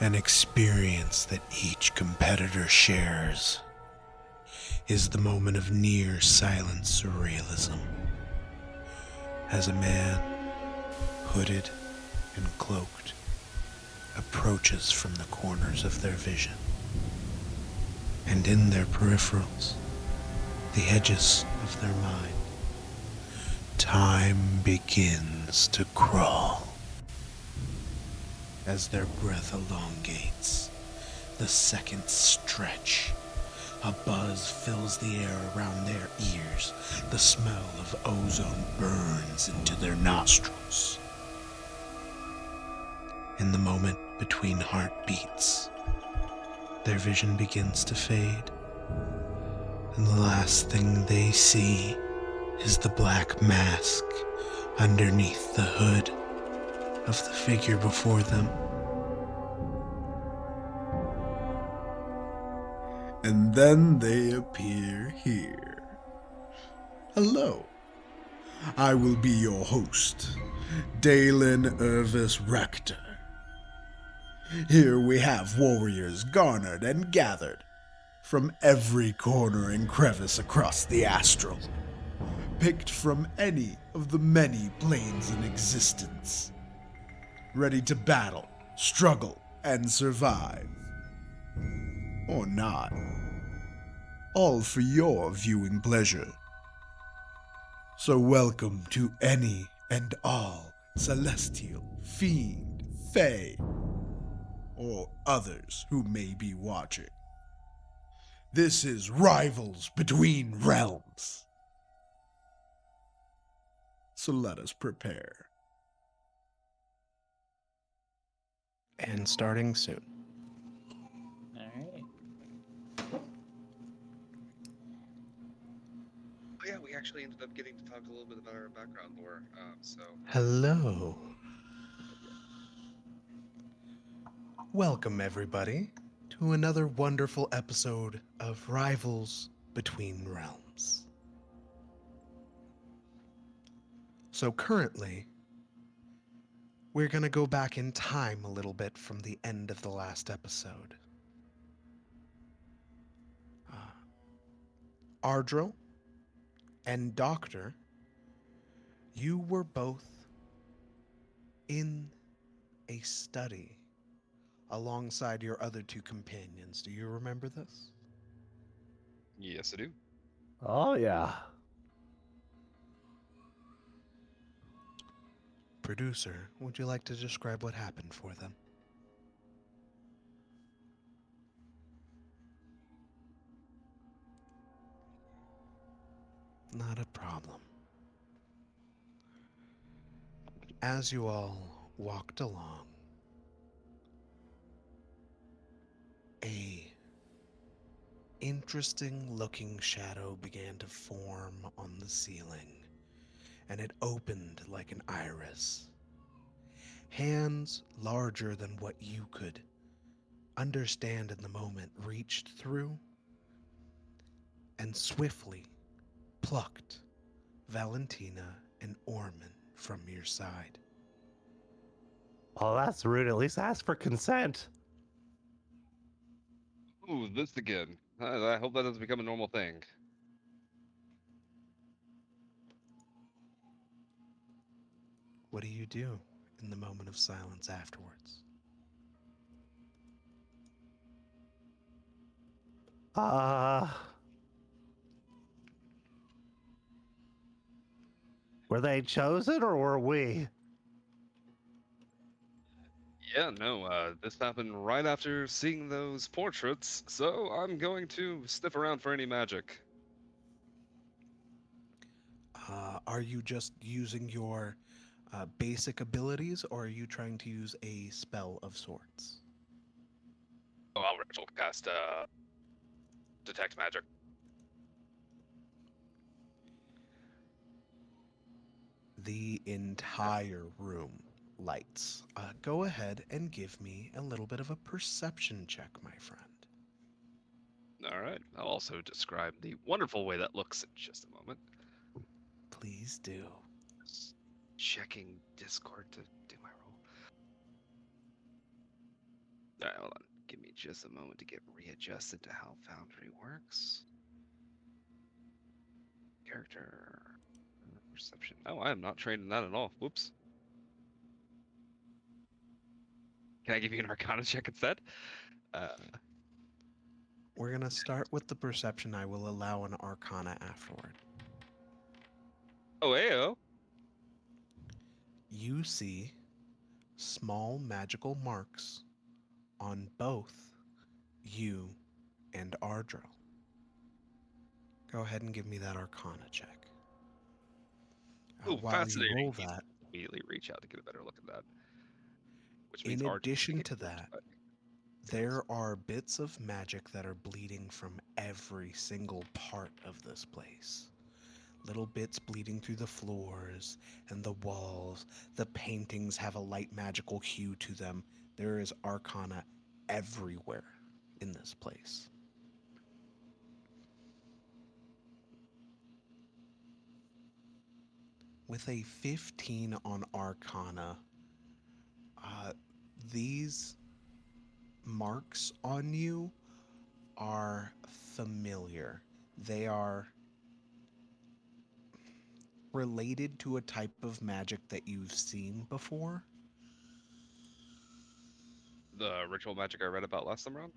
An experience that each competitor shares is the moment of near silent surrealism. As a man, hooded and cloaked, approaches from the corners of their vision, and in their peripherals, the edges of their mind, time begins to crawl. As their breath elongates, the seconds stretch. A buzz fills the air around their ears. The smell of ozone burns into their nostrils. In the moment between heartbeats, their vision begins to fade, and the last thing they see is the black mask underneath the hood of the figure before them. And then they appear here. Hello, I will be your host, Dalen Irvis Rector. Here we have warriors garnered and gathered from every corner and crevice across the astral, picked from any of the many planes in existence, ready to battle, struggle, and survive. Or not. All for your viewing pleasure. So welcome to any and all celestial, fiend, fae, or others who may be watching. This is Rivals Between Realms. So let us prepare. And starting soon. Oh yeah, we actually ended up getting to talk a little bit about our background lore. Hello. Welcome, everybody, to another wonderful episode of Rivals Between Realms. So currently, we're going to go back in time a little bit from the end of the last episode. Ardyll and Doctor, you were both in a study alongside your other two companions. Do you remember this? Yes, I do. Oh, yeah. Producer, would you like to describe what happened for them? Not a problem. As you all walked along, a interesting looking shadow began to form on the ceiling, and it opened like an iris. Hands larger than what you could understand in the moment reached through and swiftly plucked Valentina and Orman from your side. Oh, that's rude. At least ask for consent. Ooh, this again. I hope that doesn't become a normal thing. What do you do in the moment of silence afterwards? Were they chosen or were we? Yeah, no, this happened right after seeing those portraits, so I'm going to sniff around for any magic. Are you just using your basic abilities, or are you trying to use a spell of sorts? Oh, I'll ritual cast detect magic. The entire room lights. Go ahead and give me a little bit of a perception check, my friend. All right. I'll also describe the wonderful way that looks in just a moment. Please do. Just checking Discord to do my Alright, hold on. Give me just a moment to get readjusted to how Foundry works. Character perception. Oh, I am not trained in that at all. Whoops. Can I give you an Arcana check instead? We're going to start with the perception. I will allow an arcana afterward. Oh, ayo. You see small magical marks on both you and Ardyll. Go ahead and give me that arcana check. Ooh, While you fascinating. roll that, Immediately reach out to get a better look at that. Which means in Arch addition getting to worse, that, but- there are bits of magic that are bleeding from every single part of this place. Little bits bleeding through the floors and the walls. The paintings have a light magical hue to them. There is arcana everywhere in this place. With a 15 on arcana, these marks on you are familiar. They are related to a type of magic that you've seen before. The ritual magic I read about last time around?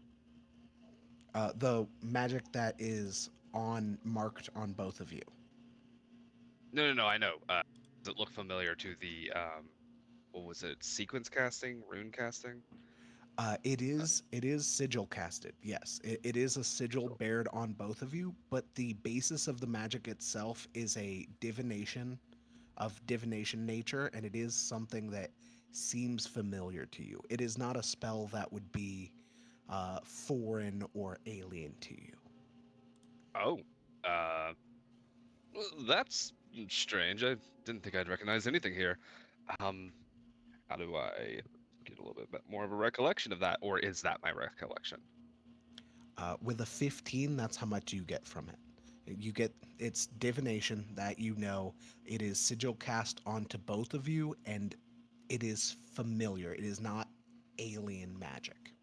The magic that is marked on both of you. No, I know. Does it look familiar to the what was it? Sequence casting, rune casting? It is sigil casted. Yes, it is a sigil bared on both of you. But the basis of the magic itself is a divination nature, and it is something that seems familiar to you. It is not a spell that would be foreign or alien to you. Oh, well, that's strange. I didn't think I'd recognize anything here. Um, how do I get a little bit more of a recollection of that, or is that my recollection? With a 15, that's how much you get from it. You get it's divination that you know. It is sigil cast onto both of you, and it is familiar. It is not alien magic.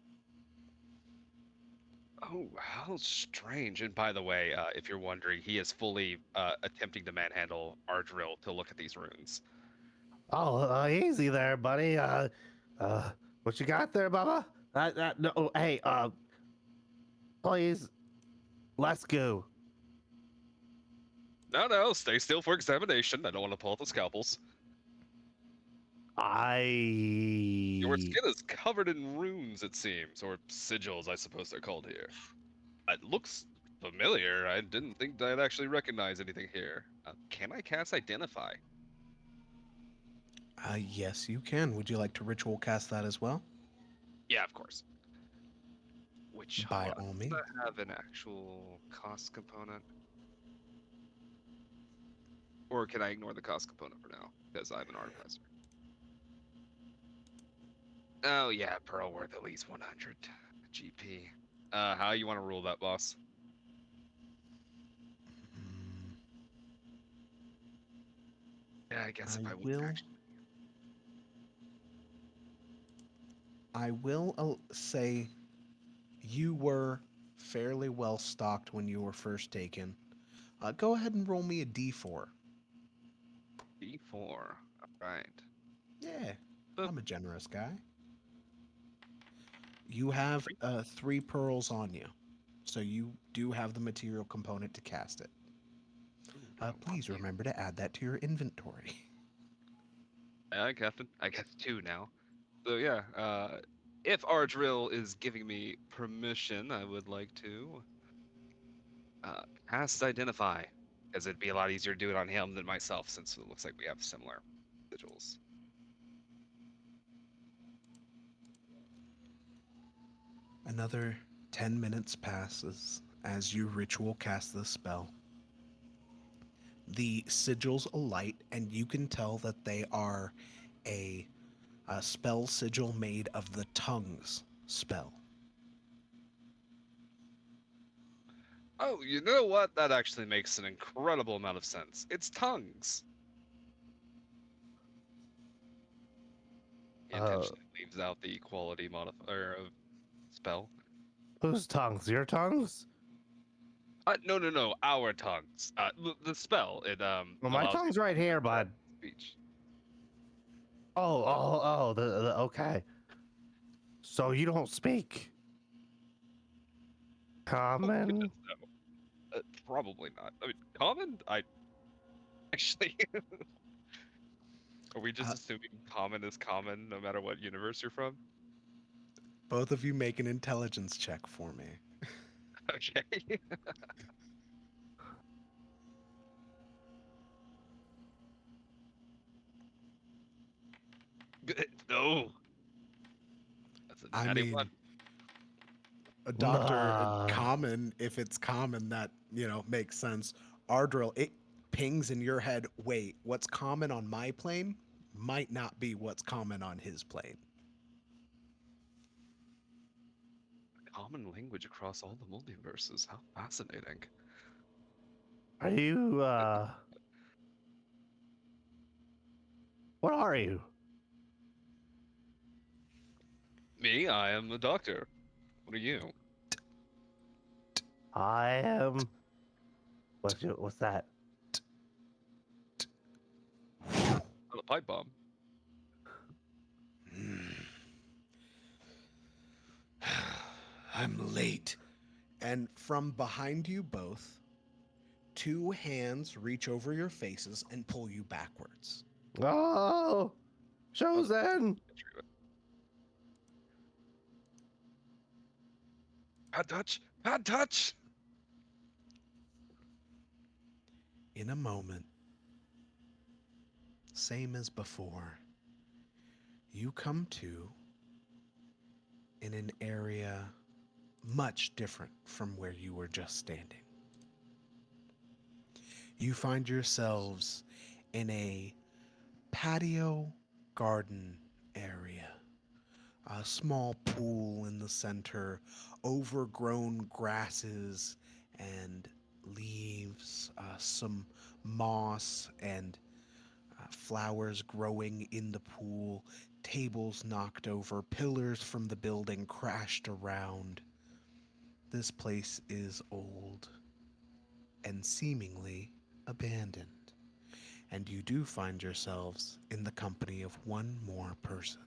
Oh, how strange. And by the way, if you're wondering, he is fully attempting to manhandle Ardrill to look at these runes. Oh, easy there, buddy. What you got there, Bubba? No, oh, hey, please, let's go. No, stay still for examination. I don't want to pull out the scalpels. Your I. skin is covered in runes, it seems, or sigils, I suppose they're called here. It looks familiar. I didn't think I'd actually recognize anything here. Can I cast Identify? Yes, you can. Would you like to ritual cast that as well? Yeah, of course. Which, By hold on, all does means. that have an actual cost component? Or can I ignore the cost component for now, because I'm an artificer? Oh yeah, Pearl worth at least 100 GP. How you want to rule that, boss? Mm, Yeah, I guess if I would will. actually... I will say you were fairly well stocked when you were first taken. Go ahead and roll me a d4. D4. Alright. Yeah, Boop. I'm a generous guy. You have 3 pearls on you, so you do have the material component to cast it. Ooh, do I want Please to? remember to add that to your inventory. Captain. I guess 2 now. So yeah, if Ardrill is giving me permission, I would like to cast Identify, because it'd be a lot easier to do it on him than myself, since it looks like we have similar sigils. Another 10 minutes passes as you ritual cast the spell. The sigils alight, and you can tell that they are a spell sigil made of the tongues spell. Oh, you know what? That actually makes an incredible amount of sense. It's tongues. He Uh, intentionally leaves out the quality modifier of spell. Whose tongues? Your tongues? No, our tongues. The spell, it Well, my allows you tongue's to right here, correct bud. speech. Okay. So you don't speak Oh common? goodness, no. Probably not. I mean, common? I actually. Are we just assuming common is common no matter what universe you're from? Both of you make an intelligence check for me. Okay. No. That's a I natty mean, one. a doctor, Nah. common, if it's common, that, makes sense. Ardrill, it pings in your head, wait, what's common on my plane might not be what's common on his plane. Common language across all the multiverses. How fascinating. Are you, what are you? Me, I am a doctor. What are you? I am, what's that? I'm a pipe bomb. I'm late. And from behind you both, two hands reach over your faces and pull you backwards. Oh, chosen. Bad touch! Bad touch! In a moment, same as before, you come to in an area much different from where you were just standing. You find yourselves in a patio garden area. A small pool in the center, overgrown grasses and leaves, some moss and flowers growing in the pool, tables knocked over, pillars from the building crashed around. This place is old and seemingly abandoned, and you do find yourselves in the company of one more person.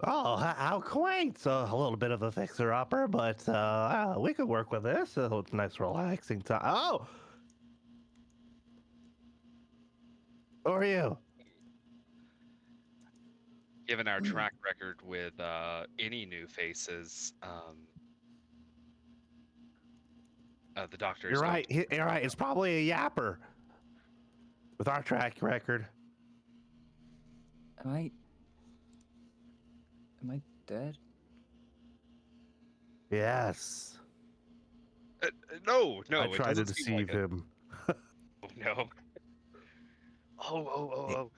Oh, how quaint. A little bit of a fixer-upper, but we could work with this. It's a nice, relaxing time. Oh! Who are you? Given our track record with any new faces, the doctor is You're going right. to. You're right. It's probably a yapper with our track record. Am I dead? Yes. No, I it tried to doesn't seem like deceive it. him. Oh, no.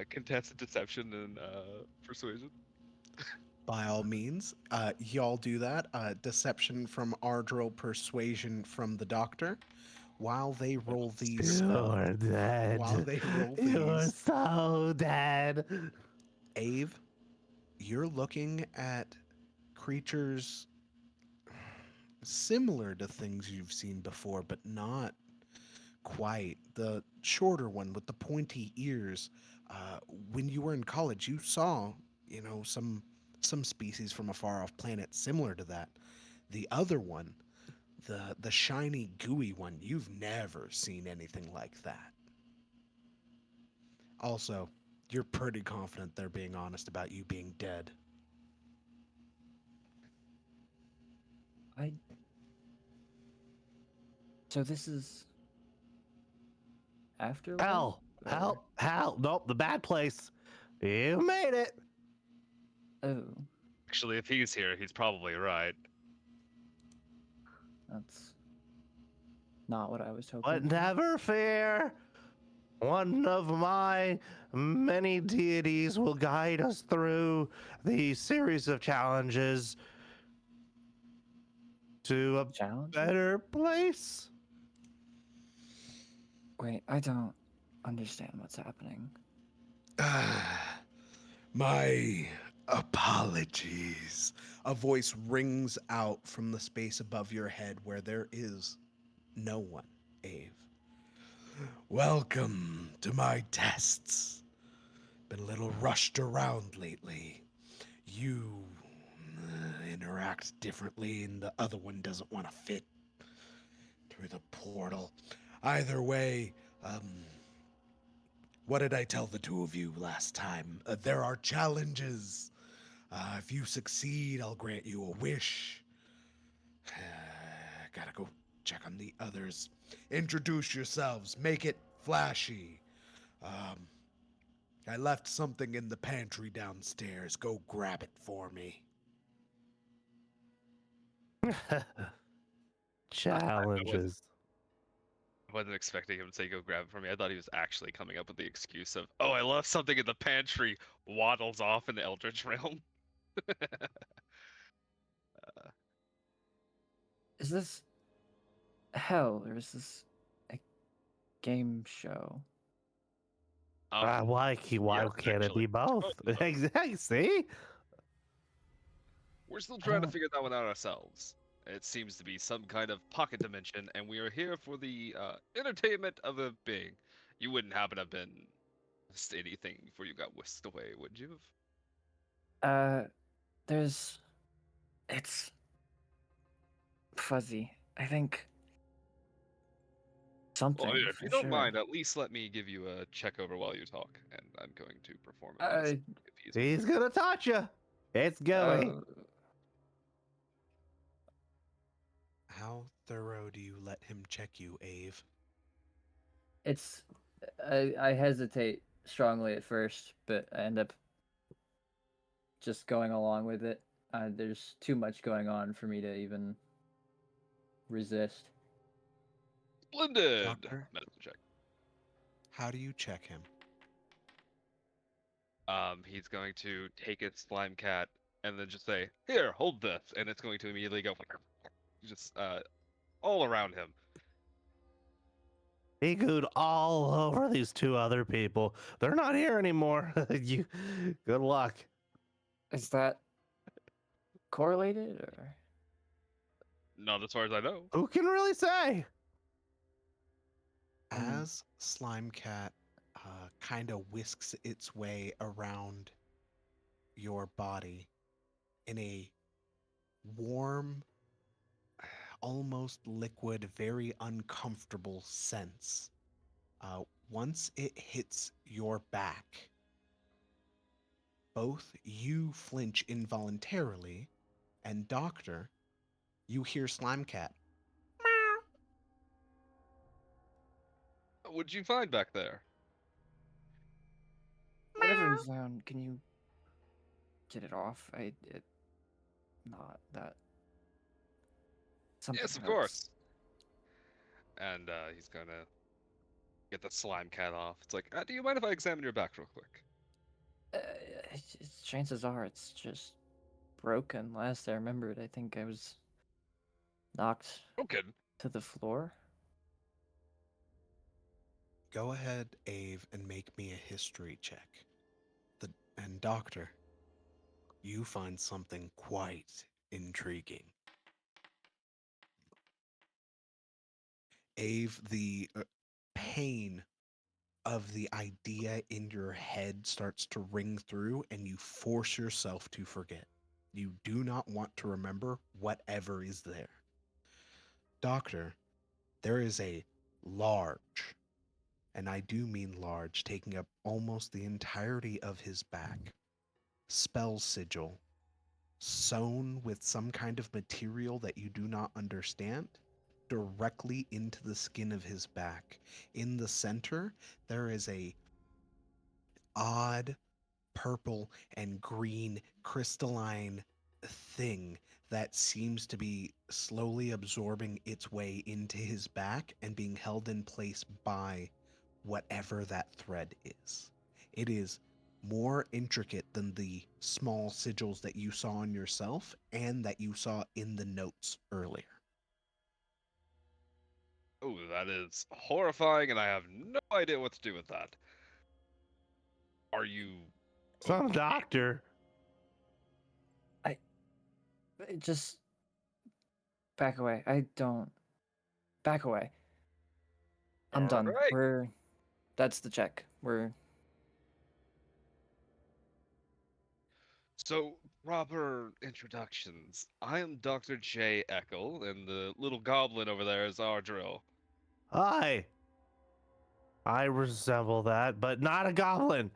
Contested deception and persuasion. By all means, y'all do that. Deception from Ardrill, persuasion from the doctor. While they roll these You're dead. while they roll You're these, so dead. Ave, you're looking at creatures similar to things you've seen before, but not quite. The shorter one with the pointy ears. When you were in college, you saw, some species from a far off planet similar to that. The other one, the shiny, gooey one, you've never seen anything like that. Also, you're pretty confident they're being honest about you being dead. So this is after Hell. Nope, the bad place. You made it. Oh, Actually, if he's here, he's probably right. that's not what I was hoping. But never fear. One of my many deities will guide us through the series of challenges to a Challenge? better place. Wait, I don't understand what's happening. My apologies. Apologies. A voice rings out from the space above your head where there is no one, Ave. Welcome to my tests. Been a little rushed around lately. You interact differently, and the other one doesn't want to fit through the portal. Either way, what did I tell the two of you last time? There are challenges. If you succeed, I'll grant you a wish. Gotta go check on the others. Introduce yourselves. Make it flashy. I left something in the pantry downstairs. Go grab it for me. Challenges. I wasn't expecting him to say go grab it for me. I thought he was actually coming up with the excuse of, oh, I left something in the pantry, waddles off in the Eldritch Realm. Is this hell or is this a game show? Why yes, can't it be actually. both? Exactly. See? We're still I trying to don't- figure that one out ourselves. It seems to be some kind of pocket dimension, and we are here for the entertainment of a being. You wouldn't happen to have been missed anything before you got whisked away, would you have? It's fuzzy. I think something Well, yeah, if for you don't sure. mind, at least let me give you a check over while you talk, and I'm going to perform a Uh, medicine if he's He's gonna touch you. It's going. uh, How thorough do you let him check you, Ave? it's I hesitate strongly at first, but I end up just going along with it. There's too much going on for me to even resist. Splendid! Doctor? Medicine check. How do you check him? He's going to take his slime cat and then just say, "Here, hold this," and it's going to immediately go just all around him. He gooed all over these two other people. They're not here anymore. You, good luck. Is that correlated or? Not as far as I know. Who can really say? As Slime Cat kind of whisks its way around your body in a warm, almost liquid, very uncomfortable sense, once it hits your back, both you flinch involuntarily, and Doctor, you hear Slime Cat. What'd you find back there? Whatever's down, can you get it off? Not that. Something Yes, of hurts. course. And he's gonna get the slime cat off. It's like, do you mind if I examine your back real quick? Chances are it's just broken. Last I remembered, I think I was knocked Okay. to the floor. Go ahead, Ave, and make me a history check. And Doctor, you find something quite intriguing. Ave, the pain of the idea in your head starts to ring through, and you force yourself to forget. You do not want to remember whatever is there. Doctor, there is a large, and I do mean large, taking up almost the entirety of his back, spell sigil, sewn with some kind of material that you do not understand, directly into the skin of his back. In the center, there is a odd purple and green crystalline thing that seems to be slowly absorbing its way into his back and being held in place by whatever that thread is. It is more intricate than the small sigils that you saw on yourself and that you saw in the notes earlier. Oh, that is horrifying, and I have no idea what to do with that. Are you Some doctor. Just back away. I don't. Back away. I'm All done. right. That's the check. So, proper introductions. I am Dr. J. Ekll, and the little goblin over there is Ardyll. Hi. I resemble that, but not a goblin.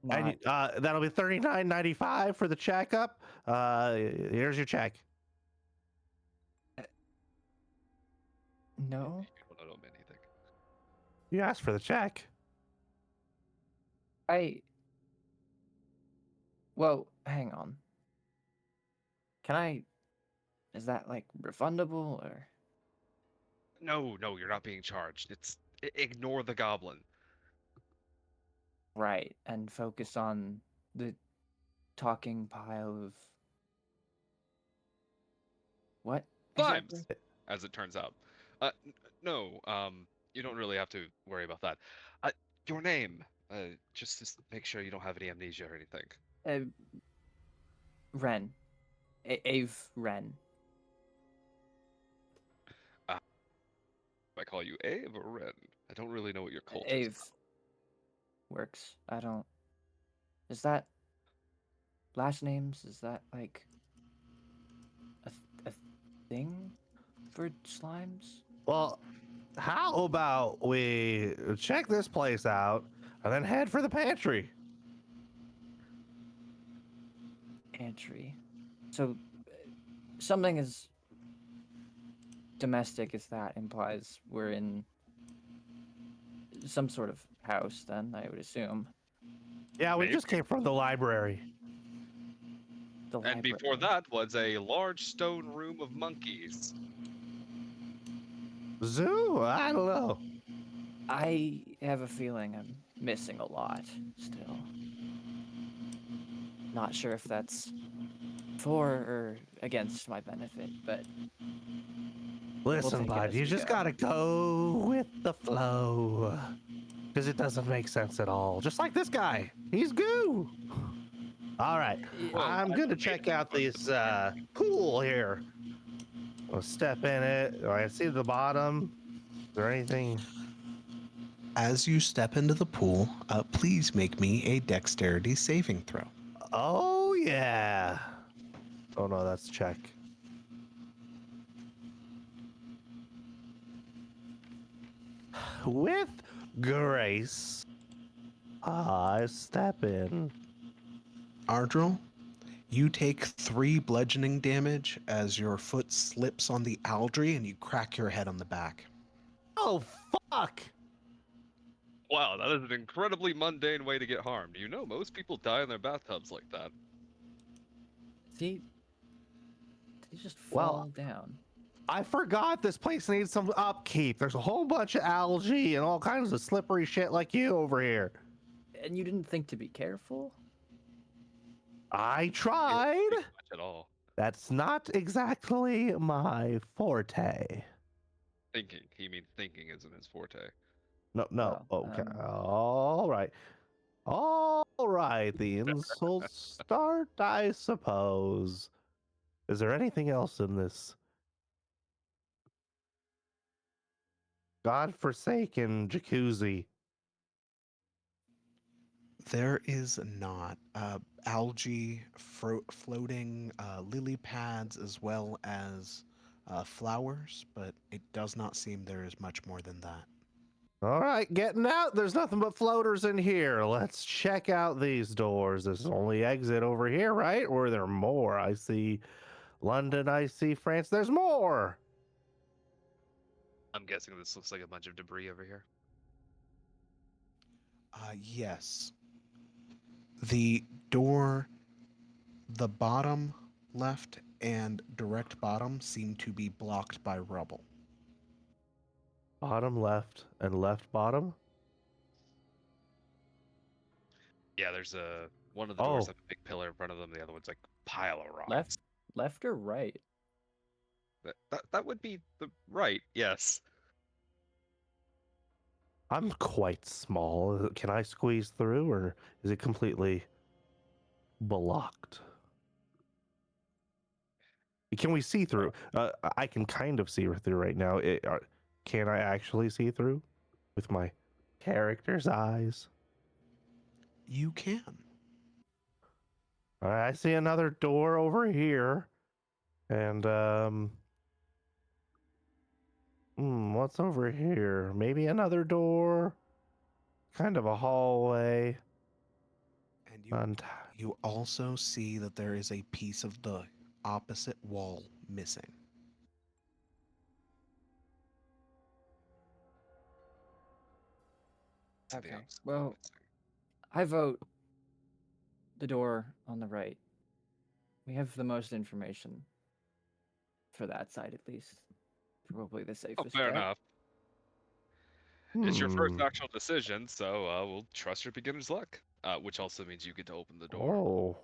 Not. And that'll be $39.95 for the checkup. Here's your check. No. You don't know anything. You asked for the check. Well, hang on. Can I? Is that like refundable or? No, you're not being charged. Ignore the goblin. Right, and focus on the talking pile of. What? Exactly? Slimes, as it turns out. No, you don't really have to worry about that. Your name, just to make sure you don't have any amnesia or anything. Ren. Ave Ren. I call you Ave or Ren. I don't really know what your culture Ave is. works. I don't. Is that last names? Is that like a thing for slimes? Well, how about we check this place out and then head for the pantry? Pantry. So something as domestic as that implies we're in some sort of house. Then I would assume. Yeah, we Maybe. just came from the library. The And before library. that was a large stone room of monkeys. Zoo? I don't know. I have a feeling I'm missing a lot still. Not sure if that's for or against my benefit, but Listen, take it bud, as you we just go. gotta go with the flow. Because it doesn't make sense at all. Just like this guy. He's goo. All right. Well, I'm I going to made check it out fun. this pool here. I'll step in it. Do I see the bottom? Is there anything? As you step into the pool, please make me a dexterity saving throw. Oh, yeah. Oh, no, that's check. With grace, I step in. Ardril, you take 3 bludgeoning damage as your foot slips on the algae and you crack your head on the back. Oh, fuck. Wow, that is an incredibly mundane way to get harmed. You know, most people die in their bathtubs like that. Did he just Well, fall down? I forgot this place needs some upkeep. There's a whole bunch of algae and all kinds of slippery shit like you over here. And you didn't think to be careful? I You don't tried. think much at all. That's not exactly my forte. Thinking. He means thinking isn't his forte. No. Oh, Okay. All right. All right. The insults start, I suppose. Is there anything else in this godforsaken jacuzzi? There is not. Algae floating, lily pads, as well as flowers, but it does not seem there is much more than that. All right, getting out. There's nothing but floaters in here. Let's check out these doors. This is only exit over here, right? Or are there more? I see London, I see France. There's more. I'm guessing this looks like a bunch of debris over here. Yes. The door, the bottom left and direct bottom seem to be blocked by rubble. Bottom left and left bottom. Yeah, there's one of the doors Oh, have a big pillar in front of them. The other one's like pile of rocks. Left or right? That would be the right. Yes. I'm quite small. Can I squeeze through or is it completely blocked? Can we see through? I can kind of see through right now. Can I actually see through with my character's eyes? You can. All right, I see another door over here, and what's over here? Maybe another door, kind of a hallway. And And you also see that there is a piece of the opposite wall missing. To be Okay. honest. Well, I vote the door on the right. We have the most information for that side, at least. Probably the Oh, safest fair bet. enough. It's your first hmm. actual decision, so we'll trust your beginner's luck. Which also means you get to open the door. Oh,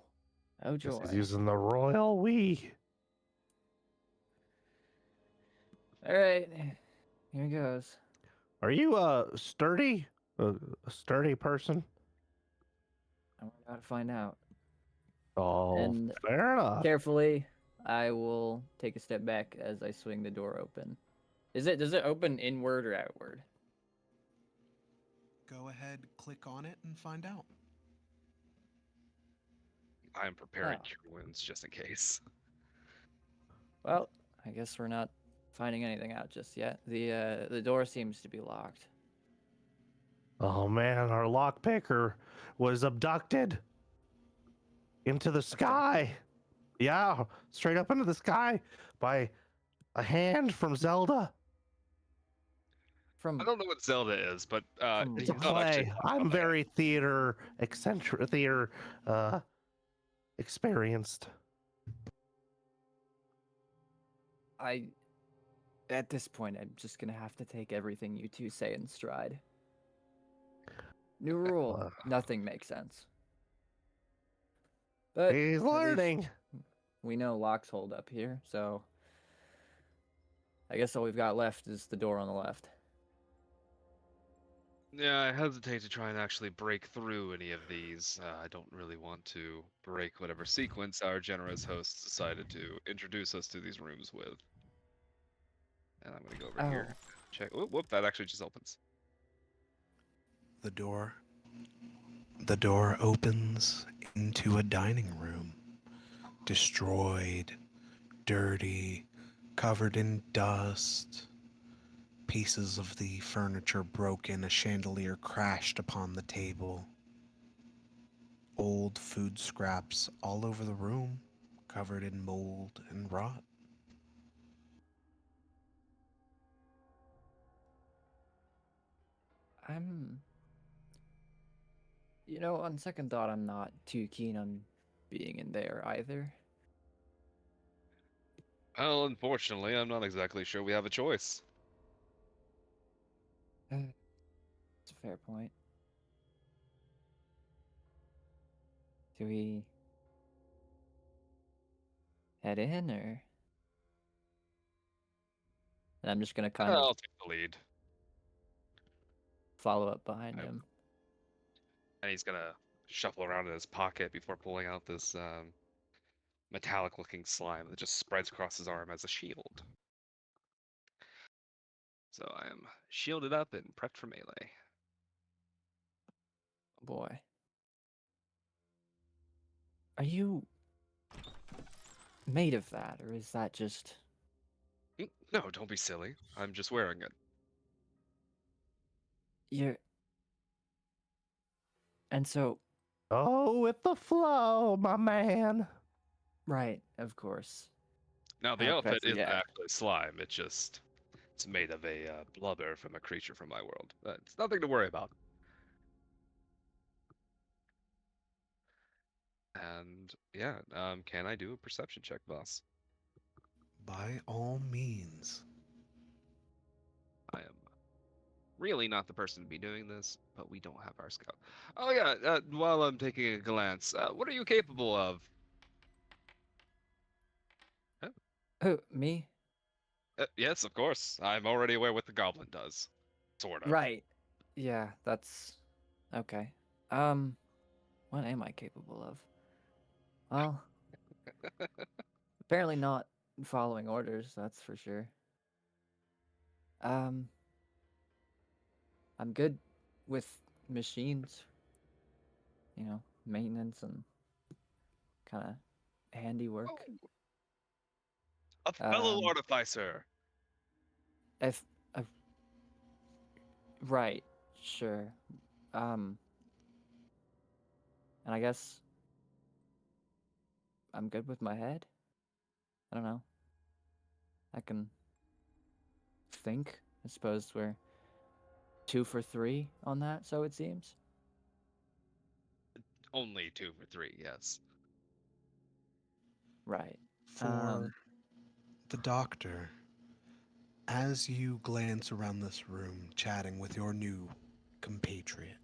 Oh this joy. is using the royal we. All right, here goes. Are you sturdy? A sturdy person? I'm about to find out. Oh, And fair enough. carefully, I will take a step back as I swing the door open. Does it open inward or outward? Go ahead, click on it, and find out. I am preparing Oh. cure wounds just in case. Well, I guess we're not finding anything out just yet. The door seems to be locked. Oh man, our lockpicker was abducted into the sky. Yeah, straight up into the sky by a hand from Zelda. I From don't know what Zelda is, but From It's a he's not actually play. talking I'm about the hand. very theater experienced. at this point, I'm just gonna have to take everything you two say in stride. New rule: Uh, nothing makes sense. But He's at least learning. we know locks hold up here, so I guess all we've got left is the door on the left. Yeah, I hesitate to try and actually break through any of these. I don't really want to break whatever sequence our generous hosts decided to introduce us to these rooms with. And I'm gonna go over here. Oh, Check. Whoop, that actually just opens. The door opens into a dining room. Destroyed, dirty, covered in dust. Pieces of the furniture broken, a chandelier crashed upon the table. Old food scraps all over the room, covered in mold and rot. I'm. On second thought, I'm not too keen on being in there either. Well, unfortunately, I'm not exactly sure we have a choice. It's a fair point. Do we head in, or? And I'm just gonna kind of I'll take the lead. follow up behind I- him. And he's gonna shuffle around in his pocket before pulling out this metallic-looking slime that just spreads across his arm as a shield. So I am shielded up and prepped for melee. Oh boy. Are you made of that, or is that just No, don't be silly. I'm just wearing it. you're? And so, Oh, with the flow, my man. right, of course. Now, the How could I outfit isn't forget? actually slime. It's made of a blubber from a creature from my world. It's nothing to worry about. And yeah, can I do a perception check, boss? By all means. I am really not the person to be doing this, but we don't have our scout. Oh yeah, while I'm taking a glance, what are you capable of? Huh? Who, me? Yes, of course. I'm already aware what the goblin does. Sort of. Right. Yeah, that's okay. What am I capable of? Well, apparently not following orders, that's for sure. Um, I'm good with machines, maintenance and kind of handiwork. Oh, a fellow Um, artificer. if right, sure. Um, and I guess I'm good with my head. I don't know. I can think. I suppose we're 2 for 3 on that, so it seems. Only 2 for 3, yes. Right. For the doctor, as you glance around this room chatting with your new compatriot,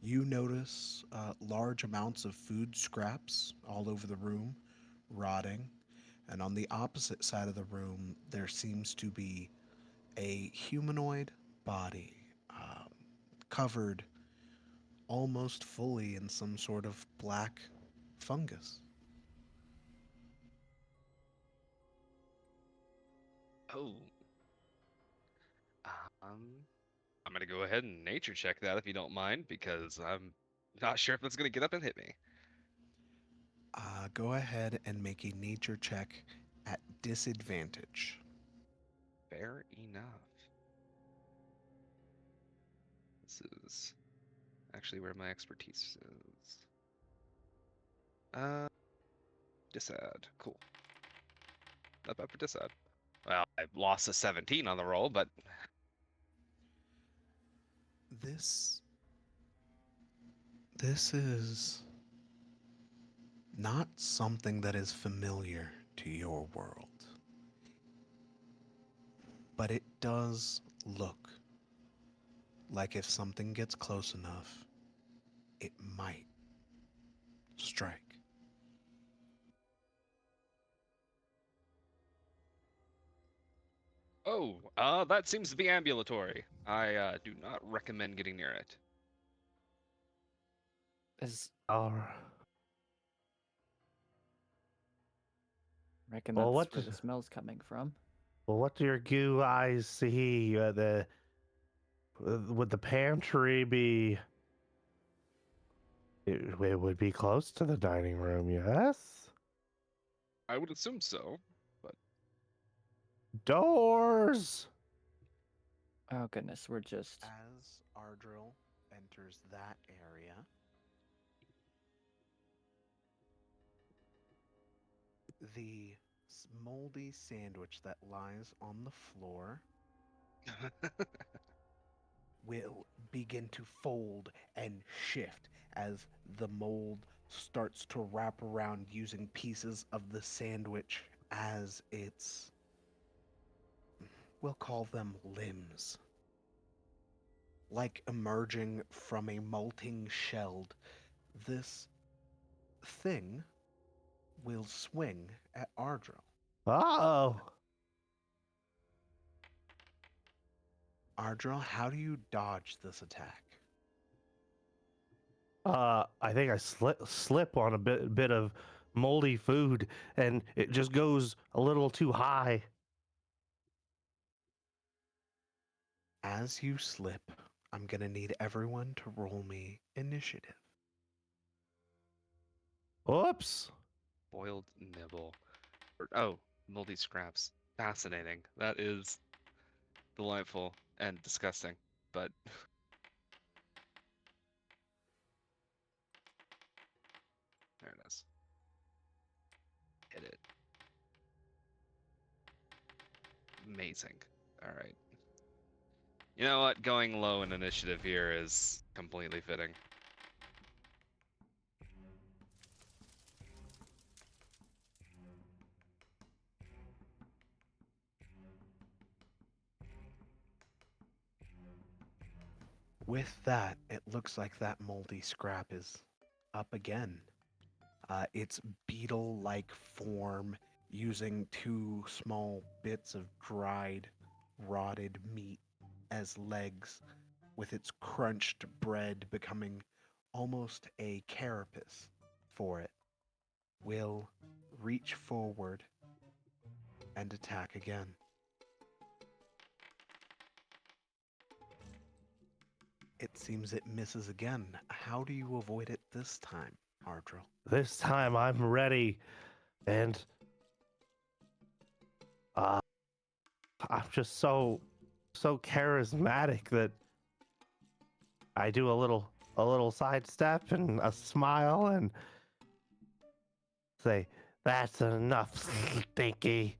you notice large amounts of food scraps all over the room, rotting. And on the opposite side of the room, there seems to be a humanoid body covered almost fully in some sort of black fungus. Oh. I'm gonna go ahead and nature check that if you don't mind, because I'm not sure if it's gonna get up and hit me. Go ahead and make a nature check at disadvantage. Fair enough. This is actually where my expertise is. Uh, Disad. Cool. Not bad for Disad. Well, I lost a 17 on the roll, but This this is not something that is familiar to your world. But it does look like if something gets close enough, it might strike. oh, that seems to be ambulatory. I do not recommend getting near it. Is Oh, reckon well, that's where the smell's coming from. what do your goo eyes see? Would the pantry be? It would be close to the dining room, yes. I would assume so, but Doors. Oh goodness, we're just As Ardrill enters that area, the moldy sandwich that lies on the floor will begin to fold and shift as the mold starts to wrap around using pieces of the sandwich as its, we'll call them limbs. Like emerging from a molting shell, this thing will swing at Ardrill. Oh. Ardrill, how do you dodge this attack? I think I slip on a bit of moldy food, and it just goes a little too high. As you slip, I'm gonna need everyone to roll me initiative. Oops. boiled nibble. Oh, moldy scraps. Fascinating. That is delightful and disgusting, but there it is. Hit it. Amazing. All right. You know what? Going low in initiative here is completely fitting. With that, it looks like that moldy scrap is up again. Its beetle like form, using two small bits of dried, rotted meat as legs, with its crunched bread becoming almost a carapace for it, will reach forward and attack again. It seems it misses again. How do you avoid it this time, Ardyll? This time I'm ready, and uh, I'm just so charismatic that I do a little sidestep and a smile and say, "That's enough, Stinky."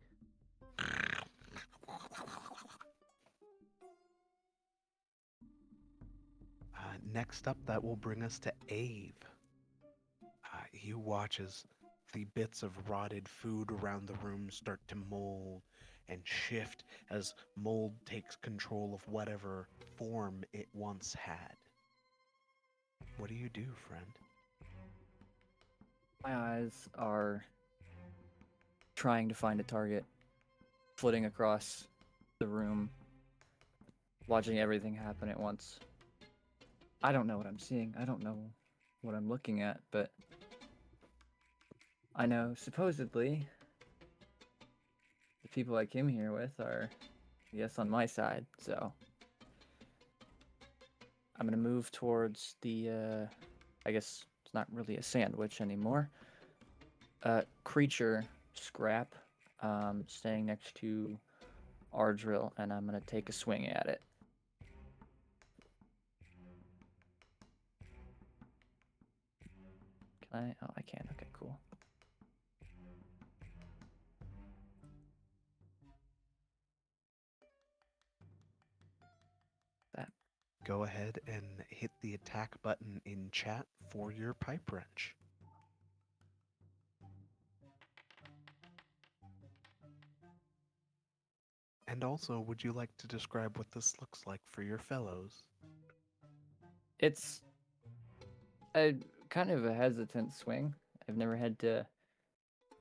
Next up, that will bring us to Ave. He watches the bits of rotted food around the room start to mold and shift as mold takes control of whatever form it once had. What do you do, friend? My eyes are trying to find a target, flitting across the room, watching everything happen at once. I don't know what I'm seeing. I don't know what I'm looking at, but I know supposedly the people I came here with are, I guess, on my side. So I'm gonna move towards the, I guess it's not really a sandwich anymore. Creature scrap, staying next to Ardyll, and I'm gonna take a swing at it. Can I? Oh, I can. Okay, cool. That. Go ahead and hit the attack button in chat for your pipe wrench. And also, would you like to describe what this looks like for your fellows? It's a kind of a hesitant swing. I've never had to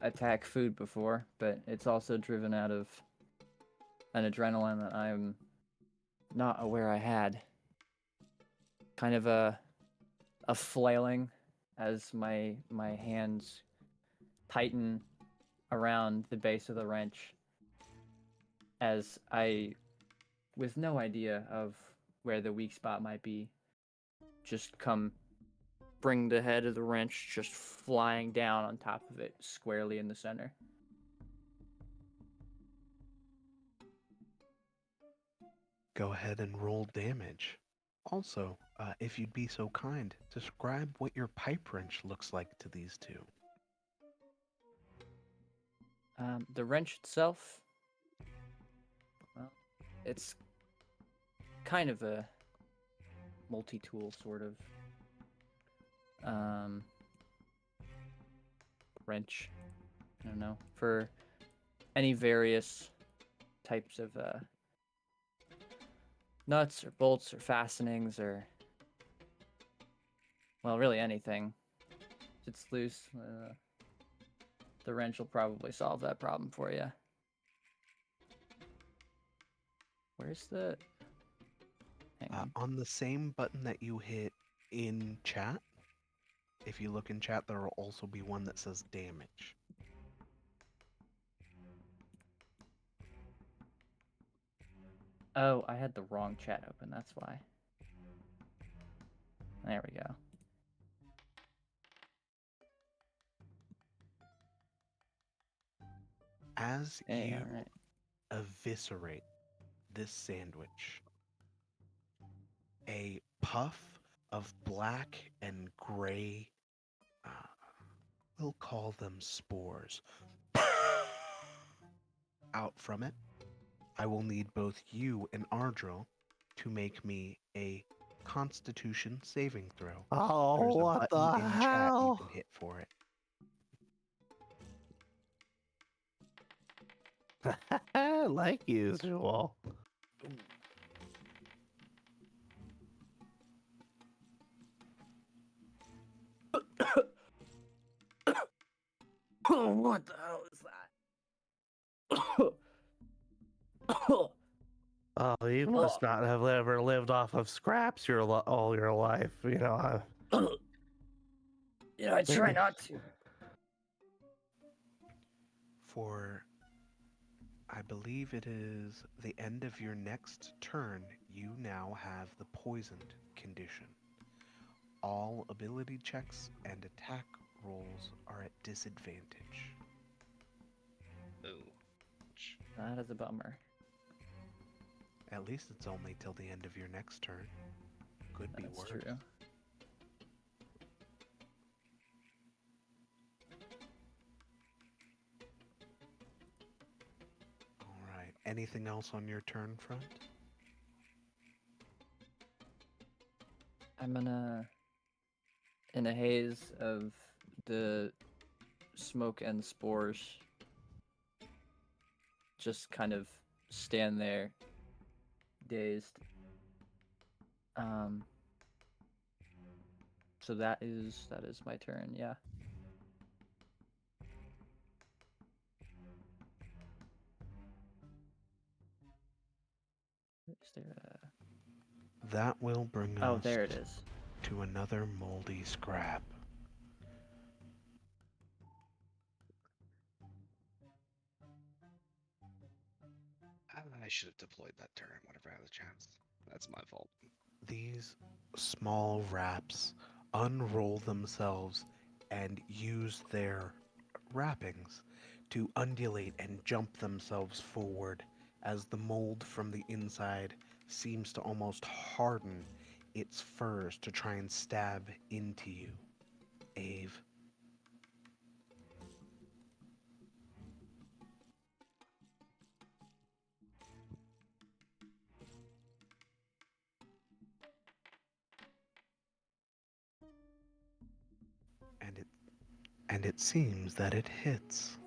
attack food before, but it's also driven out of an adrenaline that I'm not aware I had. Kind of a flailing as my hands tighten around the base of the wrench as I, with no idea of where the weak spot might be, just bring the head of the wrench just flying down on top of it, squarely in the center. Go ahead and roll damage. Also, if you'd be so kind, describe what your pipe wrench looks like to these two. The wrench itself, well, it's kind of a multi-tool sort of wrench. I don't know, for any various types of nuts or bolts or fastenings or, well, really anything. If it's loose, the wrench will probably solve that problem for you. Where's the... Hang on. On the same button that you hit in chat, if you look in chat, there will also be one that says damage. Oh, I had the wrong chat open, that's why. There we go. As Hey, you all right. eviscerate this sandwich, a puff of black and gray, we'll call them spores, out from it. I will need both you and Ardyll to make me a Constitution saving throw. Oh, There's a what button the in chat you hell? can hit for it. Like usual. What the hell is that? Oh, you must not have ever lived off of scraps all your life. You know, I try not to. For I believe it is the end of your next turn. You now have the poisoned condition. All ability checks and attack rolls are at disadvantage. Oh. That is a bummer. At least it's only till the end of your next turn. Could be That's worse. true. Alright. Anything else on your turn front? I'm gonna, in a haze of the smoke and spores, just kind of stand there, dazed. So that is my turn. Yeah. Is there a... That will bring Oh, us there it is. to another moldy scrap. I should have deployed that turn whenever I had a chance. That's my fault. These small wraps unroll themselves and use their wrappings to undulate and jump themselves forward as the mold from the inside seems to almost harden its furs to try and stab into you. Ave. And it seems that it hits.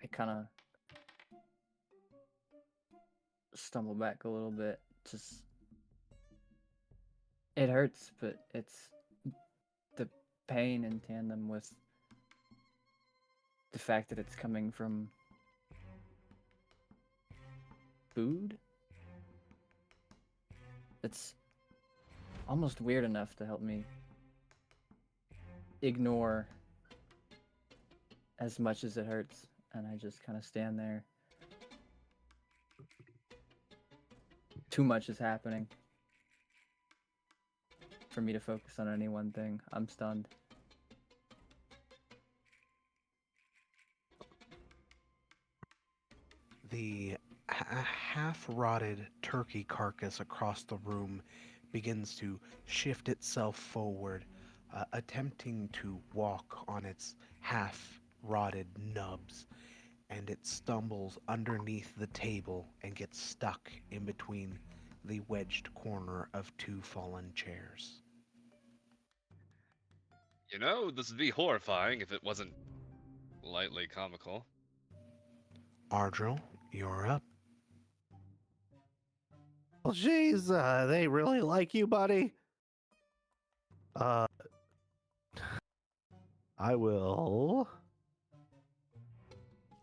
I kind of stumble back a little bit. Just it hurts, but it's the pain in tandem with the fact that it's coming from food. It's almost weird enough to help me ignore as much as it hurts, and I just kind of stand there. Too much is happening for me to focus on any one thing. I'm stunned. The half-rotted turkey carcass across the room begins to shift itself forward, attempting to walk on its half-rotted nubs, and it stumbles underneath the table and gets stuck in between the wedged corner of two fallen chairs. You know, this would be horrifying if it wasn't lightly comical. Ardyll, you're up. Well, geez, they really like you, buddy. I will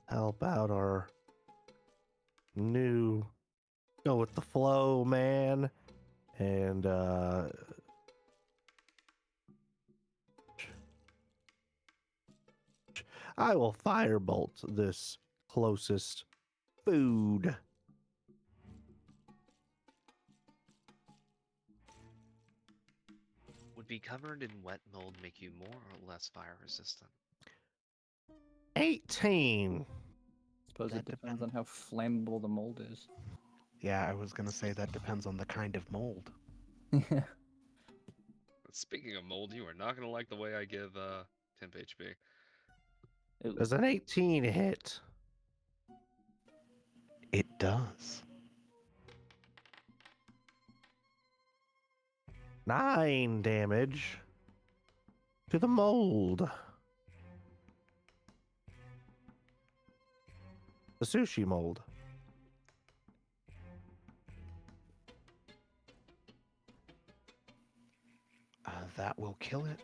help out our new go with the flow man, and I will firebolt this closest food. Would be covered in wet mold make you more or less fire resistant? 18. Suppose That it depends depends. on how flammable the mold is. Yeah, I was gonna say that depends on the kind of mold. Speaking of mold, you are not gonna like the way I give temp HP. Ooh, Does an 18 hit? It does. 9 damage to the mold. The sushi mold. That will kill it.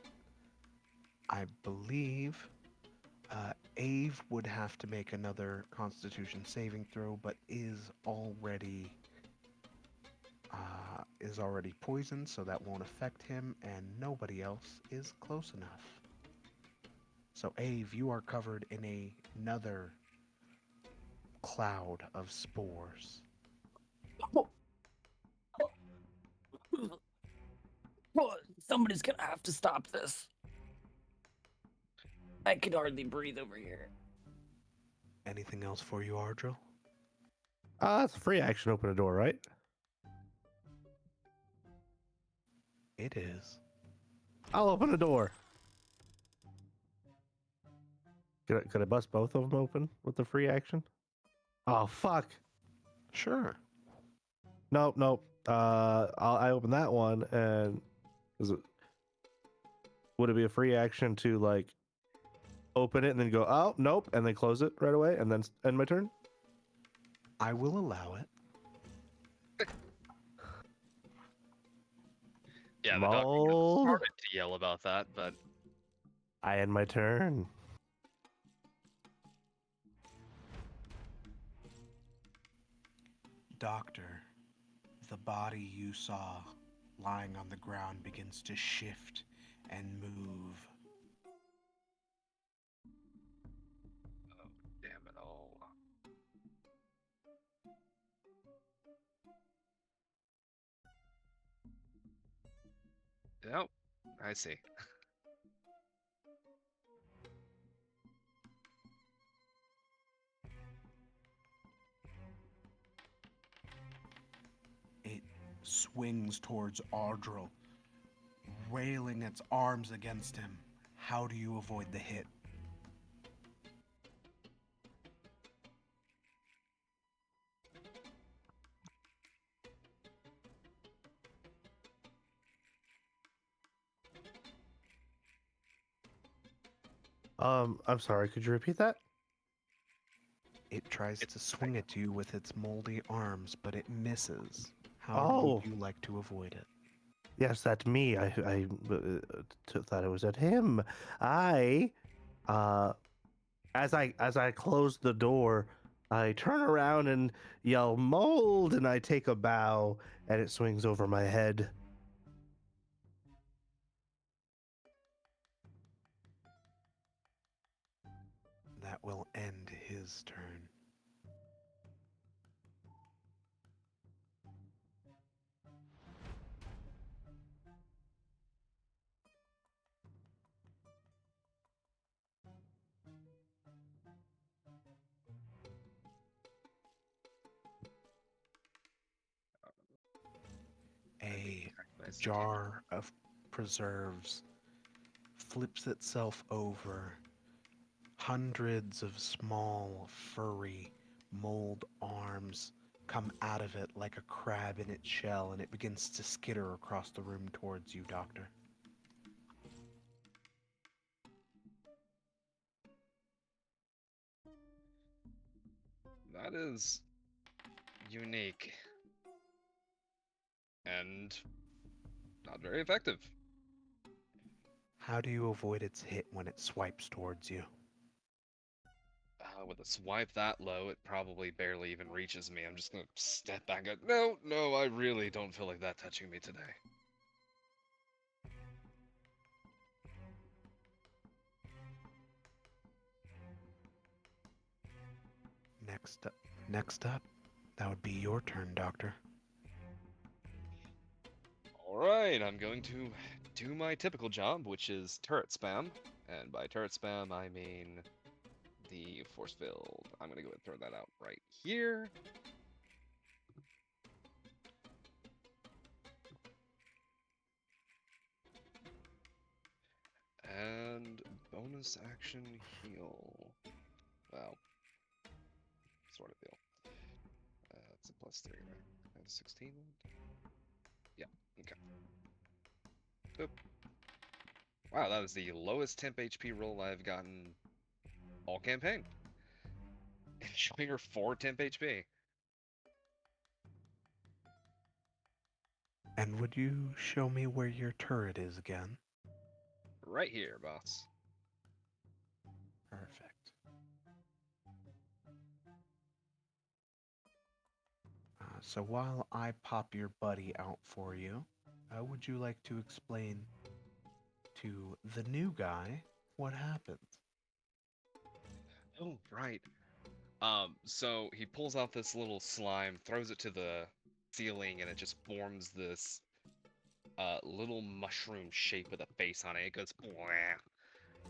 I believe Ave would have to make another Constitution saving throw, but is already poisoned, so that won't affect him, and nobody else is close enough. So, Ave, you are covered in another cloud of spores. Somebody's gonna have to stop this. I can hardly breathe over here. Anything else for you, Ardyll? It's a free action. Open a door, right? It is. I'll open a door. Could I bust both of them open with the free action? Oh fuck! Sure. Nope. I open that one, and is it? Would it be a free action to like open it and then go, oh nope, and then close it right away, and then end my turn? I will allow it. Yeah, the doctor Mold. started to yell about that, but I end my turn. Doctor, the body you saw lying on the ground begins to shift and move. damn it all. Yep, I see. It swings towards Ardyll, railing its arms against him. How do you avoid the hit? I'm sorry. Could you repeat that? It tries to swing at you with its moldy arms, but it misses. How Oh. would you like to avoid it? Yes, that's me. I thought it was at him. I, as I close the door, I turn around and yell mold, and I take a bow, and it swings over my head. That will end his turn. A Nice to jar of preserves flips itself over. Hundreds of small, furry, mold arms come out of it like a crab in its shell, and it begins to skitter across the room towards you, Doctor. That is unique and not very effective. How do you avoid its hit when it swipes towards you? With a swipe that low, it probably barely even reaches me. I'm just gonna step back and go, no, I really don't feel like that touching me today. Next up, that would be your turn, Doctor. Alright, I'm going to do my typical job, which is turret spam. And by turret spam, I mean the force field. I'm gonna go and throw that out right here. And bonus action heal. Well, sort of deal. It's a +3, right? I have a 16 one? Yeah, okay. Oop. Wow, that was the lowest temp HP roll I've gotten all campaign. And showing her 4 temp HP. And would you show me where your turret is again? Right here, boss. Perfect. So while I pop your buddy out for you, would you like to explain to the new guy what happens? Oh, right. So he pulls out this little slime, throws it to the ceiling, and it just forms this little mushroom shape with a face on it. It goes "Bwah,"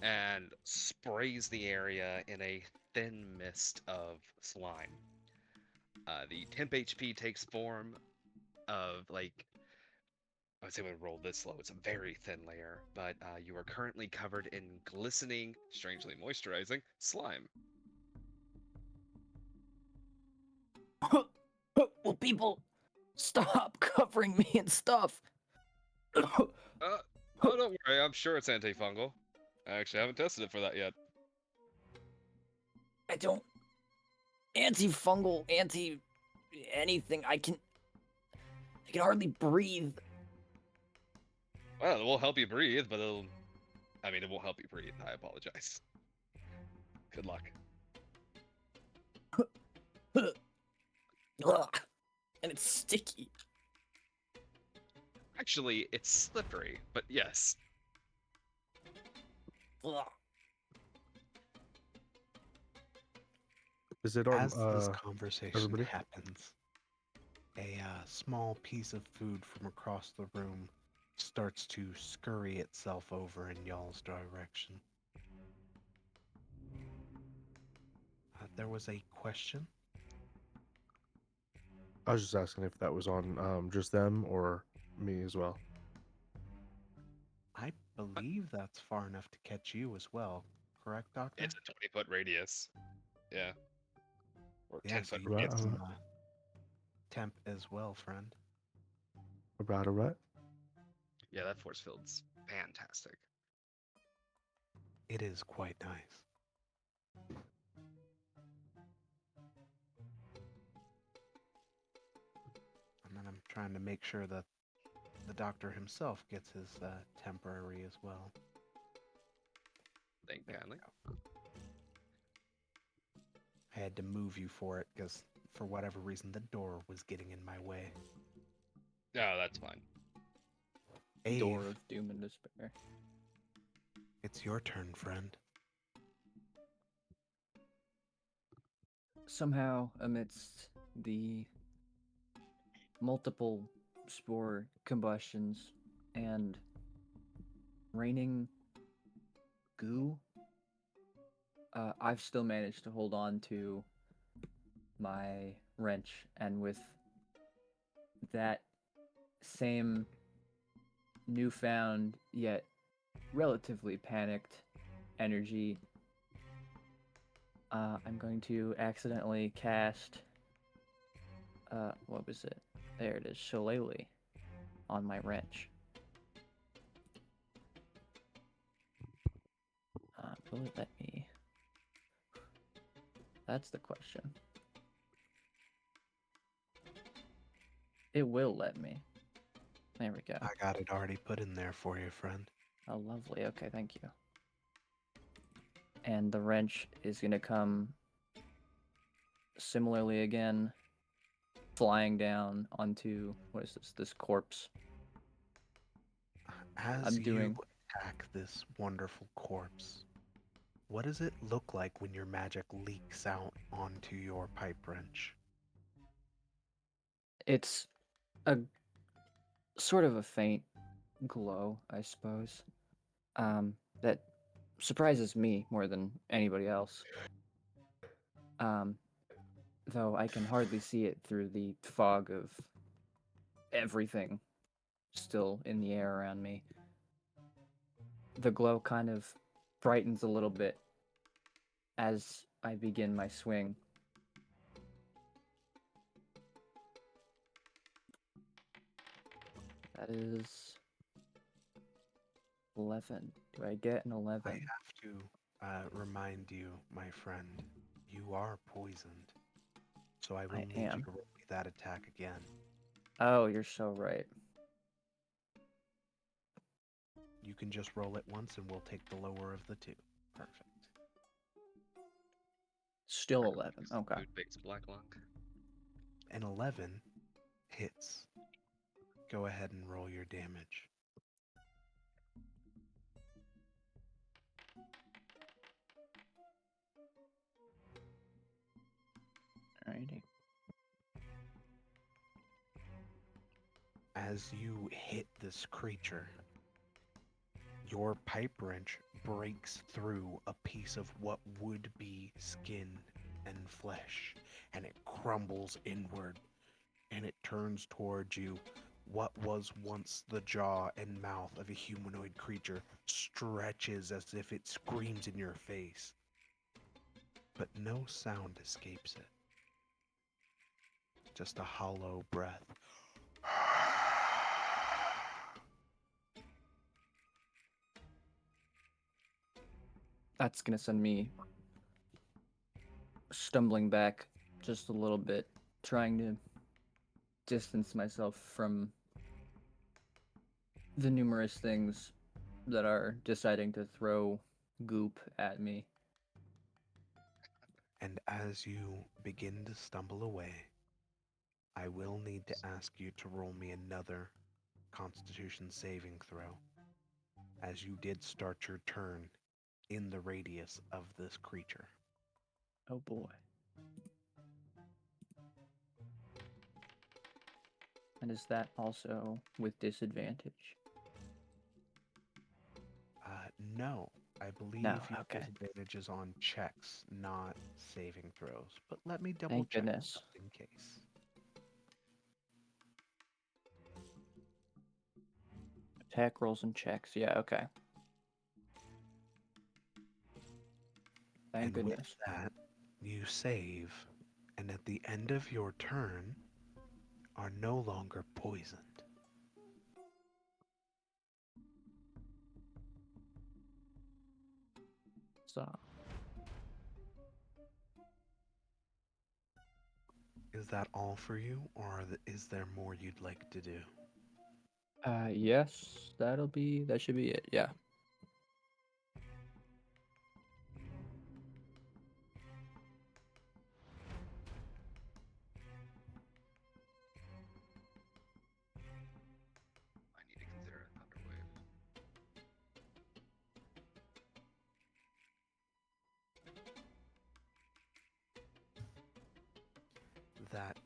and sprays the area in a thin mist of slime. The temp HP takes form of like I would say we roll this low. It's a very thin layer, but you are currently covered in glistening, strangely moisturizing slime. Will people stop covering me in stuff? Oh, don't worry. I'm sure it's antifungal. I actually haven't tested it for that yet. I don't. Antifungal, anti anything. I can hardly breathe. Well, it will help you breathe, but it won't help you breathe. I apologize. Good luck. Ugh. And it's sticky. Actually, it's slippery, but yes. Ugh. Is it As this conversation everybody? happens, a small piece of food from across the room starts to scurry itself over in y'all's direction. There was a question. I was just asking if that was on just them or me as well. I believe that's far enough to catch you as well, correct, Doctor? It's a 20-foot radius. Yeah. Or Yeah, 10-foot you radius. get some temp as well, friend. All right. Yeah, that force field's fantastic. It is quite nice. And then I'm trying to make sure that the doctor himself gets his temporary as well. Thank There we kindly. go. I had to move you for it because, for whatever reason, the door was getting in my way. No, that's fine. Door Ave, of doom and despair. it's your turn, friend. Somehow, amidst the multiple spore combustions and raining goo, I've still managed to hold on to my wrench, and with that same newfound yet relatively panicked energy, I'm going to accidentally cast what was it? There it is, Shillelagh on my wrench. Will it let me? That's the question. It will let me. There we go. I got it already put in there for you, friend. Oh, lovely. Okay, thank you. And the wrench is going to come similarly again, flying down onto, what is this? This corpse. As you attack this wonderful corpse, what does it look like when your magic leaks out onto your pipe wrench? It's a sort of a faint glow, I suppose. That surprises me more than anybody else. Though I can hardly see it through the fog of everything still in the air around me. The glow kind of brightens a little bit as I begin my swing. That is 11. Do I get an 11? I have to remind you, my friend, you are poisoned. So I will need you to roll me that attack again. Oh, you're so right. You can just roll it once and we'll take the lower of the two. Perfect. Still 11. Okay. Food bakes black luck. An 11 hits. Go ahead and roll your damage. Alrighty. As you hit this creature, your pipe wrench breaks through a piece of what would be skin and flesh, and it crumbles inward, and it turns towards you. What was once the jaw and mouth of a humanoid creature stretches as if it screams in your face, but no sound escapes it. Just a hollow breath. That's gonna send me stumbling back just a little bit, trying to distance myself from the numerous things that are deciding to throw goop at me. And as you begin to stumble away, I will need to ask you to roll me another Constitution saving throw, as you did start your turn in the radius of this creature. Oh boy. And is that also with disadvantage? No, I believe No, you okay. disadvantages on checks, not saving throws. But let me double Thank check goodness. just in case. Attack rolls and checks. Yeah, okay. Thank And goodness. with that, you save, and at the end of your turn, are no longer poisoned. So, Is that all for you, or is there more you'd like to do? yes, that should be it. Yeah. I need to consider a thunder wave. That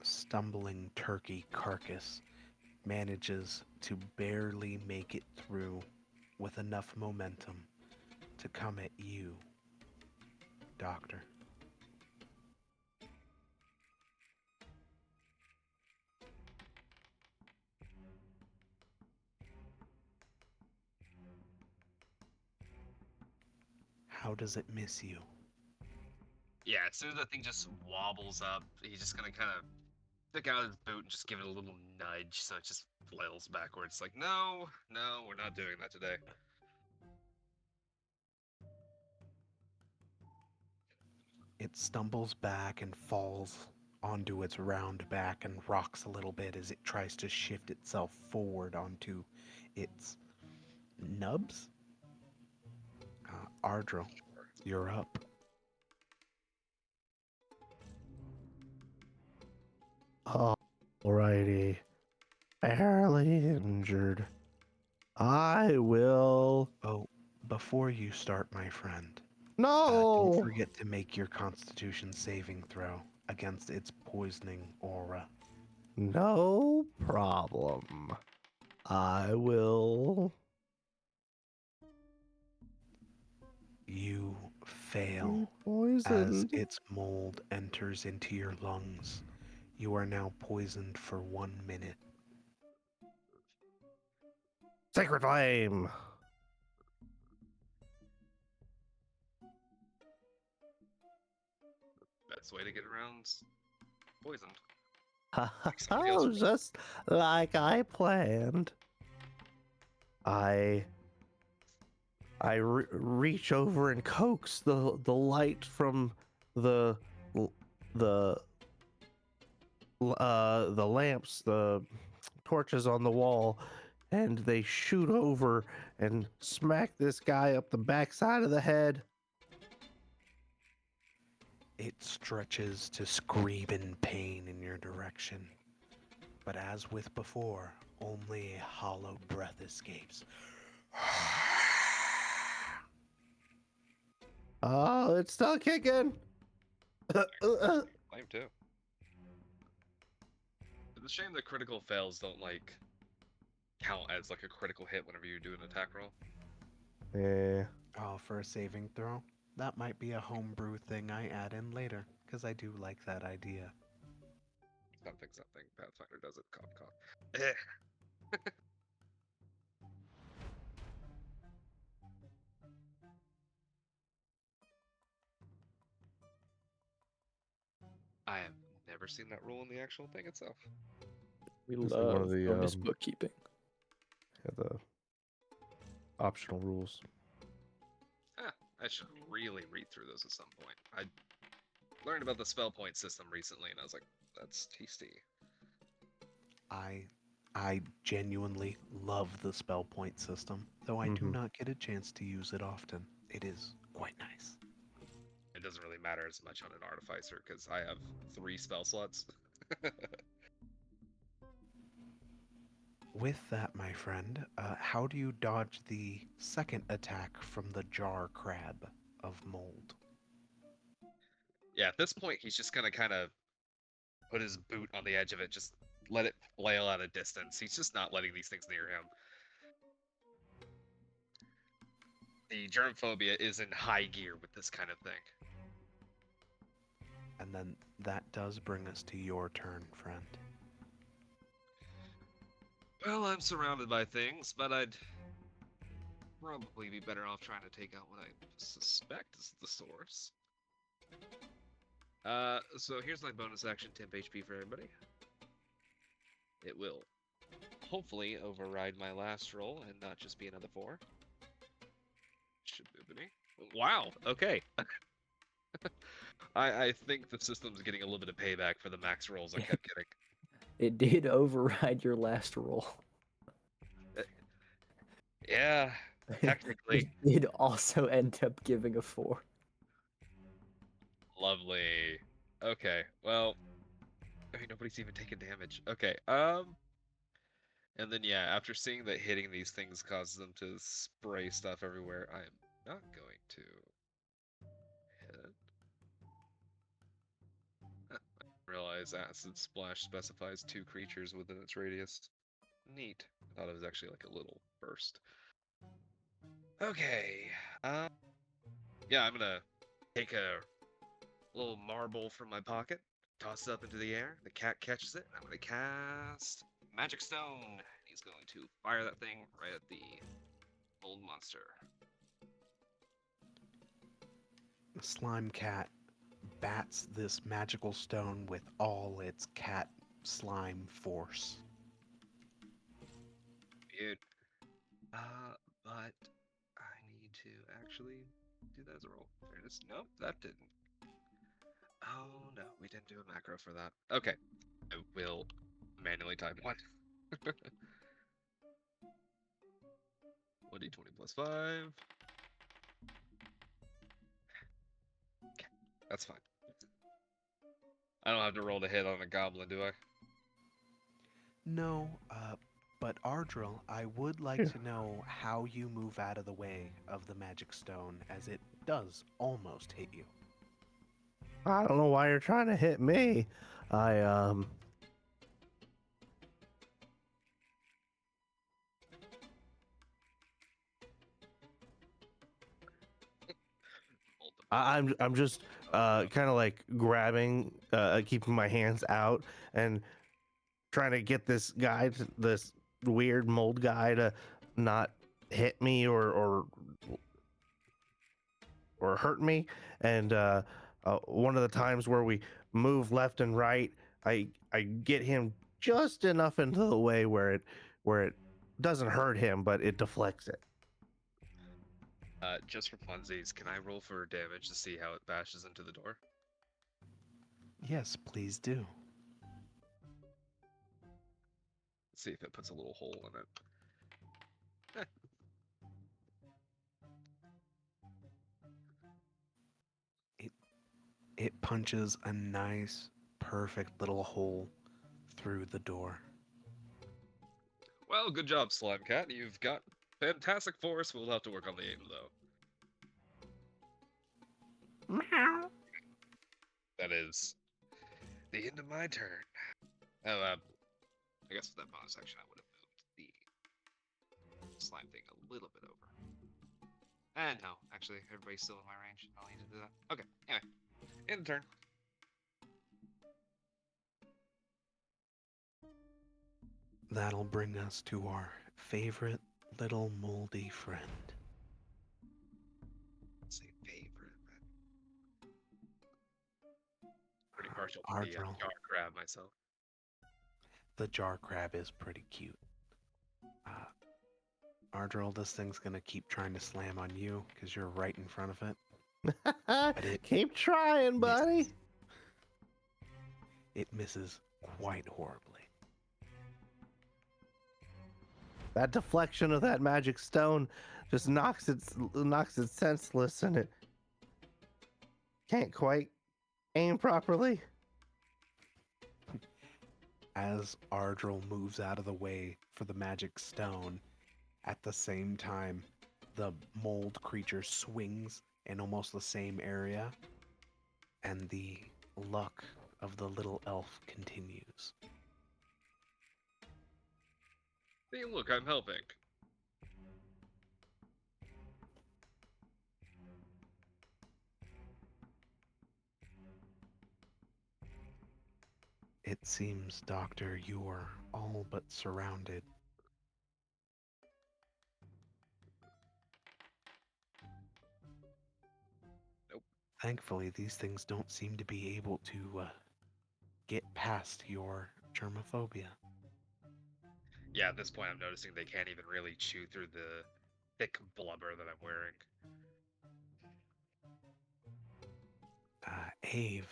stumbling turkey carcass manages to barely make it through with enough momentum to come at you, Doctor. How does it miss you? Yeah, as soon as that thing just wobbles up, he's just gonna kind of stick out his boot and just give it a little nudge so it just flails backwards. Like, no, no, we're not doing that today. It stumbles back and falls onto its round back and rocks a little bit as it tries to shift itself forward onto its nubs. Ardyll, you're up. Alrighty. Barely injured. I will. Oh, before you start, my friend, don't No! forget to make your Constitution saving throw against its poisoning aura. No problem. I will. You fail Be as poisoned. its mold enters into your lungs. You are now poisoned for 1 minute. Sacred flame. Best way to get around poisoned. Somebody else Oh, roll. just like I planned. I reach over and coax the light from the the the lamps, the torches on the wall, and they shoot over and smack this guy up the backside of the head. It stretches to scream in pain in your direction. But as with before, only a hollow breath escapes. Oh, it's still kicking. Like Flame too. It's a shame that critical fails don't like count as like a critical hit whenever you do an attack roll. Yeah. Oh, for a saving throw? That might be a homebrew thing I add in later, because I do like that idea. Something. Pathfinder does it. Cough. I have never seen that rule in the actual thing itself. We It's like one of love the, bonus bookkeeping. Yeah, the optional rules. I should really read through those at some point. I learned about the spell point system recently, and I was like, that's tasty. I genuinely love the spell point system, though I do Mhm. not get a chance to use it often. It is quite nice. It doesn't really matter as much on an artificer because I have 3 spell slots. With that, my friend, how do you dodge the second attack from the jar crab of mold? Yeah, at this point, he's just gonna kind of put his boot on the edge of it, just let it flail at a distance. He's just not letting these things near him. The germ phobia is in high gear with this kind of thing. And then that does bring us to your turn, friend. Well, I'm surrounded by things, but I'd probably be better off trying to take out what I suspect is the source. So here's my bonus action, temp HP for everybody. It will hopefully override my last roll and not just be another 4. Should be me. Wow, okay. I think the system's getting a little bit of payback for the max rolls I kept getting. It did override your last roll. Yeah, technically. It did also end up giving a 4. Lovely. Okay, well, I mean, nobody's even taking damage. Okay, and then yeah, after seeing that hitting these things causes them to spray stuff everywhere, I am not going to hit. I realize acid splash specifies 2 creatures within its radius. Neat. I thought it was actually like a little burst. Okay. Yeah, I'm gonna take a little marble from my pocket, toss it up into the air. The cat catches it, and I'm gonna cast Magic Stone. He's going to fire that thing right at the old monster. The slime cat bats this magical stone with all its cat slime force. Dude. But I need to actually do that as a roll. There it is. Nope, that didn't. Oh no, we didn't do a macro for that. Okay, I will manually type 1. 1d20 plus 5. Okay, that's fine. I don't have to roll to hit on a goblin, do I? No, but Ardyll, I would like to know how you move out of the way of the magic stone, as it does almost hit you. I don't know why you're trying to hit me. I I'm just kind of like grabbing, keeping my hands out and trying to get this guy, this weird mold guy, to not hit me or hurt me. And one of the times where we move left and right, I get him just enough into the way where it doesn't hurt him, but it deflects it. Just for funsies, can I roll for damage to see how it bashes into the door? Yes, please do. Let's see if it puts a little hole in it. It punches a nice, perfect little hole through the door. Well, good job, Slime Cat. You've got fantastic force. We'll have to work on the aim, though. Meow. That is The end of my turn. Oh, I guess with that bonus action, I would have moved the slime thing a little bit over. And no, actually, everybody's still in my range. I don't need to do that. Okay, anyway, end of turn. That'll bring us to our favorite little moldy friend. Let's say favorite. Pretty partial to the Ardyll. jar crab myself. The jar crab is pretty cute. Ardyll, this thing's gonna keep trying to slam on you because you're right in front of it. it Keep trying, buddy. misses. It misses quite horribly. That deflection of that magic stone just knocks it senseless, and it can't quite aim properly. As Ardyll moves out of the way for the magic stone, at the same time, the mold creature swings in almost the same area, and the luck of the little elf continues. See, look, I'm helping. It seems, Doctor, you're all but surrounded. Nope. Thankfully, these things don't seem to be able to get past your germophobia. Yeah, at this point, I'm noticing they can't even really chew through the thick blubber that I'm wearing. Ave,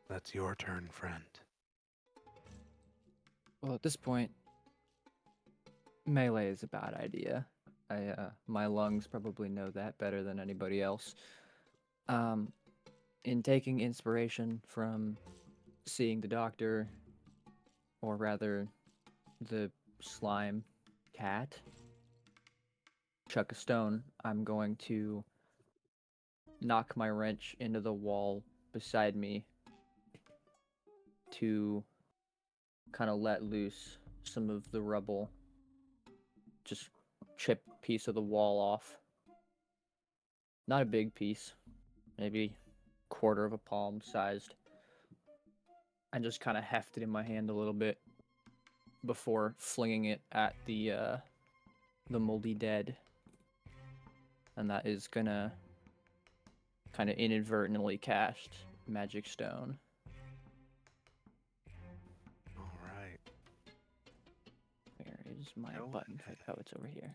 that's your turn, friend. Well, at this point, melee is a bad idea. My lungs probably know that better than anybody else. In taking inspiration from seeing the doctor, or rather, the slime cat chuck a stone, I'm going to knock my wrench into the wall beside me to kind of let loose some of the rubble, just chip a piece of the wall off. Not a big piece, maybe quarter of a palm sized, and just kind of heft it in my hand a little bit before flinging it at the moldy dead. And that is gonna kind of inadvertently cast magic stone. All right. Where is my Go button? ahead. Oh, it's over here.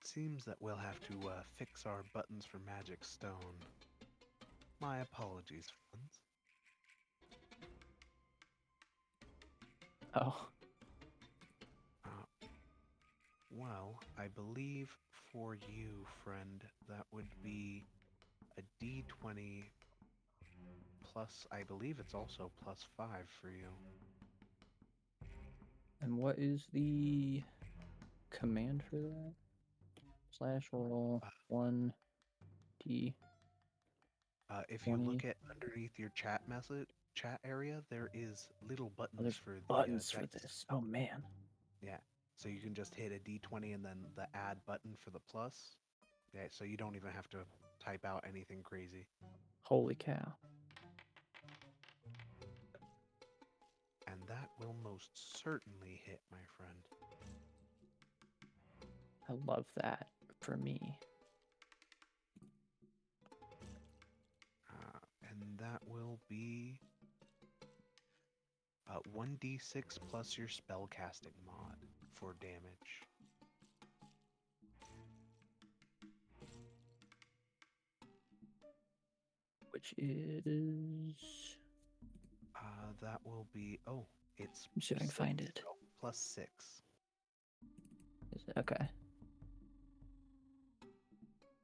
Seems that we'll have to fix our buttons for magic stone. My apologies, friends. Oh, Well, I believe for you, friend, that would be a D20 plus, I believe it's also plus 5 for you. and what is the command for that? Slash roll 1d. If you 20. look at underneath your chat area, there is little Oh, buttons there's for the buttons for dice. this. Oh man. Yeah, so you can just hit a D20 and then the add button for the plus. Yeah, so you don't even have to type out anything crazy. Holy cow. And that will most certainly hit, my friend. I love that for me. And that will be 1d6 plus your spellcasting mod for damage. Which is... That will be, it's I'm see if I can find it. plus 6. Is it? Okay.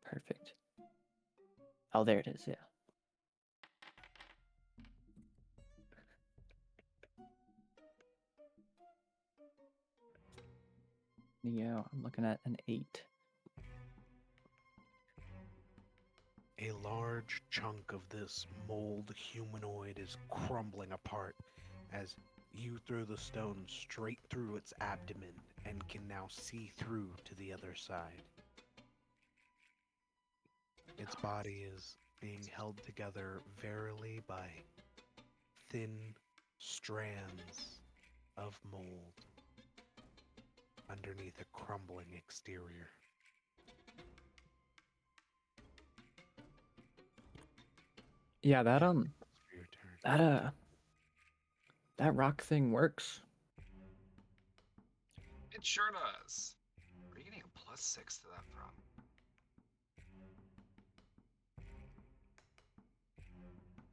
Perfect. Oh, there it is, yeah. Yeah, I'm looking at an 8. A large chunk of this mold humanoid is crumbling apart as you throw the stone straight through its abdomen and can now see through to the other side. Its body is being held together verily by thin strands of mold underneath a crumbling exterior. Yeah, that For your turn. that rock thing works. It sure does. Where are you getting a +6 to that from?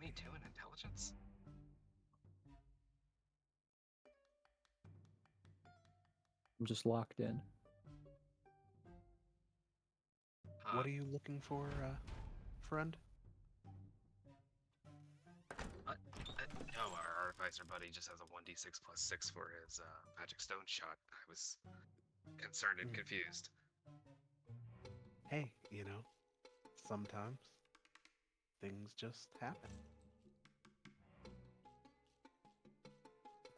Me too in intelligence? I'm just locked in. Huh. What are you looking for, friend? No, our artificer buddy just has a 1d6 +6 for his magic stone shot. I was concerned and confused. Hey, sometimes things just happen.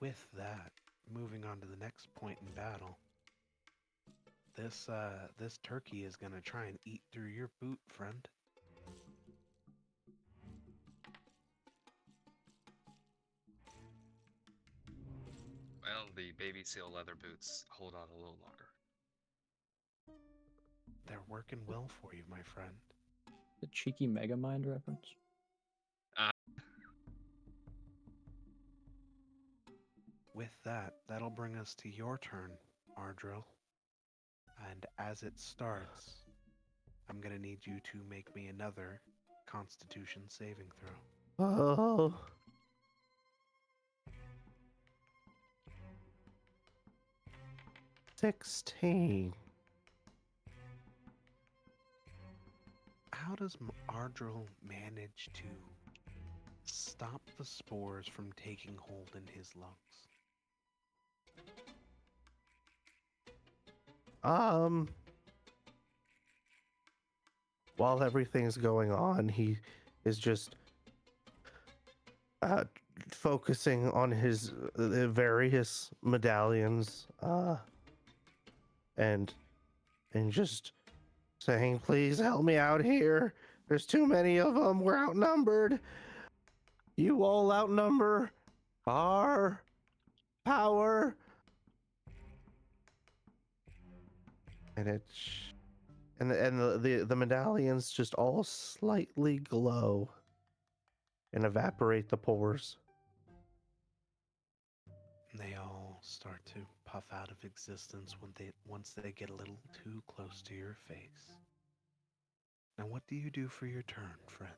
With that, moving on to the next point in battle, this turkey is gonna try and eat through your boot, friend. Well, the baby seal leather boots hold on a little longer. They're working well for you, my friend. The cheeky Megamind reference. With that, that'll bring us to your turn, Ardyll. And as it starts, I'm gonna need you to make me another Constitution saving throw. Oh. $16. How does Ardyll manage to stop the spores from taking hold in his lungs? While everything's going on, he is just focusing on his various medallions, and just saying, "Please help me out here. There's too many of them. We're outnumbered. You all outnumber our power." And the medallions just all slightly glow and evaporate the pores. They all start to puff out of existence once they get a little too close to your face. Now, what do you do for your turn, friend?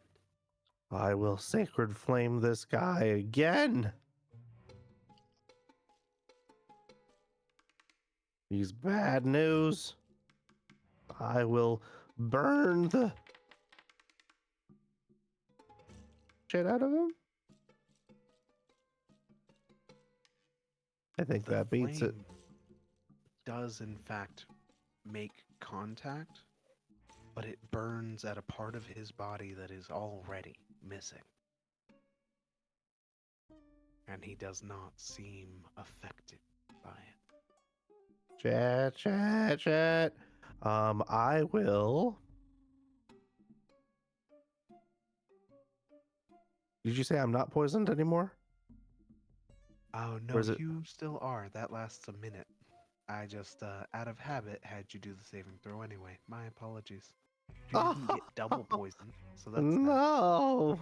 I will sacred flame this guy again. He's bad news. I will burn the shit out of him. I think The that beats it. flame does, in fact, make contact, but it burns at a part of his body that is already missing. And he does not seem affected by it. Chat. I will. Did you say I'm not poisoned anymore? Oh, Or no, is it? you still are. That lasts a minute. I just, out of habit, had you do the saving throw anyway. My apologies. You didn't get double poison, so that's that. No.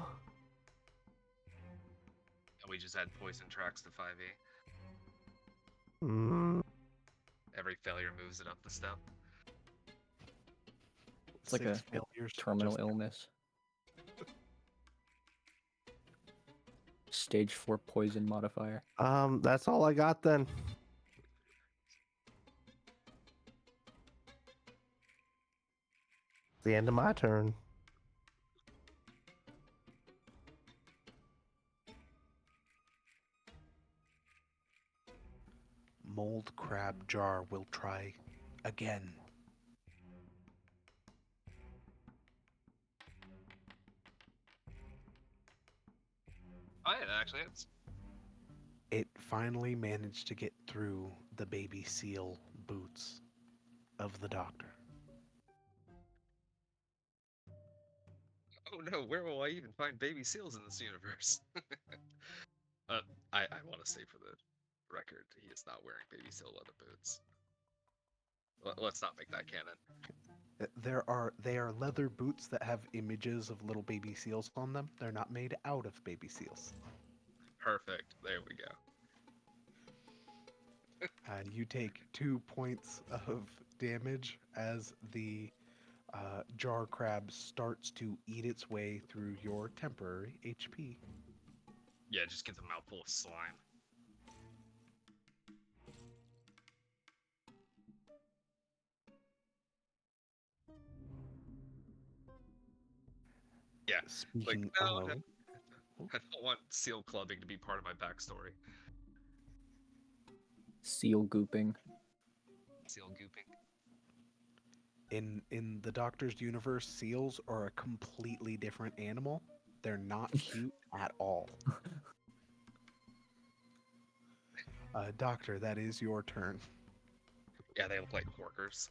And we just add poison tracks to 5e. Mm, Every failure moves it up the step. It's like 6 a failures. terminal just- illness. Stage 4 poison modifier. that's all I got then. The end of my turn. Mold crab jar will try again. It actually hits. It finally managed to get through the baby seal boots of the doctor. Oh no, where will I even find baby seals in this universe? I want to say for the record, he is not wearing baby seal leather boots. Let's not make that canon. They are leather boots that have images of little baby seals on them. They're not made out of baby seals. Perfect. There we go. You take 2 points of damage as the jar crab starts to eat its way through your temporary HP. Yeah, just gets a mouthful of slime. Yeah, like Speaking no, of, I don't want seal clubbing to be part of my backstory. Seal gooping. Seal gooping. in the Doctor's universe, seals are a completely different animal. They're not cute at all. Doctor, that is your turn. Yeah, they look like porkers.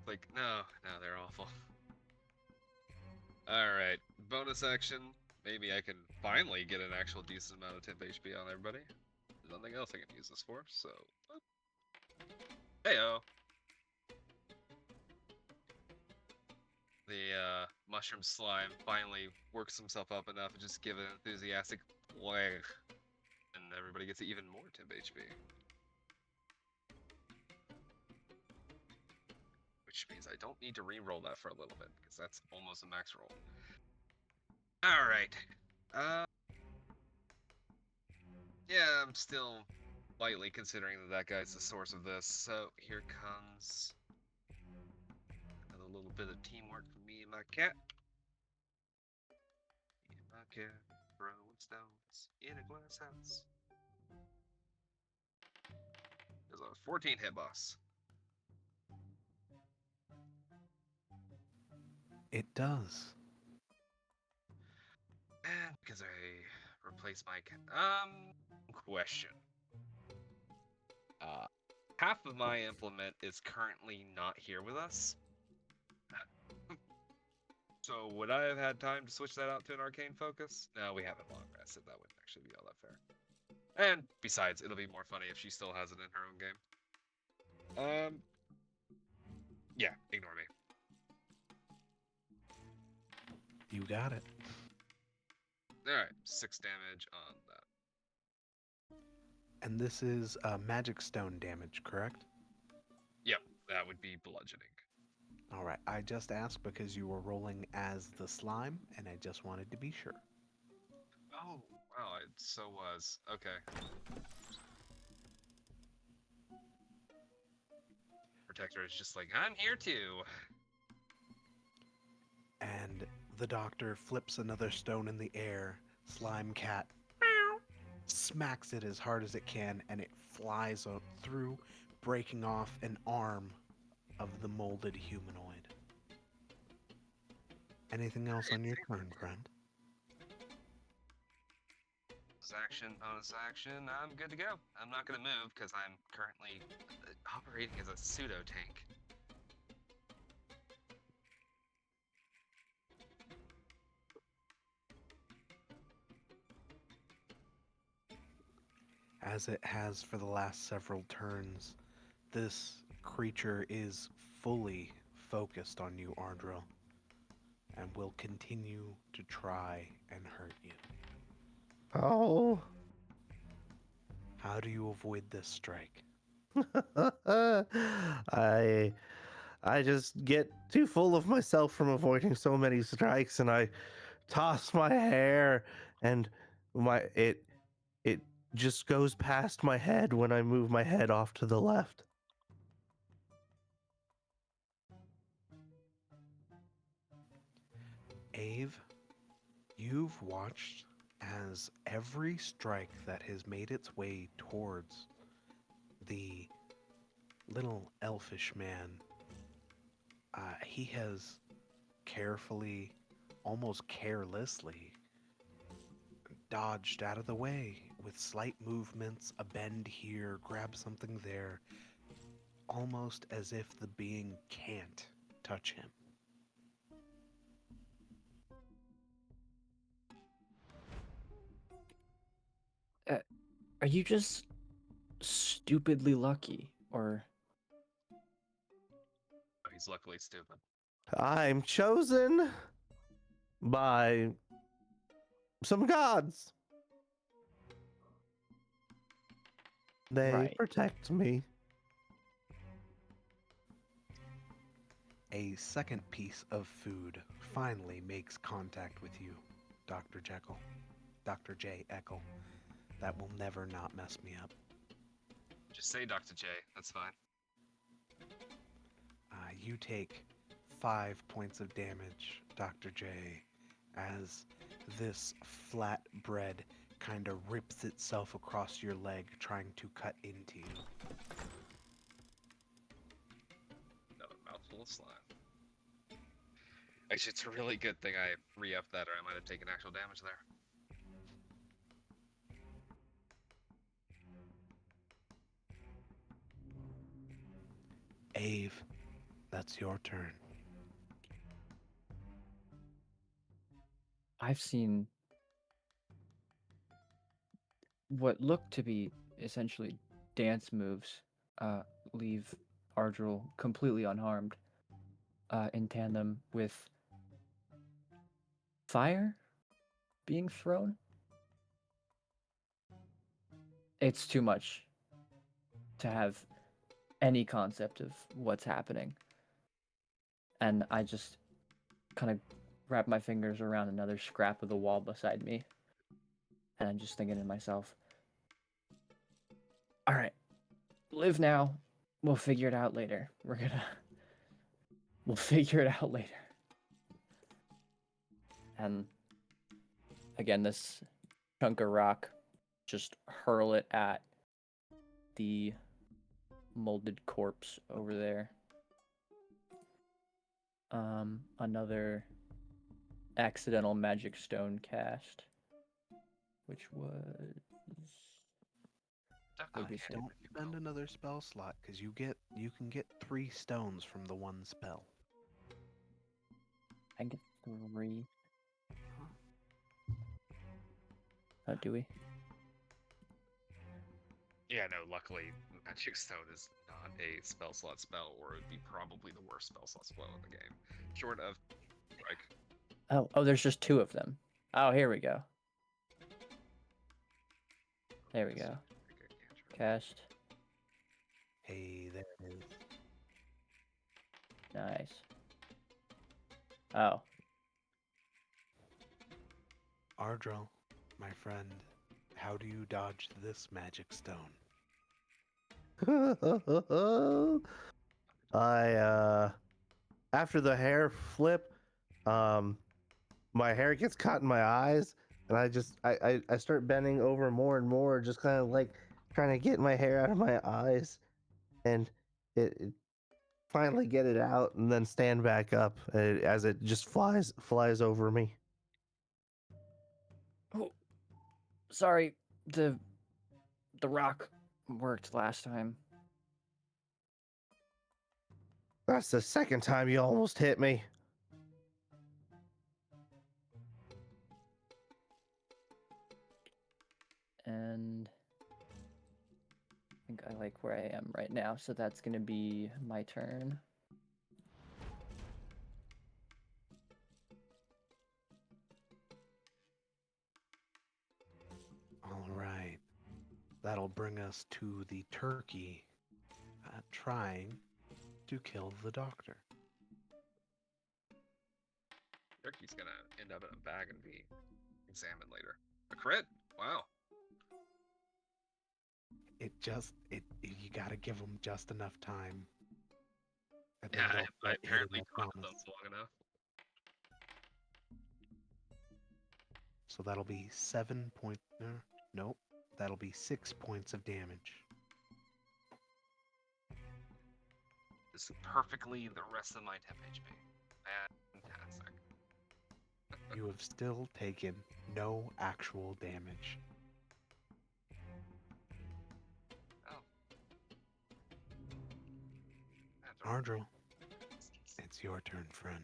Like no, they're awful. All right, bonus action. Maybe I can finally get an actual decent amount of temp HP on everybody. There's nothing else I can use this for, so. Heyo. The mushroom slime finally works himself up enough to just give an enthusiastic leg, and everybody gets even more temp HP. Which means I don't need to re-roll that for a little bit, because that's almost a max roll. Alright. Yeah, I'm still lightly considering that guy's the source of this, so here comes another little bit of teamwork from me and my cat. Me and my cat throwing stones in a glass house. There's a 14 hit boss. It does. And because I replaced my question. Half of my implement is currently not here with us. So would I have had time to switch that out to an arcane focus? No, we haven't long rested. That wouldn't actually be all that fair. And besides, it'll be more funny if she still has it in her own game. Yeah, ignore me. You got it. Alright, 6 damage on that. And this is magic stone damage, correct? Yep, that would be bludgeoning. All right. I just asked because you were rolling as the slime, and I just wanted to be sure. Oh, wow, it so was. Okay. Protector is just like, I'm here too. And the doctor flips another stone in the air. Slime cat smacks it as hard as it can, and it flies through, breaking off an arm of the molded humanoid. Anything else on your turn, friend? Bonus action, I'm good to go. I'm not gonna move because I'm currently operating as a pseudo tank. As it has for the last several turns, this creature is fully focused on you, Ardyll, and will continue to try and hurt you. Oh. How do you avoid this strike? I just get too full of myself from avoiding so many strikes, and I toss my hair, and it just goes past my head when I move my head off to the left. Ave, you've watched as every strike that has made its way towards the little elfish man, he has carefully, almost carelessly, dodged out of the way with slight movements, a bend here, grab something there, almost as if the being can't touch him. Are you just stupidly lucky, or Oh, he's luckily stupid. I'm chosen by some gods. They Right. protect me. A second piece of food finally makes contact with you, Dr. Jekyll. Dr. J. Ekll. That will never not mess me up. Just say Dr. J. That's fine. You take 5 points of damage, Dr. J, as this flat bread kind of rips itself across your leg, trying to cut into you. Another mouthful of slime. Actually, it's a really good thing I re-upped that, or I might have taken actual damage there. Ave, that's your turn. I've seen what look to be essentially dance moves leave Ardyll completely unharmed, in tandem with fire being thrown. It's too much to have any concept of what's happening. And I just kind of wrap my fingers around another scrap of the wall beside me. And I'm just thinking to myself, all right, live now. We'll figure it out later. We'll figure it out later. And again, this chunk of rock, just hurl it at the molded corpse over there. Another accidental magic stone cast, which was Definitely Don't spend another spell slot, because you can get 3 stones from the one spell. I get 3. Oh, do we? Yeah, no, luckily, Magic Stone is not a spell slot spell, or it would be probably the worst spell slot spell in the game. Short of, like, Oh, there's just 2 of them. Oh, here we go. There we go. Cast. Hey, there it is. Nice. Oh. Ardyll, my friend, how do you dodge this magic stone? I after the hair flip, my hair gets caught in my eyes, and I start bending over more and more, just kind of like trying to get my hair out of my eyes, and it finally get it out, and then stand back up as it just flies over me. Oh, sorry. The rock worked last time. That's the second time you almost hit me. And I think I like where I am right now, so that's gonna be my turn. All right. That'll bring us to the turkey trying to kill the doctor. Turkey's gonna end up in a bag and be examined later. A crit? Wow. You gotta give them just enough time. And then Yeah, they'll I start hitting apparently us caught on them us. long enough. So that'll be 7 points. Nope. That'll be 6 points of damage. This is perfectly the rest of my temp HP. Fantastic. You have still taken no actual damage. Oh. Ardyll, it's your turn, friend.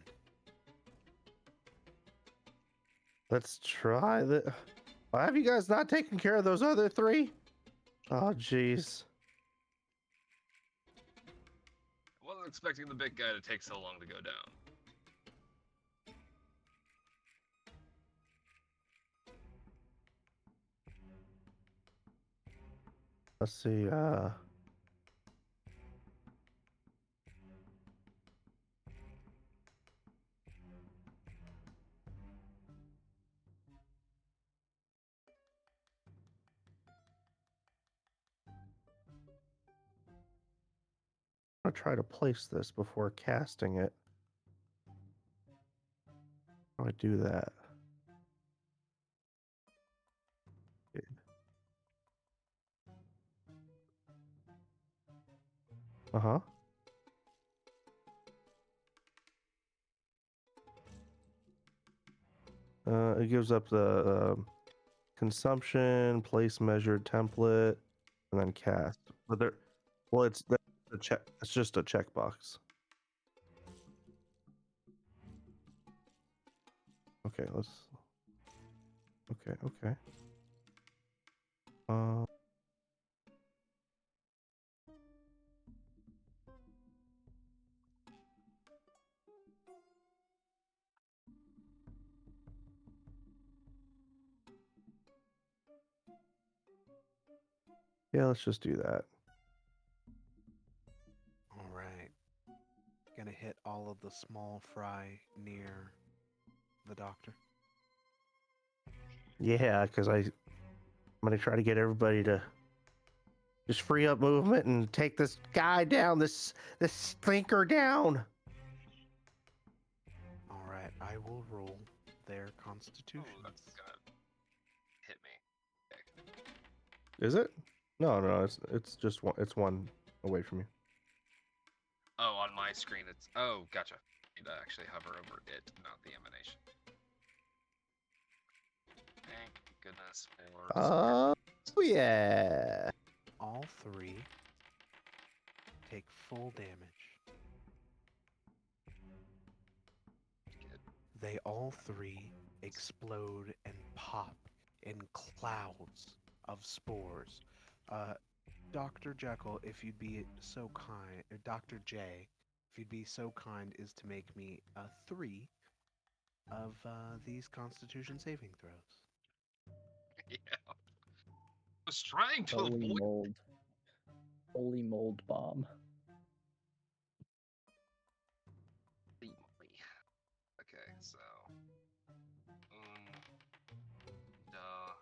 Let's try the. Why have you guys not taken care of those other three? Oh, jeez. Wasn't expecting the big guy to take so long to go down. Let's see. I'll try to place this before casting it. How do I do that? Uh-huh. It gives up the consumption, place measured template, and then cast. But there, well, it's a check. It's just a checkbox. Okay, let's. Okay. Yeah, let's just do that. All right. Gonna hit all of the small fry near the doctor. Yeah, because I'm gonna try to get everybody to just free up movement and take this guy down, this thinker down. All right, I will roll their Oh, constitutions. that's gonna hit me. Okay. Is it? No, it's just one. It's one away from you. Oh, on my screen it's. Oh, gotcha. I need to actually hover over it, not the emanation. Thank goodness for. Oh yeah. All three take full damage. They all three explode and pop in clouds of spores. Dr. Jekyll, if you'd be so kind, or Dr. J, if you'd be so kind, is to make me a 3 of these Constitution saving throws. Yeah. I was trying to Holy avoid. mold. Holy mold bomb. Okay, so. Duh.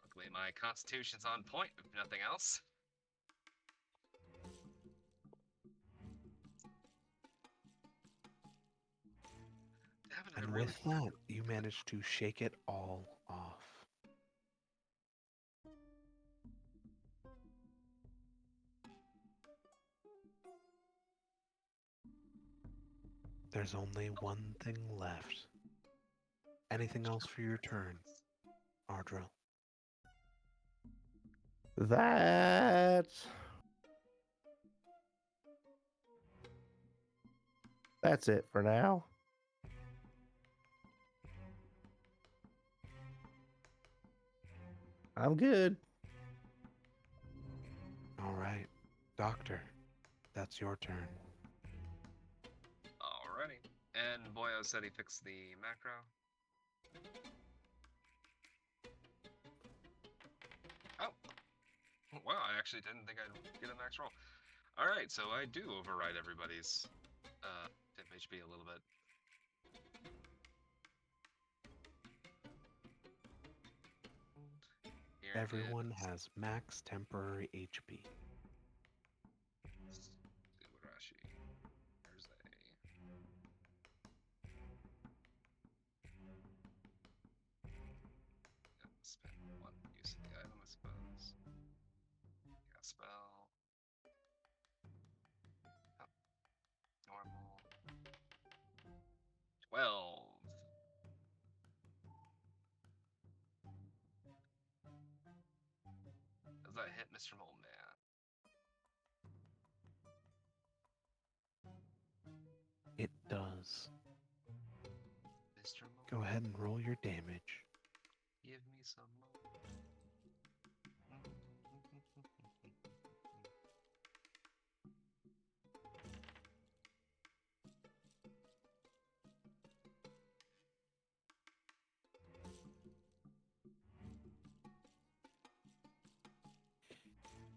Luckily, my constitution's on point, if nothing else. Damn it, I And really with that, you manage to shake it all off. There's only one thing left. Anything else for your turn, Ardyll? That's it for now. I'm good. All right, Doctor, that's your turn. Alrighty. And Boyo said he fixed the macro. Oh. Wow, I actually didn't think I'd get a max roll. Alright, so I do override everybody's temp HP a little bit. Here Everyone is has max temporary HP. Suwarashi. There's a... Spend one use. spell. Oh, normal. 12. Does that hit Mr. Mole Man? It does. Mr. Mole, Go ahead and roll your damage. give me some more.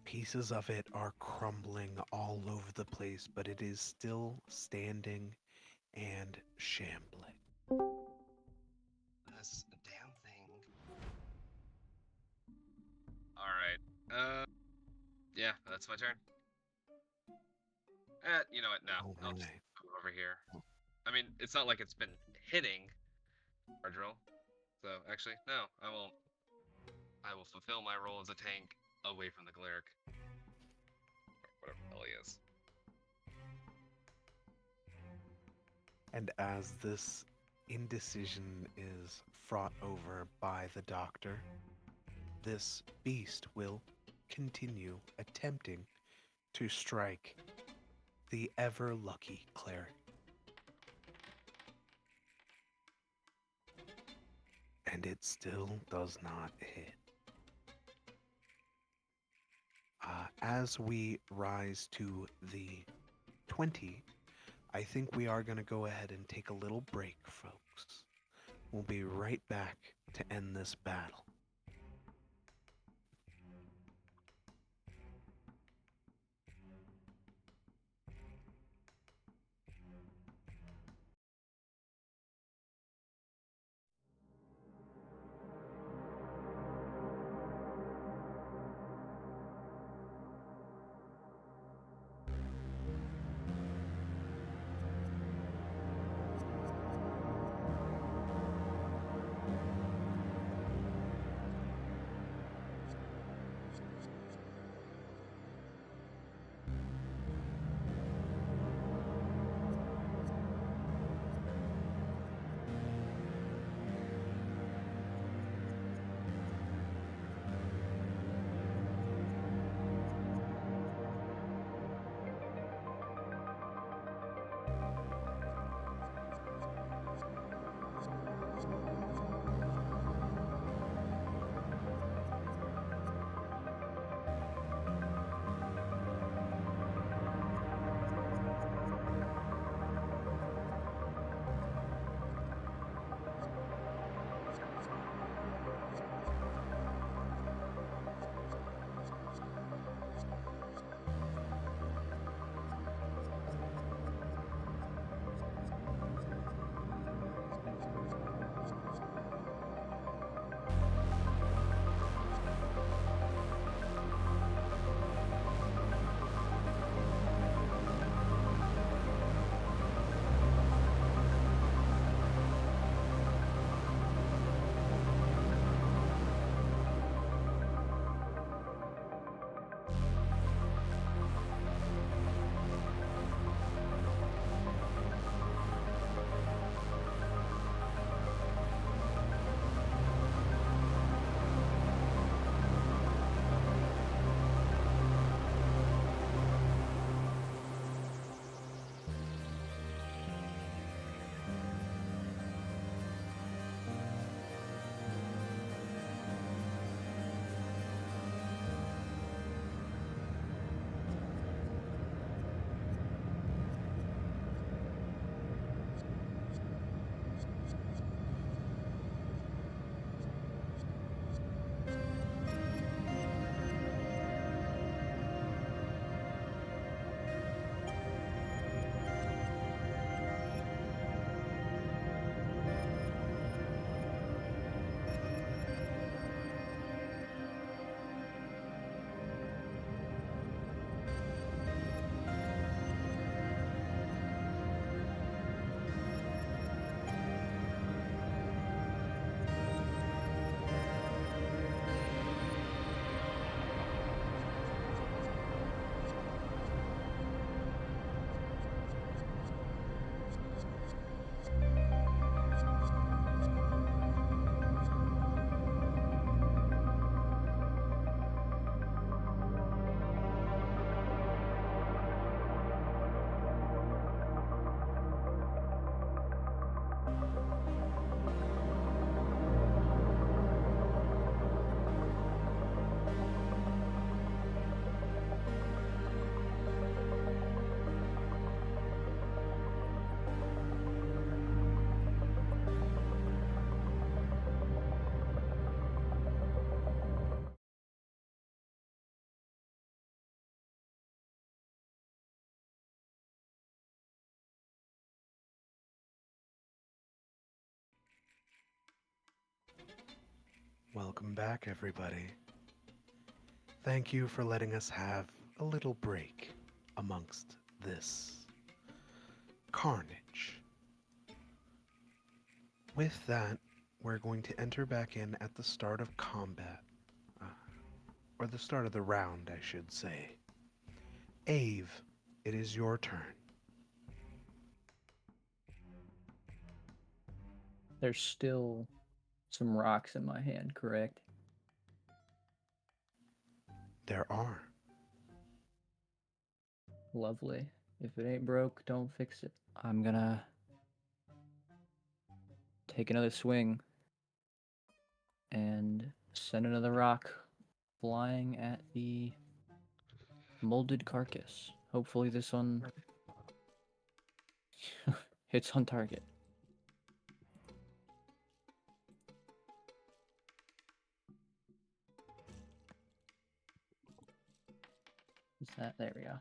Pieces of it are crumbling all over the place, but it is still standing and shambling. That's a damn thing. Alright. Yeah, that's my turn. You know what? No, I'll just Alright. move over here. I mean, it's not like it's been hitting Ardyll. So, actually, no, I won't. I will fulfill my role as a tank away from the cleric. Or whatever the hell he is. And as this indecision is fraught over by the doctor, this beast will continue attempting to strike the ever lucky cleric. And it still does not hit. As we rise to the 20, I think we are going to go ahead and take a little break, folks. We'll be right back to end this battle. Welcome back, everybody. Thank you for letting us have a little break amongst this carnage. With that, we're going to enter back in at the start of combat. Or the start of the round, I should say. Ave, it is your turn. There's still some rocks in my hand, correct? There are. Lovely. If it ain't broke, don't fix it. I'm gonna take another swing and send another rock flying at the molded carcass. Hopefully this one hits on target. Is that? There we go.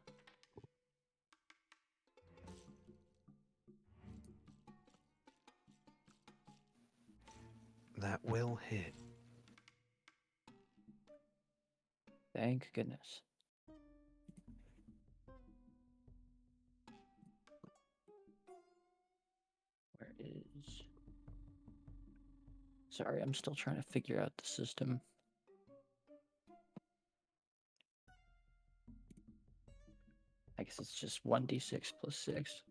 That will hit. Thank goodness. Where is... Sorry, I'm still trying to figure out the system. I guess it's just 1d6 plus 6.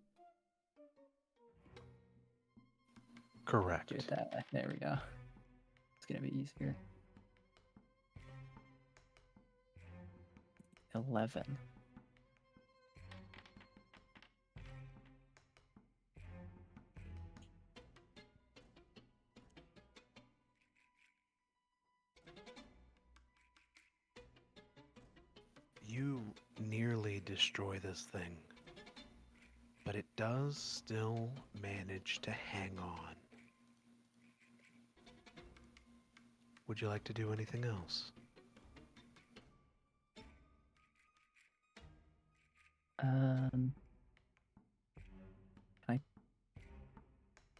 Correct. Do it that way. There we go. It's gonna be easier. 11. You nearly destroy this thing, but it does still manage to hang on. Would you like to do anything else?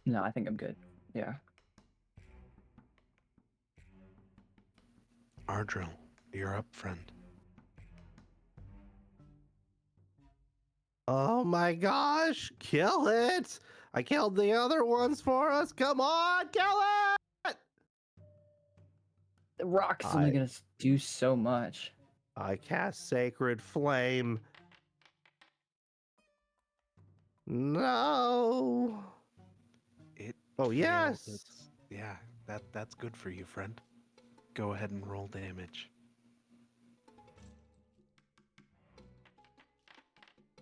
No, I think I'm good. Yeah. Ardyll, you're up, friend. Oh my gosh, kill it! I killed the other ones for us. Come on, kill it! The rock's only gonna do so much. I cast Sacred Flame. No. It Oh, failed yes. its- Yeah, that's good for you, friend. Go ahead and roll damage.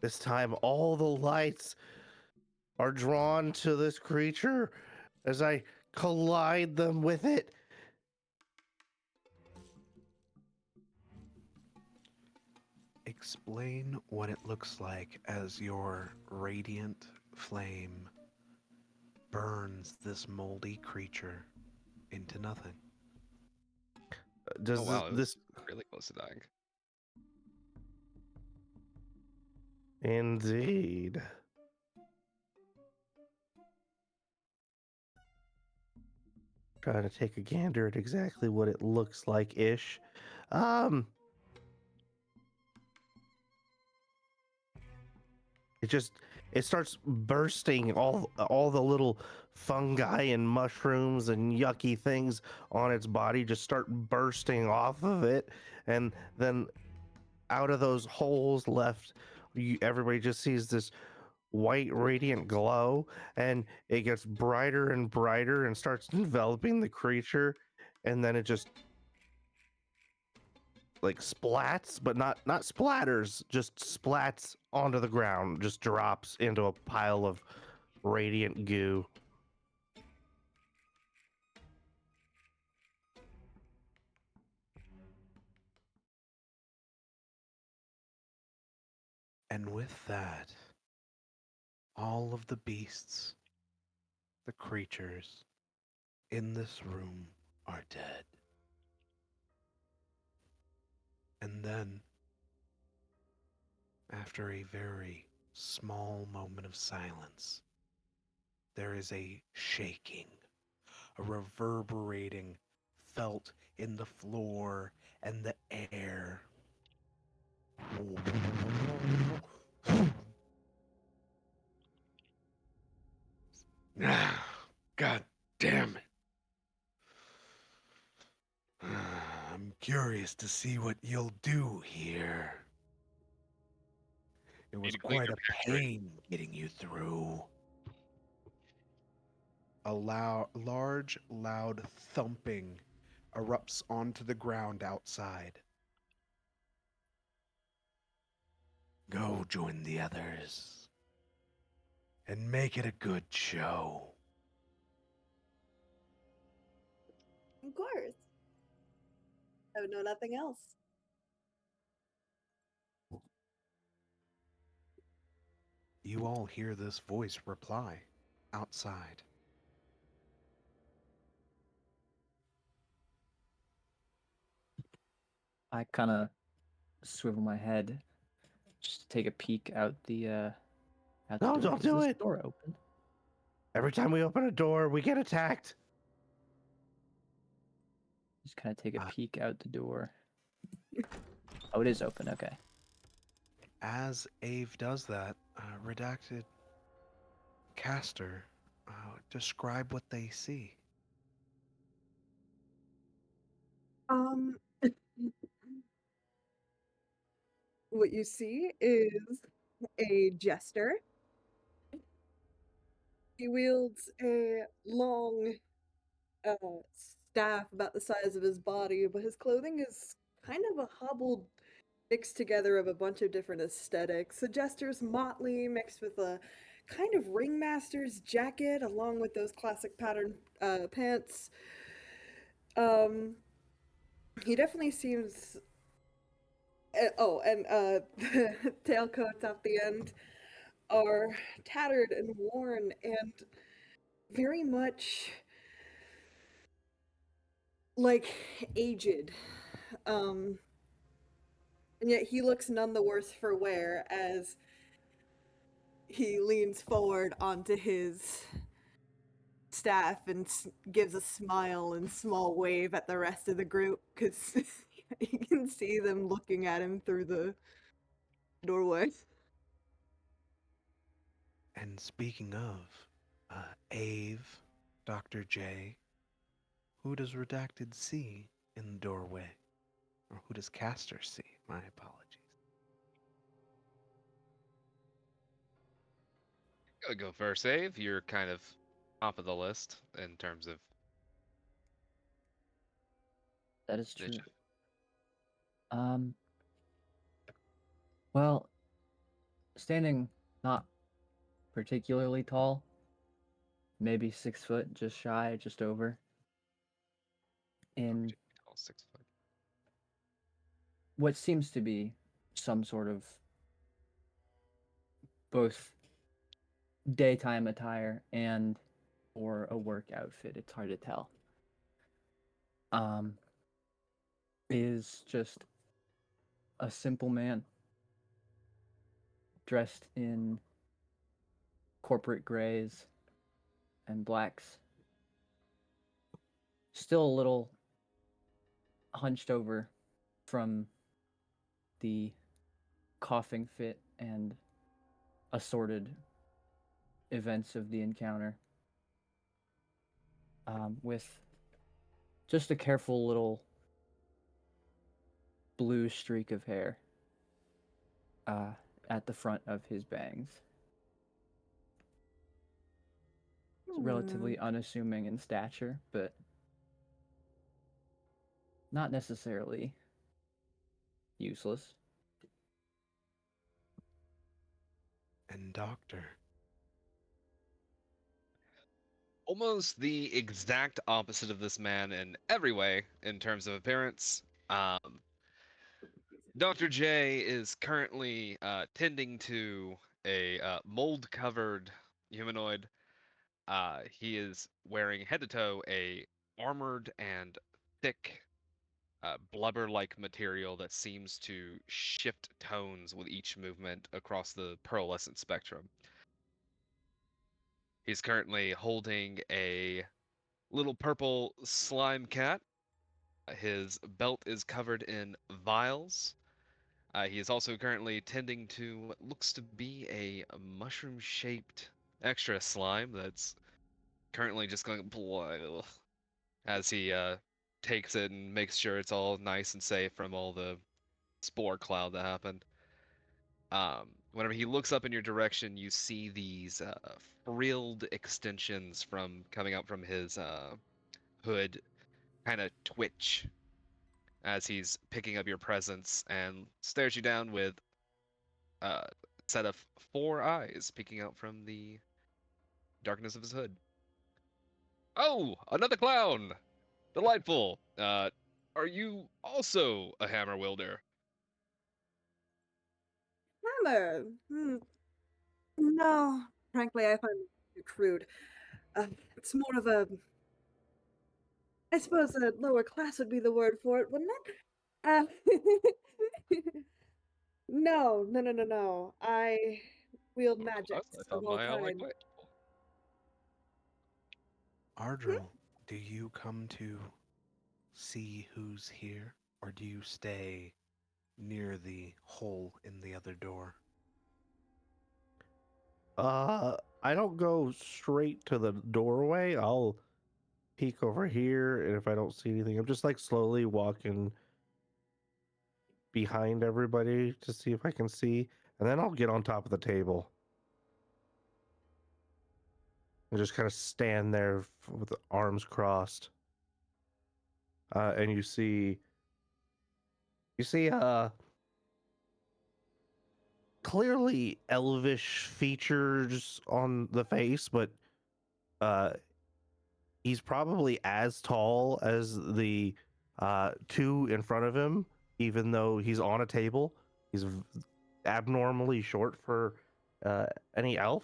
This time, all the lights are drawn to this creature as I collide them with it. Explain what it looks like as your radiant flame burns this moldy creature into nothing. Does Oh wow, it this was really close to dying. indeed? Trying to take a gander at exactly what it looks like ish. It starts bursting all the little fungi and mushrooms and yucky things on its body just start bursting off of it, and then out of those holes left, everybody just sees this white radiant glow, and it gets brighter and brighter and starts enveloping the creature, and then it just like splats, but not splatters, just splats onto the ground, just drops into a pile of radiant goo. And with that, all of the beasts, the creatures in this room are dead. And then, after a very small moment of silence, there is a shaking, a reverberating felt in the floor and the air. God damn it. I'm curious to see what you'll do here. It was Need to clean quite your a pantry. pain getting you through. A large, loud thumping erupts onto the ground outside. Go join the others and make it a good show. Of course. I would know nothing else. You all hear this voice reply outside. I kind of swivel my head, just to take a peek out the out the No, door. don't Is do this it. door open? Every time we open a door, we get attacked. Just kind of take a Ah. peek out the door. Oh, it is open. Okay. As Ave does that, redacted caster, describe what they see. Um, what you see is a jester. He wields a long staff about the size of his body, but his clothing is kind of a hobbled mix together of a bunch of different aesthetics. The jester's motley mixed with a kind of ringmaster's jacket along with those classic pattern pants. He definitely seems and the tailcoats off the end are tattered and worn and very much like aged. Um, and yet he looks none the worse for wear as he leans forward onto his staff and gives a smile and small wave at the rest of the group because you can see them looking at him through the doorway. And speaking of, Ave, Dr. J, who does Redacted see in the doorway? Or who does Caster see? My apologies. Gotta go first, Ave. You're kind of top of the list in terms of That is true. initiative. Um. Well, standing not particularly tall, maybe 6 foot, just shy, just over. In Tall, 6 foot. what seems to be some sort of both daytime attire and or a work outfit. It's hard to tell. Is just a simple man dressed in corporate grays and blacks. Still a little hunched over from the coughing fit and assorted events of the encounter. With just a careful little blue streak of hair at the front of his bangs. He's relatively unassuming in stature, but not necessarily useless. And Doctor. Almost the exact opposite of this man in every way in terms of appearance. Dr. J is currently tending to a mold-covered humanoid. He is wearing head to toe a armored and thick blubber-like material that seems to shift tones with each movement across the pearlescent spectrum. He's currently holding a little purple slime cat His belt is covered in vials. He is also currently tending to what looks to be a mushroom-shaped extra slime that's currently just going blah as he takes it and makes sure it's all nice and safe from all the spore cloud that happened. Whenever he looks up in your direction, you see these frilled extensions from coming out from his hood kind of twitch as he's picking up your presence and stares you down with a set of 4 eyes peeking out from the darkness of his hood. Oh, another clown! Delightful. Are you also a hammer wielder? Hammer. No, frankly, I find it too crude. It's more of a. I suppose a lower class would be the word for it, wouldn't it? No, no, no, no, no. I wield Lower class? I magics of thought all my like kinds. light. Ardyll, do you come to see who's here, or do you stay near the hole in the other door? I don't go straight to the doorway. I'll peek over here, and if I don't see anything, I'm just like slowly walking behind everybody to see if I can see, and then I'll get on top of the table and just kind of stand there with the arms crossed. And you see, clearly elvish features on the face, but uh, he's probably as tall as the two in front of him, even though he's on a table. He's abnormally short for any elf.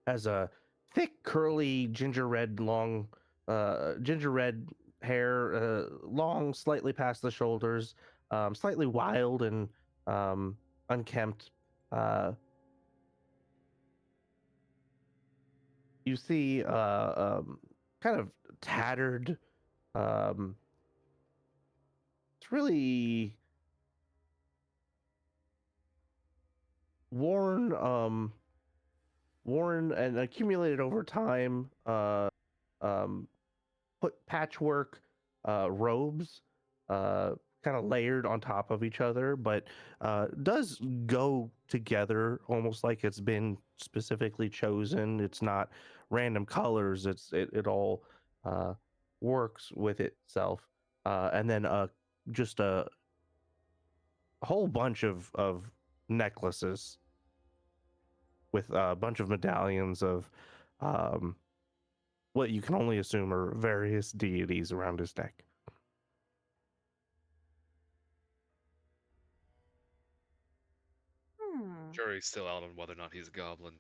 Has a thick, curly, ginger red hair, long, slightly past the shoulders, slightly wild and unkempt. You see kind of tattered. It's really worn, worn and accumulated over time. Um, Put patchwork robes, kind of layered on top of each other, but does go together almost like it's been specifically chosen. It's not random colors. It all works with itself, and then just a whole bunch of necklaces with a bunch of medallions of um, what you can only assume are various deities around his neck. Jury's still out on whether or not he's a goblin.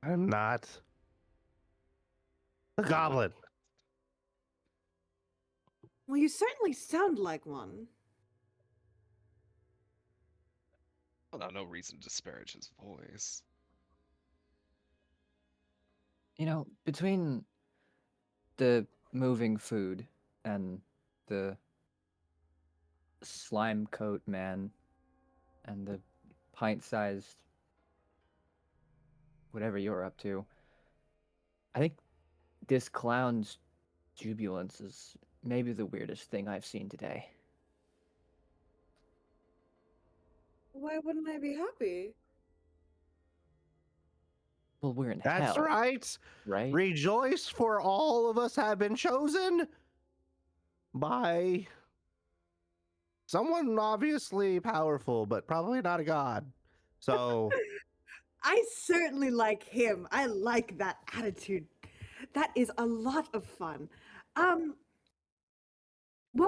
I'm not a goblin. Well, you certainly sound like one. Well, now, no reason to disparage his voice. You know, between the moving food and the slime coat man and the pint-sized whatever you're up to, I think this clown's jubilance is maybe the weirdest thing I've seen today. Why wouldn't I be happy? Well, we're in That's hell, right. right? Rejoice, for all of us have been chosen by someone obviously powerful, but probably not a god. So I certainly like him. I like that attitude. That is a lot of fun. What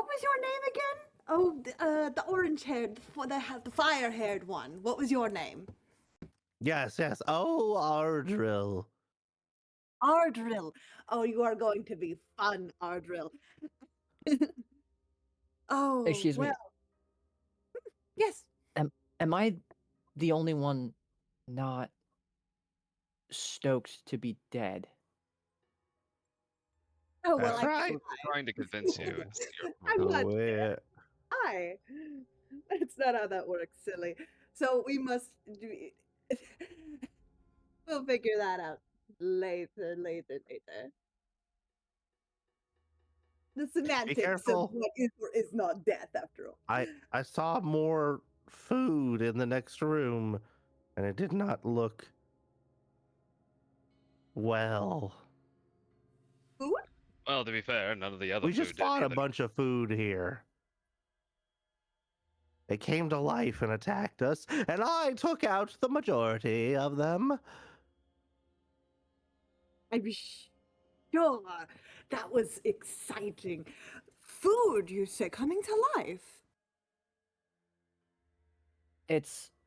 was your name again? Oh, the orange-haired, the fire-haired one. What was your name? yes. Oh, Ardyll. Ardyll. Oh, you are going to be fun, Ardyll. Oh, Excuse me. well. Yes. Am I the only one not stoked to be dead? Oh, well, That's I right. can We're trying to convince you. It's your I'm fault. not Oh, I. That's not how that works, silly. So we must do. We'll figure that out later. The Be semantics of careful. what is or is not death, after all. I saw more food in the next room, and it did not look well. Food? Well, to be fair, none of the other We just food did fought a either. bunch of food here. It came to life and attacked us, and I took out the majority of them. I'm sure that was exciting. Food, you say, coming to life.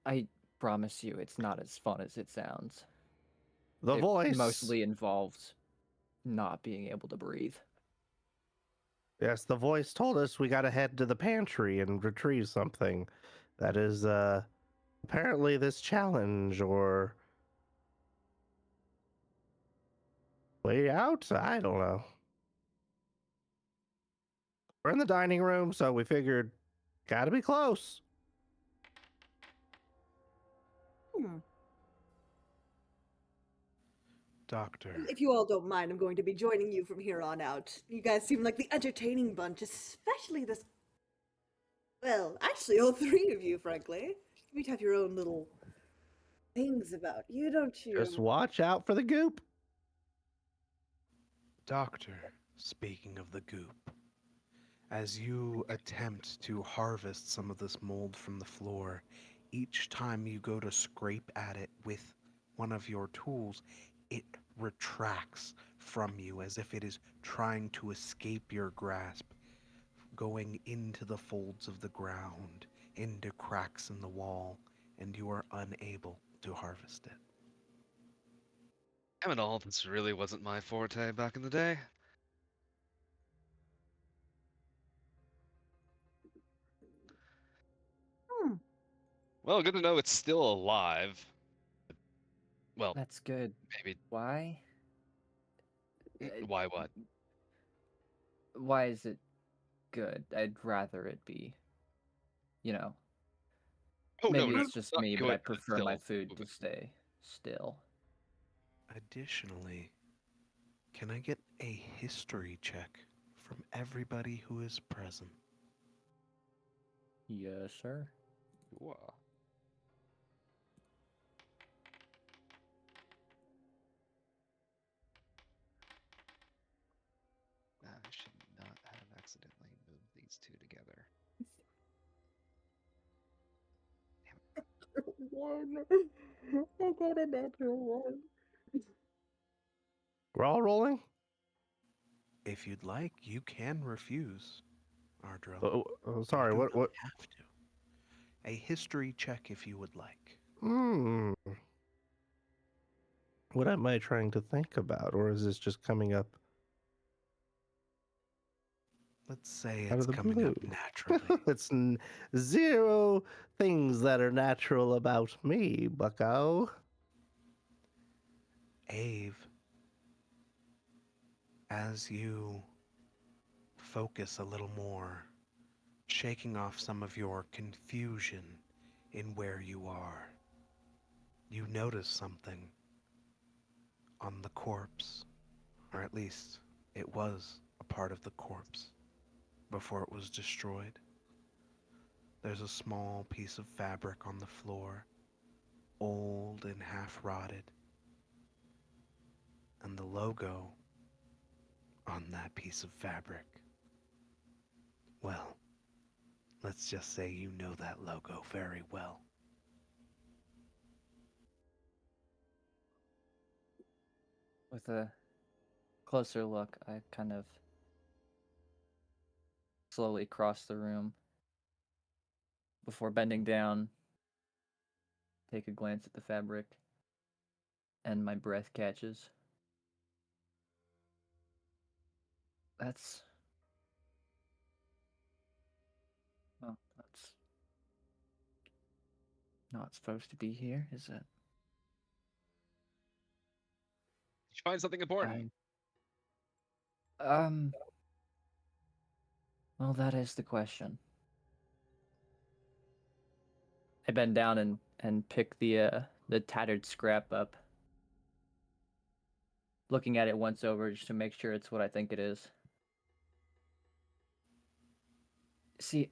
I promise you, it's not as fun as it sounds. The It voice. mostly involved not being able to breathe. Yes, the voice told us we gotta head to the pantry and retrieve something. That is, apparently this challenge or way out? I don't know. We're in the dining room, so we figured gotta be close. Hmm. Doctor, If you all don't mind, I'm going to be joining you from here on out. You guys seem like the entertaining bunch, especially this. Well, actually, all three of you, frankly. You'd have your own little things about you, don't you? Just watch out for the goop. Doctor, speaking of the goop, as you attempt to harvest some of this mold from the floor, each time you go to scrape at it with one of your tools, it retracts from you as if it is trying to escape your grasp, going into the folds of the ground, into cracks in the wall, and you are unable to harvest it. Damn it all, this really wasn't my forte back in the day. Hmm. Well, good to know it's still alive. Well, That's good. maybe. Why? Why what? Why is it good? I'd rather it be, you know, Oh, maybe no, it's it's just not me, but good, I but it's prefer my still food to moving. stay still. Additionally, can I get a history check from everybody who is present? Yes, sir. Wow. I should not have accidentally moved these two together. One. I got a natural one. We're all rolling? If you'd like, you can refuse, Ardrill. Sorry, You do what? not have to. A history check if you would like. Hmm. What am I trying to think about? Or is this just coming up Let's say out it's of the coming blue? up naturally. It's zero things that are natural about me, bucko. Ave, as you focus a little more, shaking off some of your confusion in where you are, you notice something on the corpse, or at least it was a part of the corpse before it was destroyed. There's a small piece of fabric on the floor, old and half rotted, and the logo on that piece of fabric. Well, let's just say you know that logo very well. With a closer look, I kind of slowly cross the room before bending down, take a glance at the fabric, and my breath catches. That's that's not supposed to be here, is it? Did you find something important? Well, that is the question. I bend down and pick the tattered scrap up, looking at it once over just to make sure it's what I think it is. See,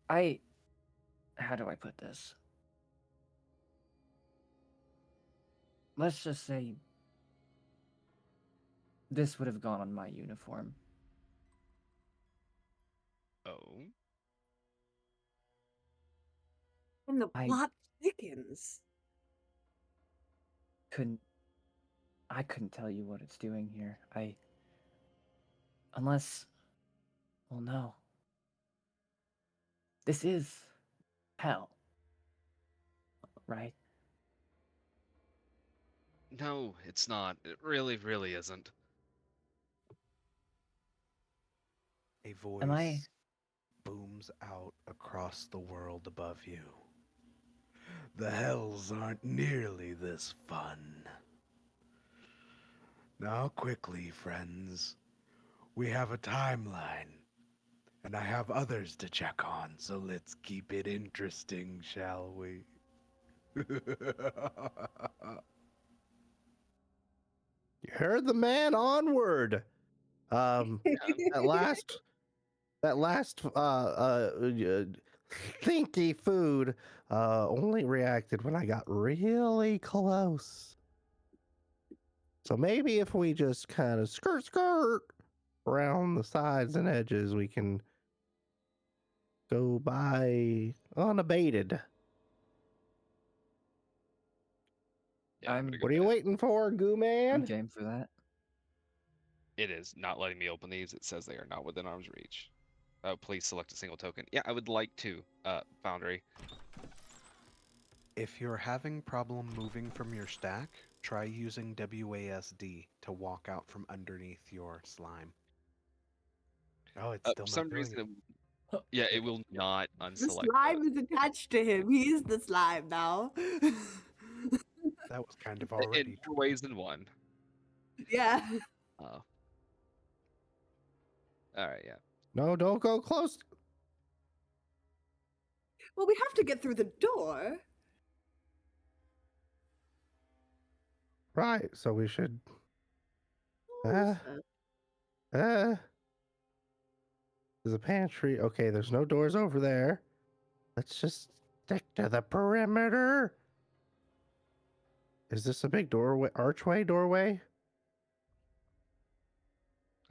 how do I put this? Let's just say this would have gone on my uniform. Oh. And the I- plot thickens. I couldn't tell you what it's doing here. Unless, well, no. This is hell, right? No, it's not. It really, really isn't. A Am I? voice booms out across the world above you. The hells aren't nearly this fun. Now, quickly, friends. We have a timeline, and I have others to check on, so let's keep it interesting, shall we? You heard the man. Onward. That last thinky food only reacted when I got really close. So maybe if we just kind of skirt around the sides and edges, we can go by unabated. Yeah, I'm gonna go What are you ahead. waiting for, Goo I'm Man? game for that. It is not letting me open these. It says they are not within arm's reach. Please select a single token. Yeah, I would like to, Foundry. If you're having problem moving from your stack, try using WASD to walk out from underneath your slime. Oh, it's still For not some doing reason, it. yeah, it will not The unselect slime is attached to him. He is the slime now. That was kind of in already more ways than one. Yeah. Oh. All right, yeah. No, don't go close. Well, we have to get through the door. Right, so we should. Oh, There's a pantry. Okay, there's no doors over there. Let's just stick to the perimeter. Is this a big doorway, doorway?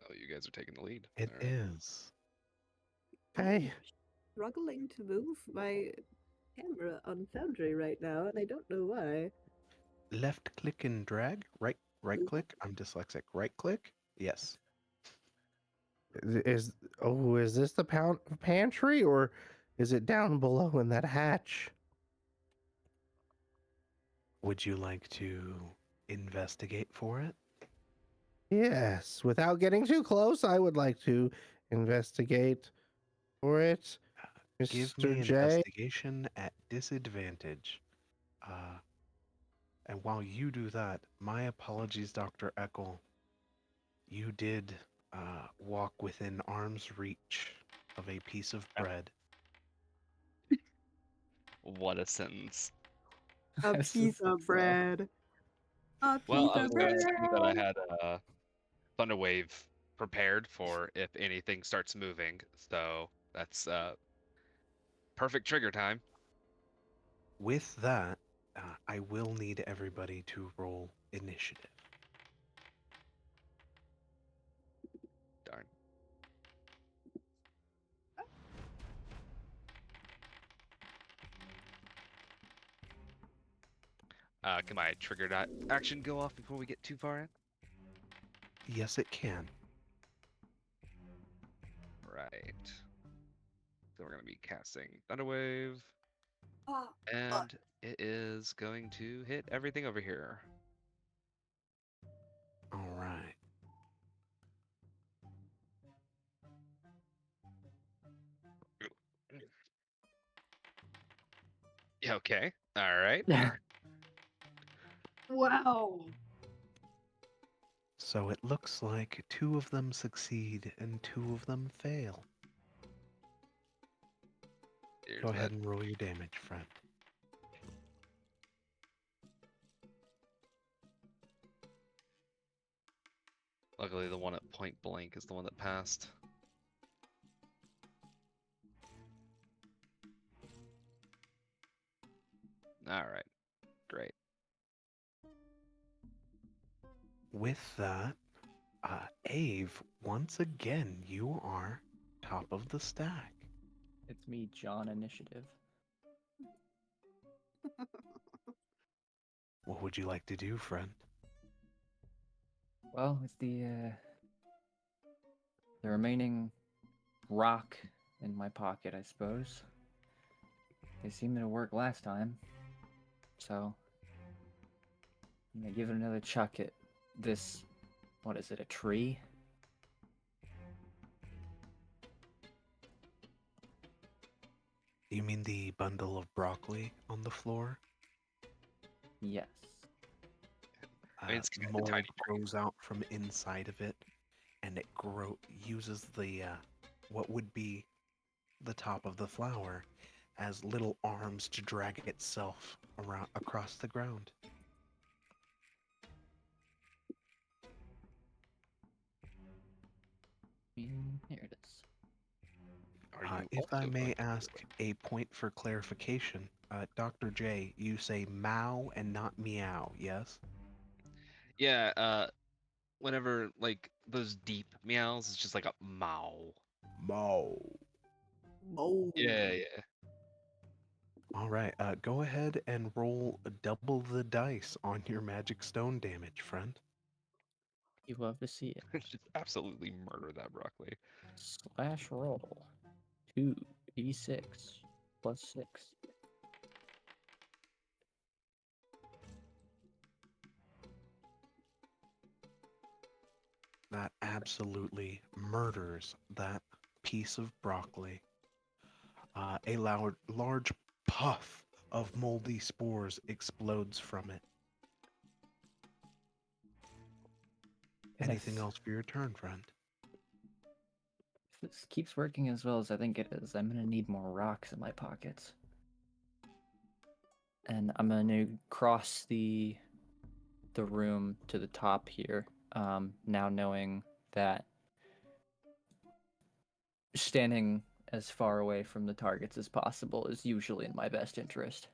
Oh, you guys are taking the lead. It All right. is. Okay. I'm struggling to move my camera on Foundry right now, and I don't know why. Left click and drag. Right click. I'm dyslexic. Right click. Yes. Is is this the pantry or is it down below in that hatch? Would you like to investigate for it? Yes, without getting too close, I would like to investigate for it. Give Mr. me J. investigation at disadvantage. And while you do that, my apologies, Dr. Ekll. You did walk within arm's reach of a piece of bread. What a sentence. A I was piece just gonna of say. bread. A Well, piece I of was bread. gonna say that I had Thunderwave prepared for if anything starts moving, so that's perfect trigger time. With that, I will need everybody to roll initiative. Darn. Can my trigger action go off before we get too far in? Yes, it can. Right. So we're gonna be casting Thunderwave, Oh, and it is going to hit everything over here. All right. Yeah, okay. All right. wow. So it looks like 2 of them succeed and 2 of them fail. Here's Go ahead that. and roll your damage, friend. Luckily, the one at point blank is the one that passed. All right, great. With that, Ave, once again, you are top of the stack. It's me, John Initiative. What would you like to do, friend? Well, with the remaining rock in my pocket, I suppose. They seemed to work last time, so I'm gonna give it another chuck at this. What is it? A tree? You mean the bundle of broccoli on the floor? Yes. It's kinda Mold tiny grows out from inside of it, and it uses the what would be the top of the flower as little arms to drag itself around across the ground. Here it is. Are you If I also may going to ask a point for clarification, Dr. J, you say Mao and not meow, yes? Yeah, whenever like those deep meows, it's just like a mow. Mao. Oh. Yeah, yeah. All right, go ahead and roll double the dice on your magic stone damage, friend. You love to see it. Just absolutely murder that broccoli. Slash roll. 2d6 plus 6. That absolutely murders that piece of broccoli. A large puff of moldy spores explodes from it. And Anything else for your turn, friend? if this keeps working as well as I think it is, I'm gonna need more rocks in my pockets. And I'm gonna cross the room to the top here. Now knowing that standing as far away from the targets as possible is usually in my best interest.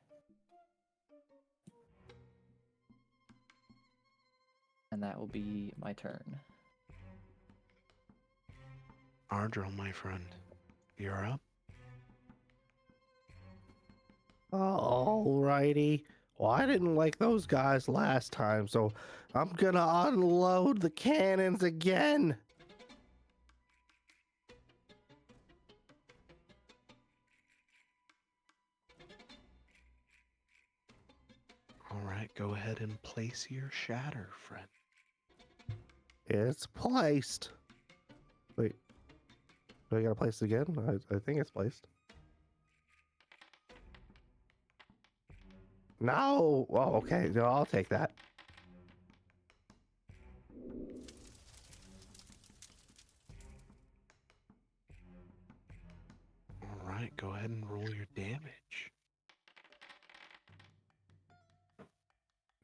And that will be my turn. Ardyll, my friend, you're up. Alrighty. Well, I didn't like those guys last time, so I'm gonna unload the cannons again. All right, go ahead and place your shatter, friend. It's placed. Wait. Do I gotta place it again? I think it's placed. No! Oh, okay. No, I'll take that. All right, go ahead and roll your damage.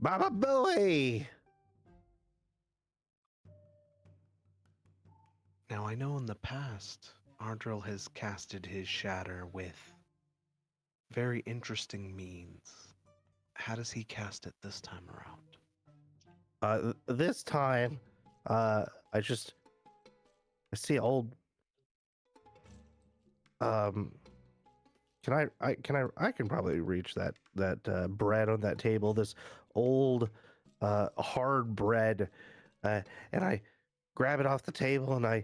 Baba Booey! Now, I know in the past, Ardyll has casted his shatter with very interesting means. How does he cast it this time around? This time, I see old. I can probably reach that bread on that table. This old, hard bread, and I grab it off the table and I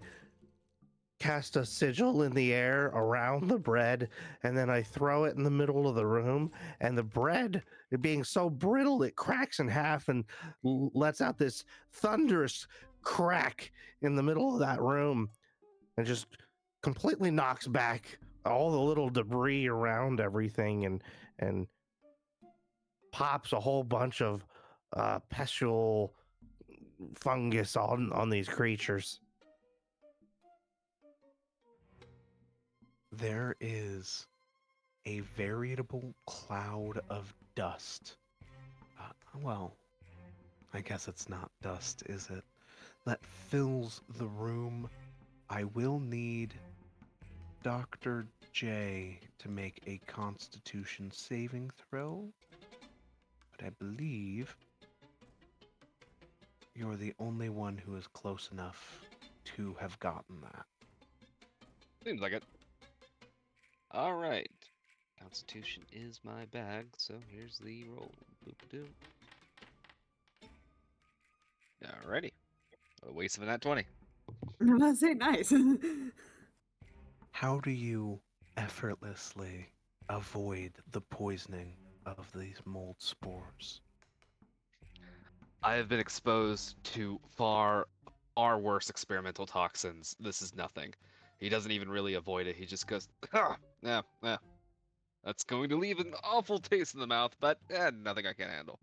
cast a sigil in the air around the bread, and then I throw it in the middle of the room, and the bread, it being so brittle, it cracks in half and lets out this thunderous crack in the middle of that room and just completely knocks back all the little debris around everything and pops a whole bunch of pestle fungus on these creatures. There is a veritable cloud of dust. Well, I guess it's not dust, is it? That fills the room. I will need Dr. J to make a Constitution saving throw, but I believe you're the only one who is close enough to have gotten that. Seems like it. All right. Constitution is my bag, so here's the roll. Boop-a-doo. Alrighty. A waste of a nat 20. I'm about to say nice. How do you effortlessly avoid the poisoning of these mold spores? I have been exposed to far worse experimental toxins. This is nothing. He doesn't even really avoid it. He just goes, yeah. That's going to leave an awful taste in the mouth, but nothing I can't handle.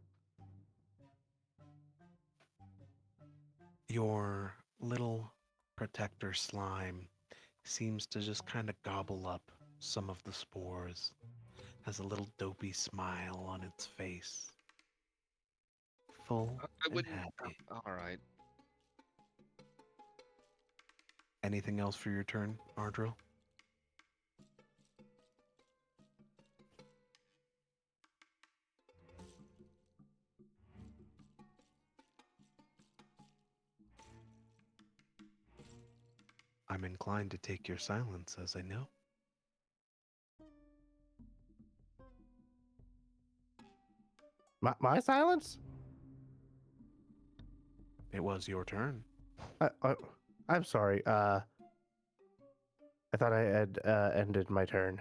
Your little protector slime seems to just kind of gobble up some of the spores, has a little dopey smile on its face. Full I and wouldn't. happy. All right. Anything else for your turn, Ardyll? I'm inclined to take your silence, as I know. My silence? It was your turn. I'm sorry. I thought I had ended my turn.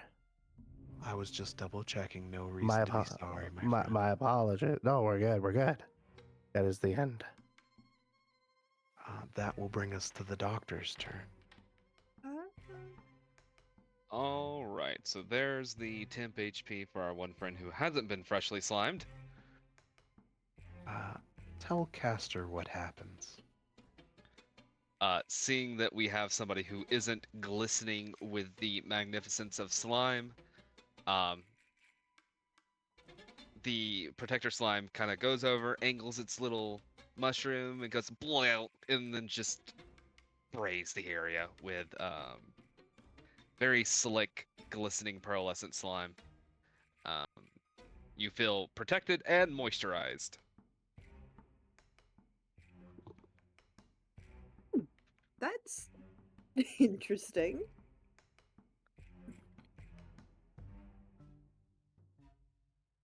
I was just double checking. No reason to be sorry, my friend. My apology. No, we're good. We're good. That is the end. That will bring us to the doctor's turn. All right. So there's the temp HP for our one friend who hasn't been freshly slimed. Tell Castor what happens. Seeing that we have somebody who isn't glistening with the magnificence of slime, the protector slime kind of goes over, angles its little mushroom, and goes blow, and then just sprays the area with very slick, glistening, pearlescent slime. You feel protected and moisturized. That's interesting.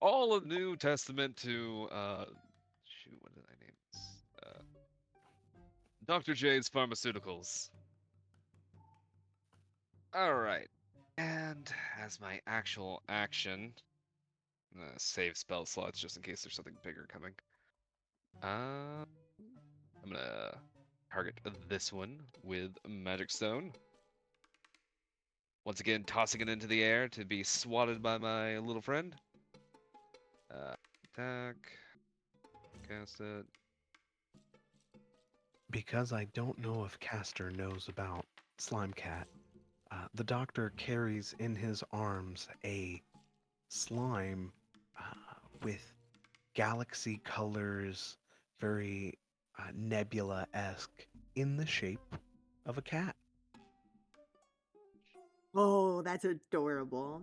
All a New Testament to shoot, what did I name this? Dr. J's Pharmaceuticals. Alright. And as my actual action, I'm gonna save spell slots just in case there's something bigger coming. I'm gonna target this one with Magic Stone. Once again, tossing it into the air to be swatted by my little friend. Attack. Cast it. Because I don't know if Castor knows about Slime Cat, the doctor carries in his arms a slime with galaxy colors, very nebula-esque, in the shape of a cat. Oh, that's adorable.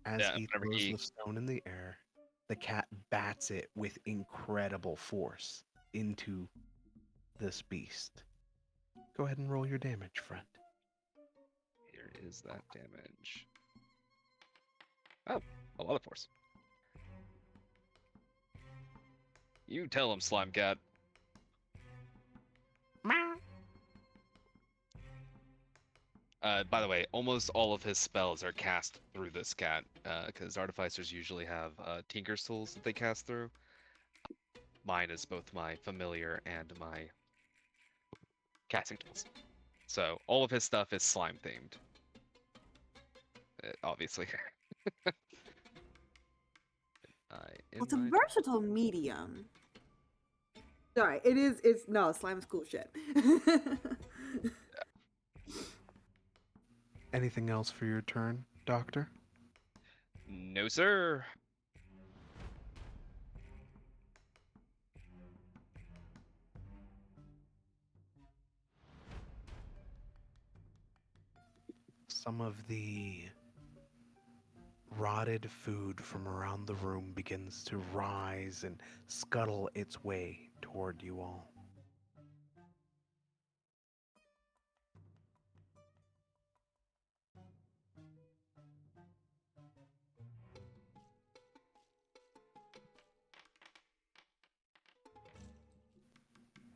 As Yeah, he whenever throws he- the stone in the air, the cat bats it with incredible force into this beast. Go ahead and roll your damage, friend. Here is that damage. Oh, a lot of force. You tell him, Slime Cat. By the way, almost all of his spells are cast through this cat, because artificers usually have Tinker's tools that they cast through. Mine is both my familiar and my casting tools. So all of his stuff is slime themed. Obviously. Well, it's a versatile medium. Sorry, it is. It's no slime's cool shit. Anything else for your turn, Doctor? No, sir. Some of the rotted food from around the room begins to rise and scuttle its way toward you all.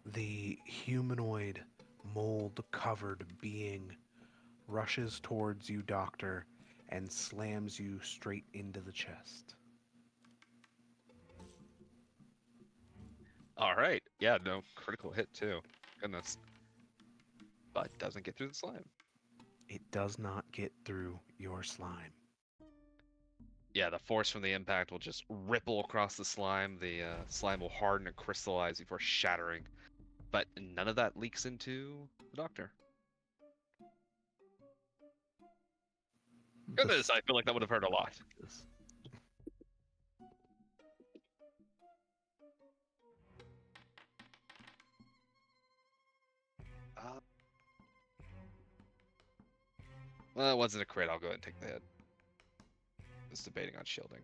The humanoid, mold-covered being rushes towards you, Doctor, and slams you straight into the chest. All right. Yeah, no, critical hit too. Goodness. But doesn't get through the slime. It does not get through your slime. Yeah, the force from the impact will just ripple across the slime. The slime will harden and crystallize before shattering. But none of that leaks into the Doctor. Goodness, I feel like that would have hurt a lot. Well, it wasn't a crit. I'll go ahead and take the hit. Just debating on shielding.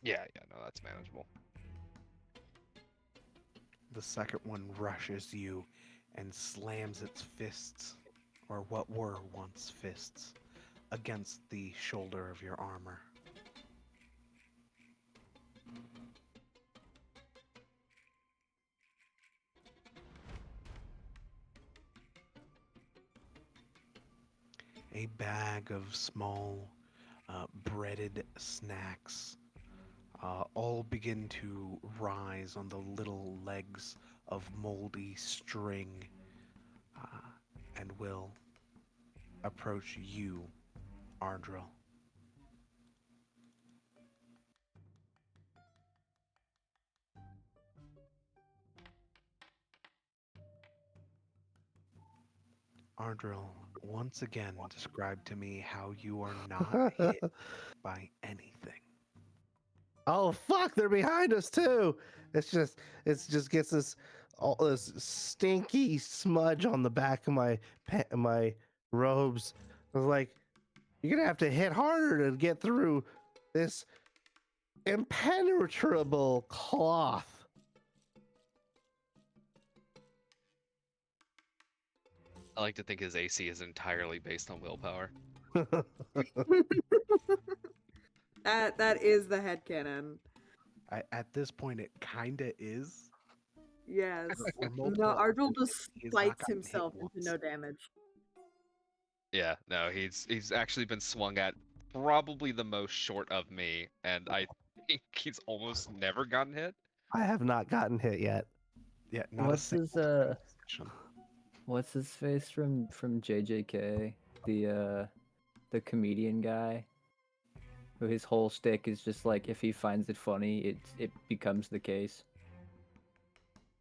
Yeah, no, that's manageable. The second one rushes you and slams its fists, or what were once fists, against the shoulder of your armor. A bag of small breaded snacks all begin to rise on the little legs of moldy string and will approach you, Ardyll. Ardyll, once again describe to me how you are not hit by anything. Oh fuck, they're behind us too. It's just gets this all this stinky smudge on the back of my robes. I was like, you're gonna have to hit harder to get through this impenetrable cloth. I like to think his AC is entirely based on willpower. That is the headcanon. At this point, it kinda is. Yes. For No, multiple Ardyll episodes, just he has not fights gotten hit himself into once. no damage. Yeah, no, he's actually been swung at probably the most short of me, and I think he's almost never gotten hit. I have not gotten hit yet. Yeah, not What's a his single session. what's his face from JJK? The comedian guy? Who his whole shtick is just like if he finds it funny, it becomes the case.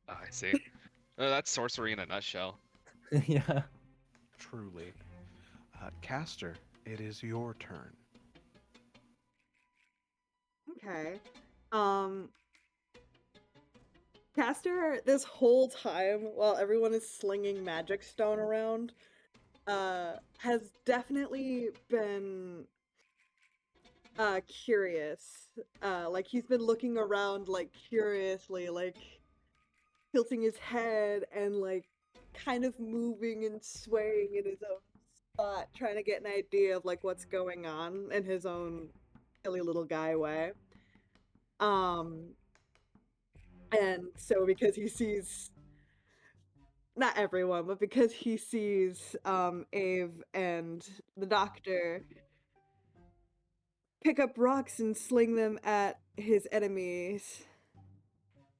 Oh, I see. That's sorcery in a nutshell. Yeah. Truly. Caster, it is your turn. Okay. Caster, this whole time while everyone is slinging magic stone around, has definitely been curious. Like he's been looking around like curiously, like tilting his head and like kind of moving and swaying in his own spot, trying to get an idea of like what's going on in his own silly little guy way. And so because he sees not everyone, but because he sees Ave and the Doctor pick up rocks and sling them at his enemies,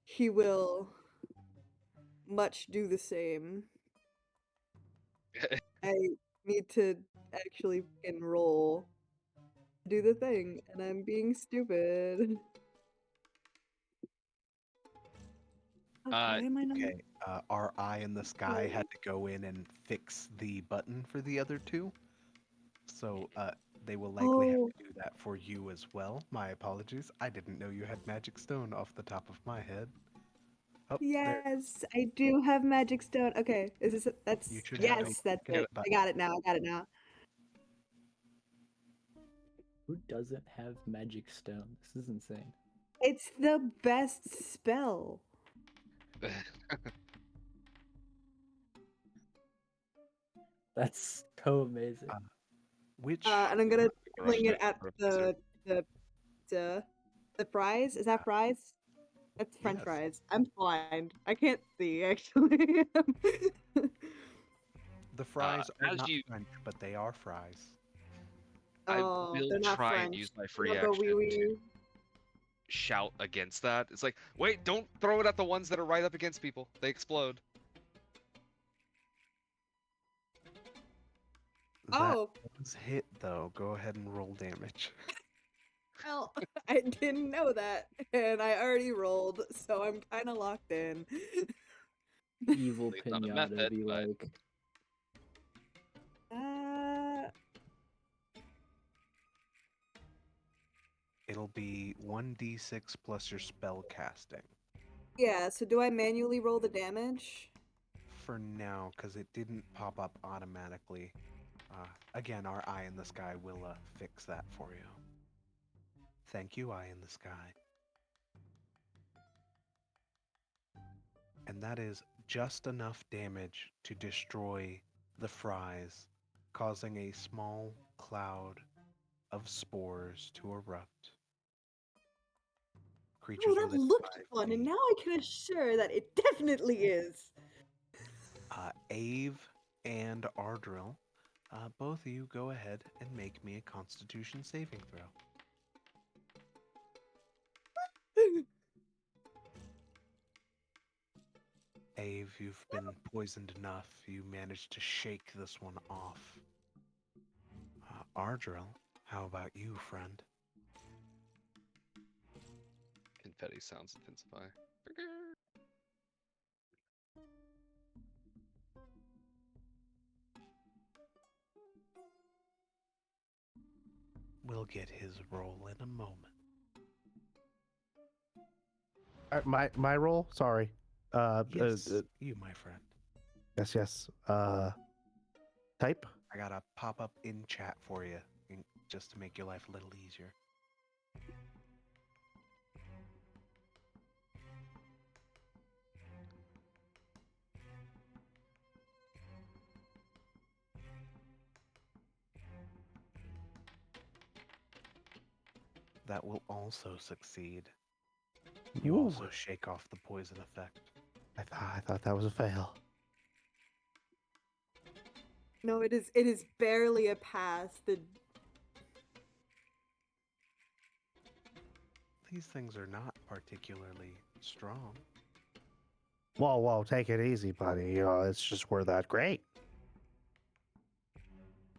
he will much do the same. I need to actually enroll to do the thing, and I'm being stupid. Why am I not? Okay, our eye in the sky had to go in and fix the button for the other two. So they will likely have Oh, to do that for you as well. My apologies. I didn't know you had magic stone off the top of my head. Oh, there. yes, I do have magic stone. Okay, is this that's You should have a yes, that's second it. I button. got it now. I got it now. Who doesn't have magic stone? This is insane. It's the best spell. That's so amazing. Which And I'm gonna fling it Rushed at professor. the fries. Is that fries? That's French yes. fries. I'm blind. I can't see actually. The fries are as not you, French, but they are fries. I Oh, will they're not try and French. use my They free don't go action wee to wee. shout against that. It's like, wait, don't throw it at the ones that are right up against people. They explode. That Oh, does hit though. Go ahead and roll damage. well, I didn't know that, and I already rolled, so I'm kind of locked in. Evil It's not a pinata method, be but like, Uh, It'll be 1d6 plus your spell casting. yeah. So do I manually roll the damage? For now, because it didn't pop up automatically. Again, our eye in the sky will fix that for you. Thank you, eye in the sky. And that is just enough damage to destroy the fries, causing a small cloud of spores to erupt. Oh, Creatures that within looked 5 fun, and feet. now I can assure that it definitely is. Ave and Ardrill, both of you go ahead and make me a Constitution saving throw. Ave, you've been poisoned enough. You managed to shake this one off. Ardrill, how about you, friend? confetti sounds intensify. We'll get his roll in a moment. My role. Sorry. Yes, you, my friend. Yes. Type. I got a pop up in chat for you, just to make your life a little easier. That will also succeed. You Ooh. also shake off the poison effect. I thought that was a fail. No, it is. It is barely a pass. These things are not particularly strong. Whoa, take it easy, buddy. You know, it's just we're that great.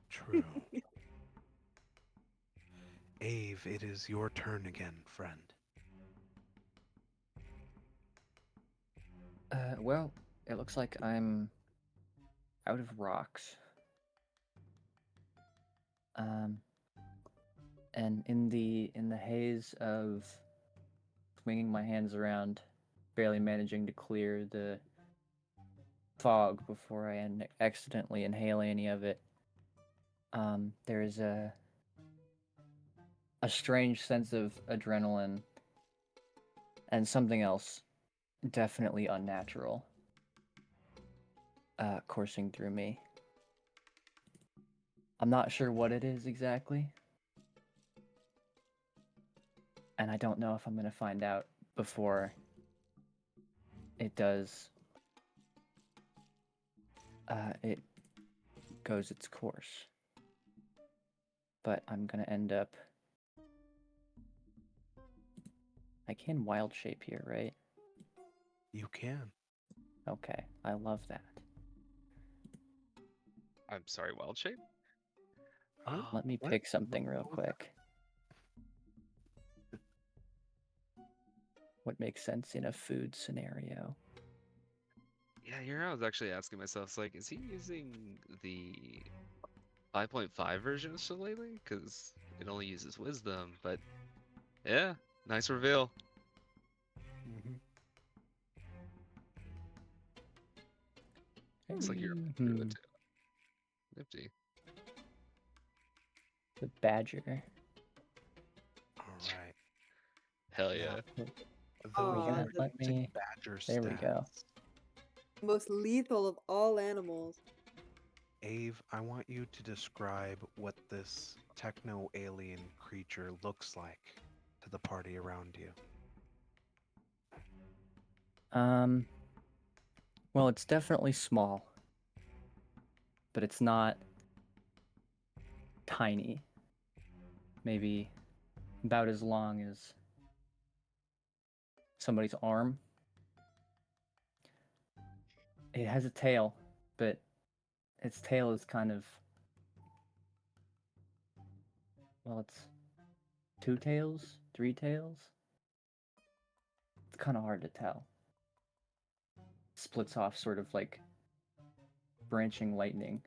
True. Ave, it is your turn again, friend. Well, it looks like I'm out of rocks. And in the haze of swinging my hands around, barely managing to clear the fog before I accidentally inhale any of it, there is a strange sense of adrenaline and something else definitely unnatural coursing through me. I'm not sure what it is exactly, and I don't know if I'm going to find out before it does. It goes its course. But I'm going to end up... I can wild shape here, right? You can. Okay, I love that. I'm sorry, wild shape? Let me pick something real quick. What makes sense in a food scenario? Yeah, here I was actually asking myself, it's like, is he using the 5.5 version of Shillelagh? Because it only uses wisdom, but yeah, nice reveal. Mm-hmm. Looks like you're a Hmm. druid too. Nifty. The badger. All right. Hell Now, yeah. those Aw, are the Let basic me. badger There we go. stats. most lethal of all animals. Ave, I want you to describe what this techno-alien creature looks like to the party around you. Well, it's definitely small, but it's not tiny. Maybe about as long as somebody's arm. It has a tail, but its tail is kind of, well, it's 2 tails, 3 tails. It's kind of hard to tell. Splits off sort of like branching lightning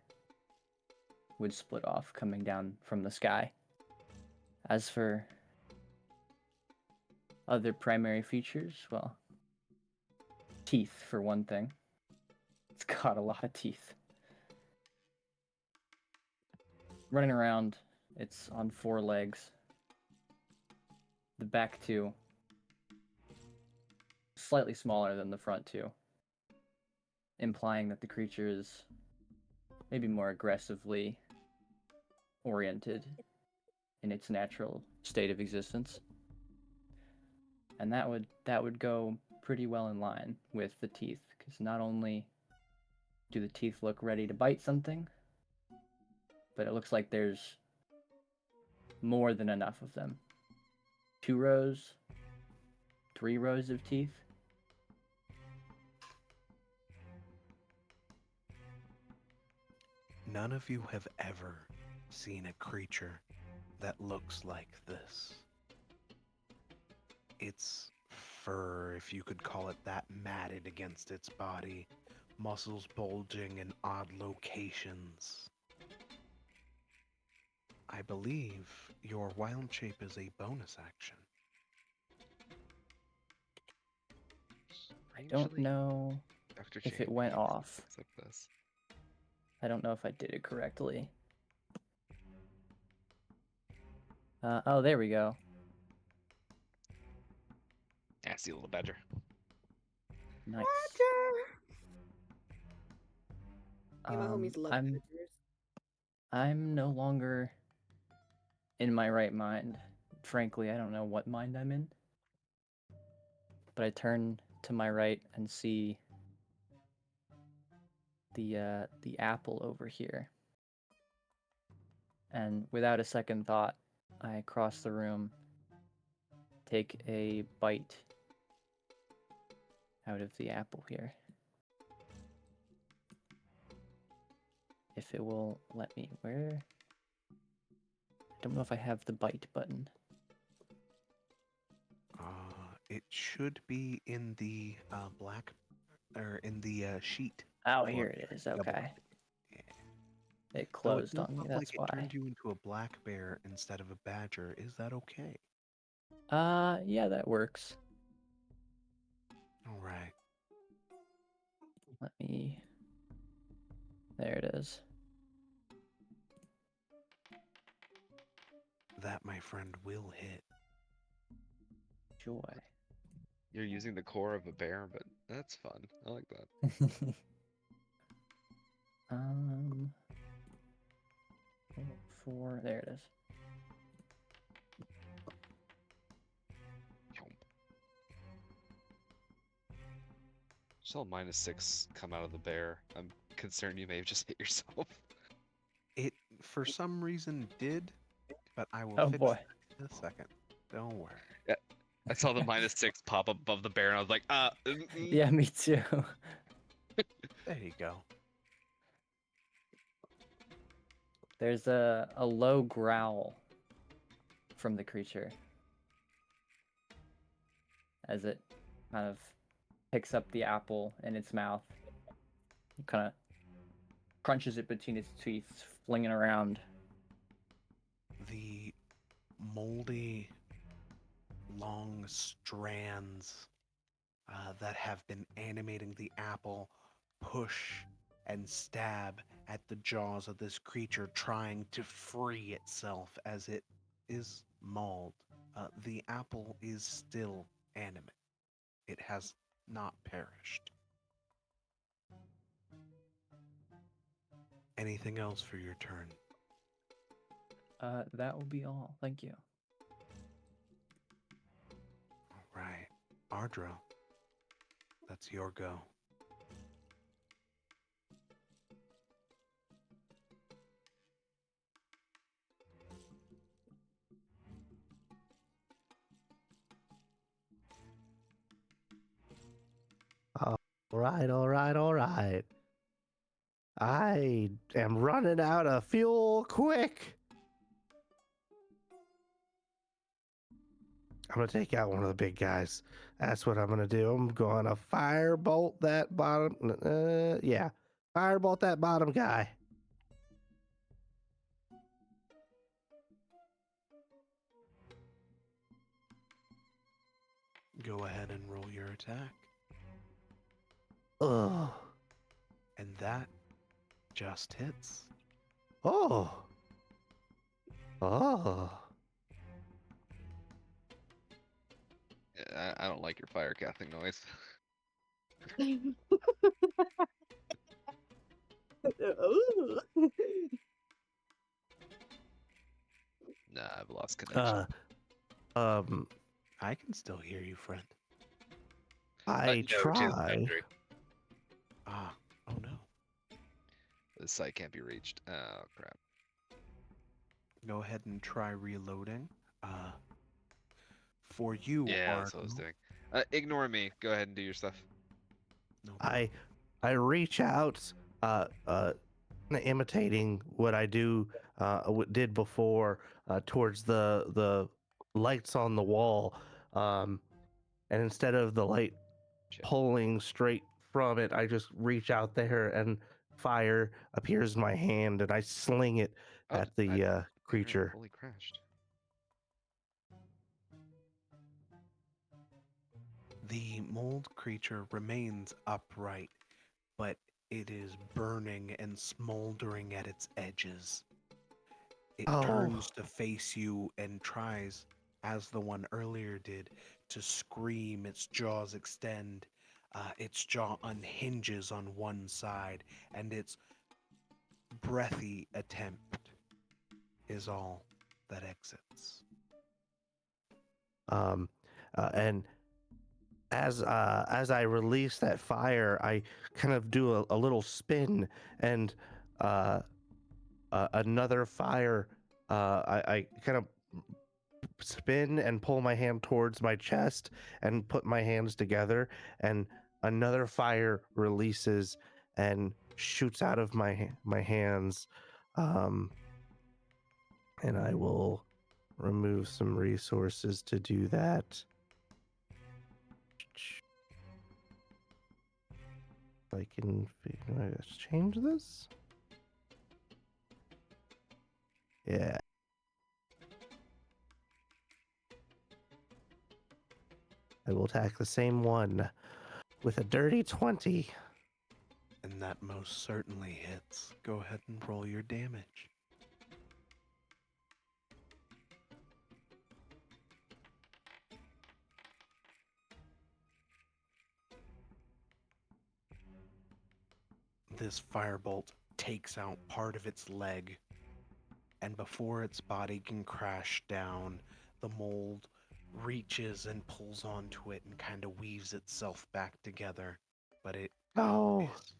would split off coming down from the sky. As for other primary features, well, teeth for one thing. It's got a lot of teeth. Running around, it's on 4 legs. The back 2, slightly smaller than the front 2, implying that the creature is maybe more aggressively oriented in its natural state of existence. And that would go pretty well in line with the teeth, because not only do the teeth look ready to bite something, but it looks like there's more than enough of them. 2 rows, 3 rows of teeth. None of you have ever seen a creature that looks like this. Its fur, if you could call it that, matted against its body, muscles bulging in odd locations. I believe your wild shape is a bonus action. I don't know Dr. if Jane it went makes off. things like this. I don't know if I did it correctly. Oh, there we go. Nasty little badger. Nice. Yeah, my homies love I'm badgers. I'm no longer in my right mind. Frankly, I don't know what mind I'm in. But I turn to my right and see the apple over here. And without a second thought, I cross the room, take a bite out of the apple here. If it will let me. Where? I don't know if I have the bite button. It should be in the black, or in the sheet. Oh, for here it is. double Okay. bite. Yeah. It Though it closed does on me, look that's like it why. turned you into a black bear instead of a badger. Is that okay? Yeah, that works. All right. Let me. There it is. That, my friend, will hit. Joy. You're using the core of a bear, but that's fun. I like that. um, 4. There it is. Saw a -6 come out of the bear. I'm concerned you may have just hit yourself. It, for some reason, did, but I will Oh fix boy. that in a second. Don't worry. Yeah, I saw the -6 pop up above the bear, and I was like, Yeah, me too. There you go. There's a low growl from the creature as it kind of picks up the apple in its mouth Kind of crunches it between its teeth, flinging around. The moldy, long strands that have been animating the apple push and stab at the jaws of this creature, trying to free itself as it is mauled. The apple is still animate, it has not perished. Anything else for your turn? That will be all. Thank you. All right, Ardyll, that's your go. All right, all right, all right. I am running out of fuel quick. I'm gonna take out one of the big guys. That's what I'm gonna do. I'm gonna firebolt that bottom. Yeah, firebolt that bottom guy. Go ahead and roll your attack. Ugh. And that just hits. Oh. Oh. I don't like your fire casting noise. Nah, I've lost connection. Um. I can still hear you, friend. I No, she's try. boundary. Ah, oh no. The site can't be reached. Oh crap. Go ahead and try reloading. For you, Yeah, that's what I was Ardyll. doing. Ignore me. Go ahead and do your stuff. No problem. I reach out, imitating what I did before, towards the lights on the wall, and instead of the light Shit. pulling straight from it, I just reach out there and fire appears in my hand, and I sling it Oh, at the internet creature. fully crashed. The mold creature remains upright, but it is burning and smoldering at its edges. It Oh, turns to face you and tries, as the one earlier did, to scream. Its jaws extend. Its jaw unhinges on one side, and its breathy attempt is all that exits. and as I release that fire, I kind of do a little spin, and uh, another fire. I kind of spin and pull my hand towards my chest and put my hands together, and another fire releases and shoots out of my hands. Um, and I will remove some resources to do that. I can change this. Yeah. I will attack the same one with a dirty 20. And that most certainly hits. Go ahead and roll your damage. This firebolt takes out part of its leg, and before its body can crash down, the mold reaches and pulls onto it and kind of weaves itself back together, but it Oh, is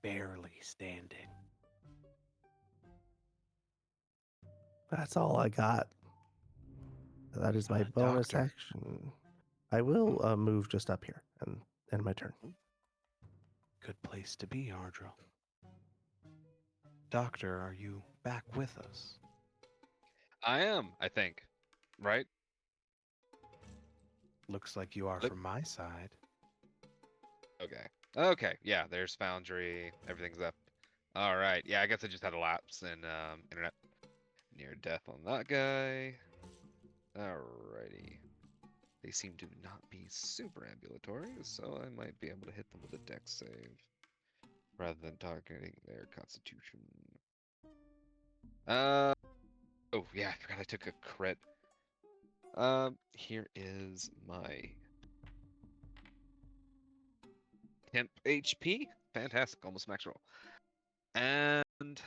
barely standing. that's all I got. That is my bonus Doctor. action. I will move just up here and end my turn. Good place to be, Ardyll. Doctor, are you back with us? I am, I think. Right? Looks like you are Look- from my side. Okay. Okay, yeah, there's Foundry. Everything's up. All right. Yeah, I guess I just had a lapse in internet. Near death on that guy. Alrighty. They seem to not be super ambulatory, so I might be able to hit them with a dex save rather than targeting their constitution. Oh yeah, I forgot I took a crit. Here is my temp HP. Fantastic, almost max roll. And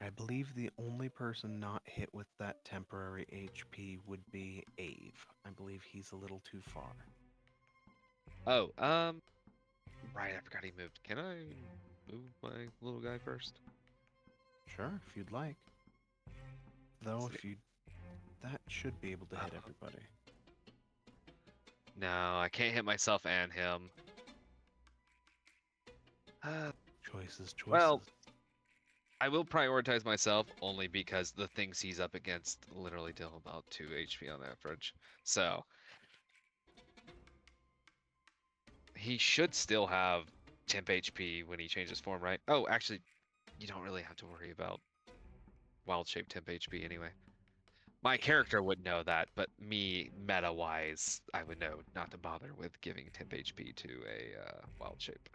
I believe the only person not hit with that temporary HP would be Ave. I believe he's a little too far. oh, right, I forgot he moved. Can I move my little guy first? Sure, if you'd like. Though if you that should be able to hit everybody. No, I can't hit myself and him. Choices. Well, I will prioritize myself only because the things he's up against literally deal about 2 HP on average. So he should still have temp HP when he changes form, right? Oh, actually, you don't really have to worry about wild shape temp HP anyway. My character would know that, but me, meta-wise, I would know not to bother with giving temp HP to a wild shape.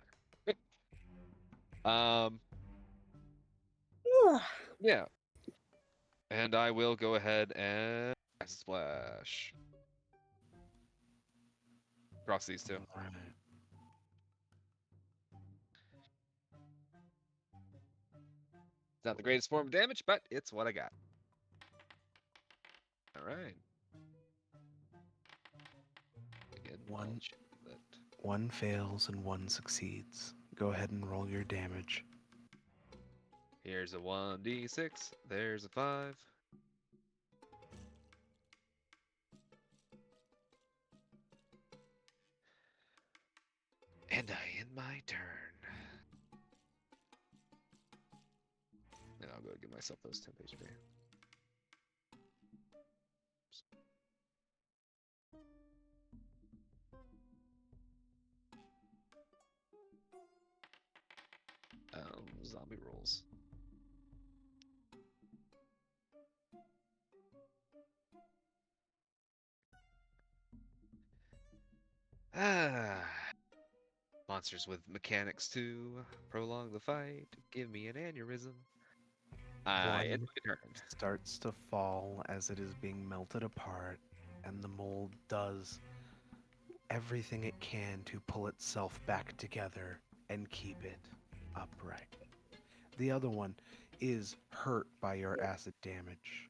Yeah. And I will go ahead and splash. Cross these two. Alright. It's not the greatest form of damage, but it's what I got. All right. Again, One. that. One fails and one succeeds. Go ahead and roll your damage. Here's a 1d6. There's a 5. And I end my turn. And I'll go give myself those temp HP. Zombie rolls. Monsters with mechanics to prolong the fight. Give me an aneurysm. I end One my turn. starts to fall as it is being melted apart, and the mold does everything it can to pull itself back together and keep it upright. The other one is hurt by your acid damage.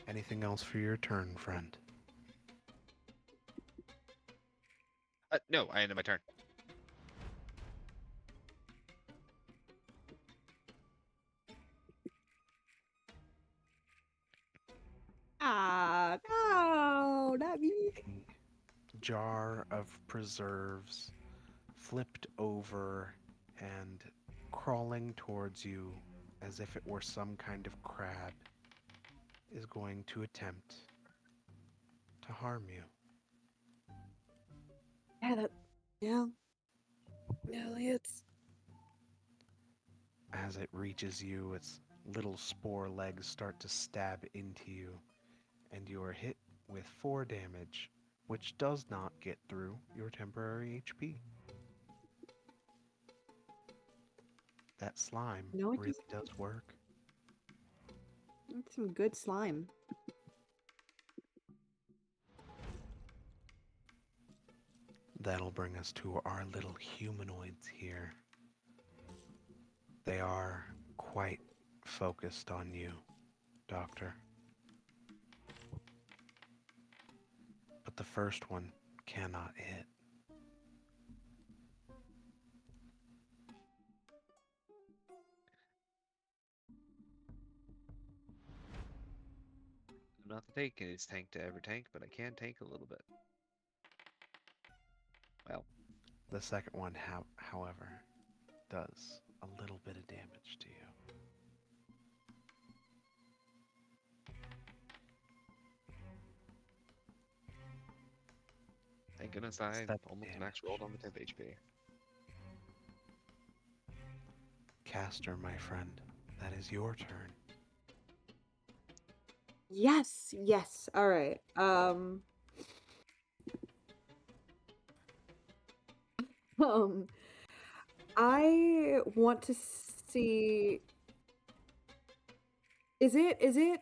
Anything else for your turn, friend? No, I ended my turn. Ah, no, not me. A jar of preserves flipped over and crawling towards you as if it were some kind of crab is going to attempt to harm you. Yeah. Elliot's. As it reaches you, its little spore legs start to stab into you, and you are hit with 4 damage, which does not get through your temporary HP. That slime No, it really does work. That's some good slime. That'll bring us to our little humanoids here. They are quite focused on you, Doctor. But the first one cannot hit. I'm not the tankiest tank to ever tank, but I can tank a little bit. Well, The second one, however, does a little bit of damage to you. Thank goodness I Step almost damage. max rolled on the 10th HP. Caster, my friend, that is your turn. Yes, yes. All right. Um, I want to see. Is it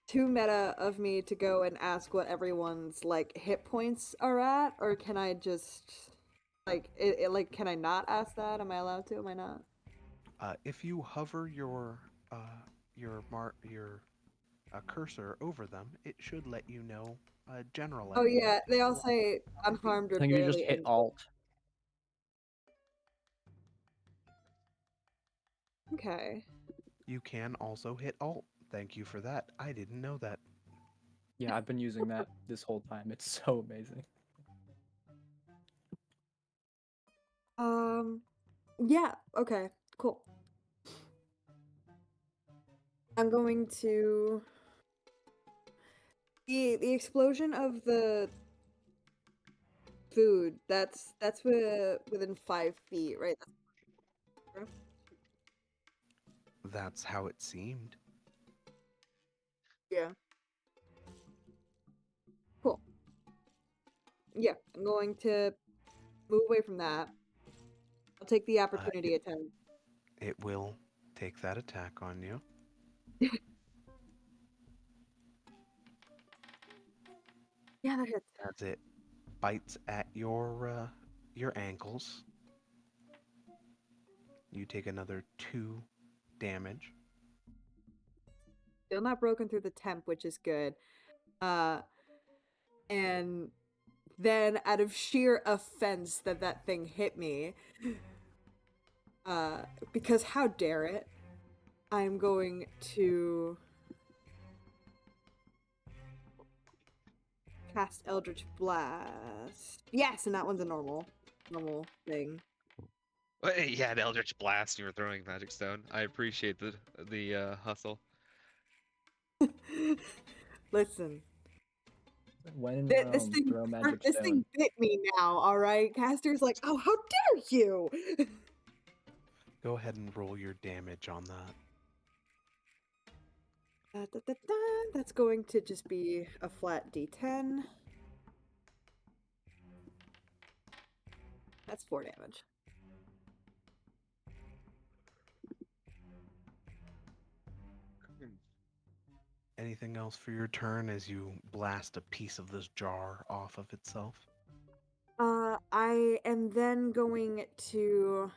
too meta of me to go and ask what everyone's like hit points are at, or can I just like like can I not ask that? Am I allowed to? Am I not? If you hover your cursor over them, it should let you know a general Oh idea. yeah, they all say unharmed I or think you just barely hit injured. Alt. Okay. You can also hit Alt. Thank you for that. I didn't know that. Yeah, I've been using that this whole time. It's so amazing. Yeah, okay, cool. I'm going to the explosion of the food. That's within 5 feet, right? That's how it seemed. Yeah. Cool. Yeah, I'm going to move away from that. I'll take the opportunity attack. It will take that attack on you. Yeah, that hits. As it bites at your ankles. You take another 2 damage. Still not broken through the temp, which is good. And then out of sheer offense that that thing hit me, because how dare it, I'm going to cast Eldritch Blast. Yes, and that one's a normal thing. Yeah, an Eldritch Blast. You were throwing Magic Stone. I appreciate the hustle. Listen, When in this Rome, thing throw magic this stone. thing bit me now. All right, Caster's like, oh, how dare you! Go ahead and roll your damage on that. That's going to just be a flat D10. That's 4 damage. Anything else for your turn as you blast a piece of this jar off of itself? I am then going to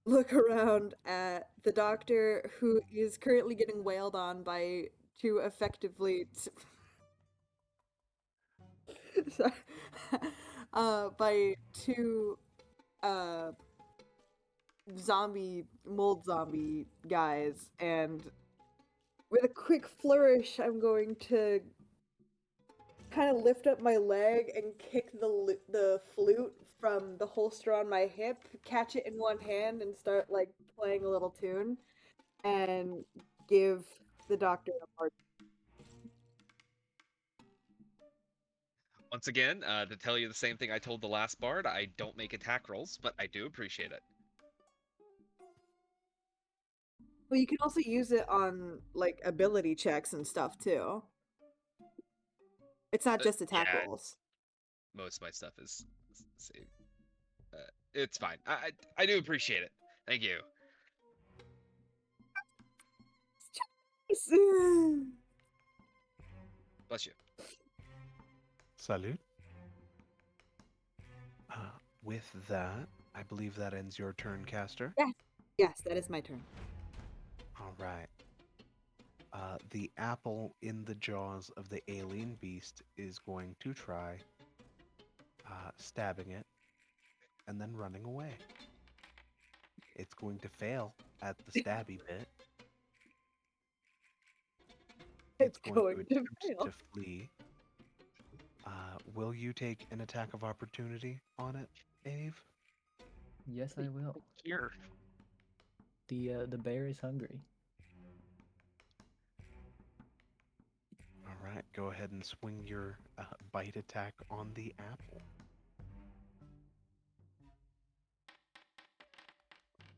look around at the doctor who is currently getting wailed on by two effectively sorry, by two uh mold zombie guys, and with a quick flourish I'm going to kind of lift up my leg and kick the flute from the holster on my hip, catch it in one hand, and start like playing a little tune, and give the doctor a part. Once again, to tell you the same thing I told the last bard, I don't make attack rolls, but I do appreciate it. Well, you can also use it on like ability checks and stuff too. It's not just attack yeah. rolls. Most of my stuff is save. It's fine. I do appreciate it. Thank you. Bless you. Salute. With that, I believe that ends your turn, Caster. Yes, that is my turn. All right. The apple in the jaws of the alien beast is going to try stabbing it and then running away. It's going to fail at the stabby bit. It's going going to to attempt fail. to flee. Will you take an attack of opportunity on it, Ave? Yes, I will. Here. The bear is hungry. All right, go ahead and swing your bite attack on the apple.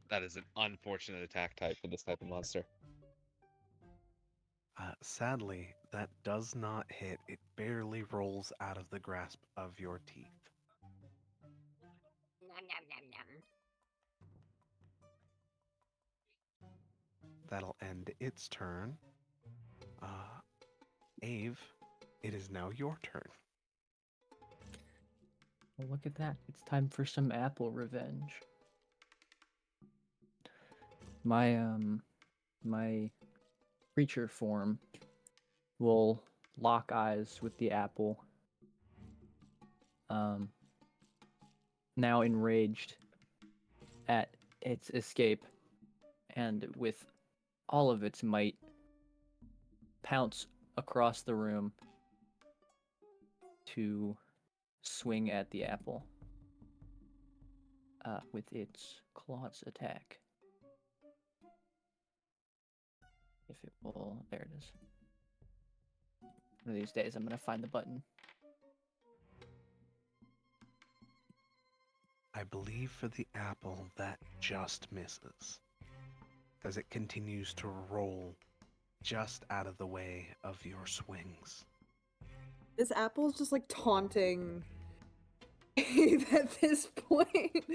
That is an unfortunate attack type for this type of monster. Sadly, that does not hit. It barely rolls out of the grasp of your teeth. That'll end its turn. Ave, it is now your turn. Well, look at that. It's time for some apple revenge. My creature form will lock eyes with the apple. Now enraged at its escape, and with all of its might, pounce across the room to swing at the apple with its claws attack. If it will, there it is. One of these days, I'm gonna find the button. I believe for the apple that just misses, as it continues to roll just out of the way of your swings. This apple's just like taunting Ave at this point.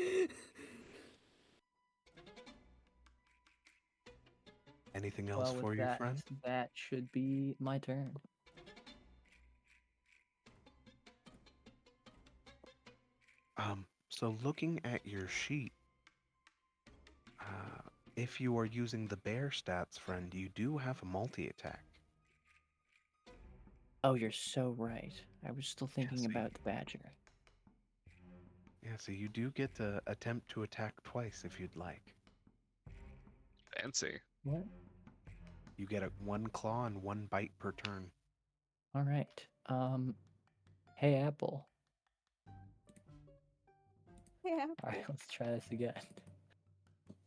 Anything else Well, for with you, that, friend? that should be my turn. So looking at your sheet, if you are using the bear stats, friend, you do have a multi-attack. Oh, you're so right. I was still thinking Yes, about the badger. Yeah, so you do get to attempt to attack twice if you'd like. Fancy. What? You get a 1 claw and 1 bite per turn. All right. Hey, apple. Yeah. All right, let's try this again.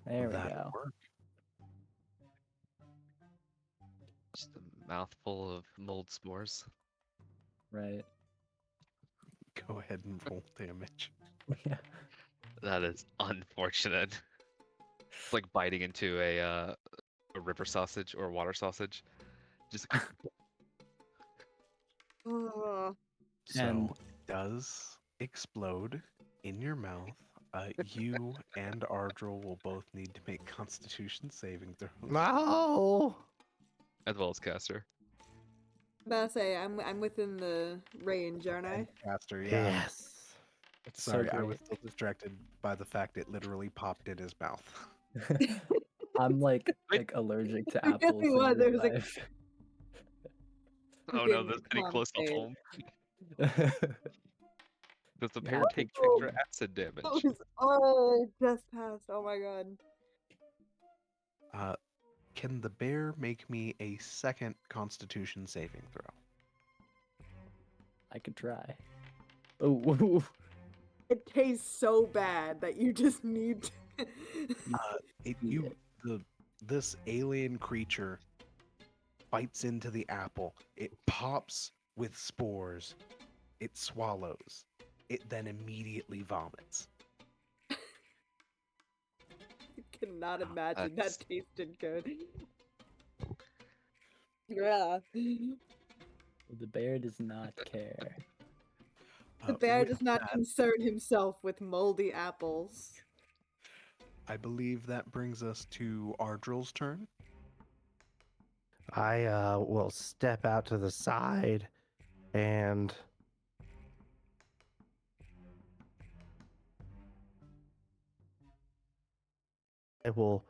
There we That'll go. work. Just a mouthful of mold spores. Right. Go ahead and roll damage. Yeah. That is unfortunate. It's like biting into a river sausage or water sausage. Just Ugh. So And- it does explode in your mouth. You and Ardyll will both need to make Constitution saving throws. No. as well as caster. I'm about to say I'm within the range, aren't I? And Caster, yeah. Yes. It's Sorry, so I great. was still distracted by the fact it literally popped in his mouth. I'm like allergic to It apples. really was, in there real was, like, life. Oh no, Freaking this pretty close to conflict. home. Does the Yeah, bear take Oh. extra acid damage? That was, oh, just passed. Oh my god. Can the bear make me a second Constitution saving throw? I could try. Oh, It tastes so bad that you just need to. This alien creature bites into the apple. It pops with spores. It swallows. It then immediately vomits. I cannot imagine that's- that tasted good. Yeah. the bear does not care. The bear With does not that, concern himself with moldy apples. I believe that brings us to Ardyll's turn. I will step out to the side and I will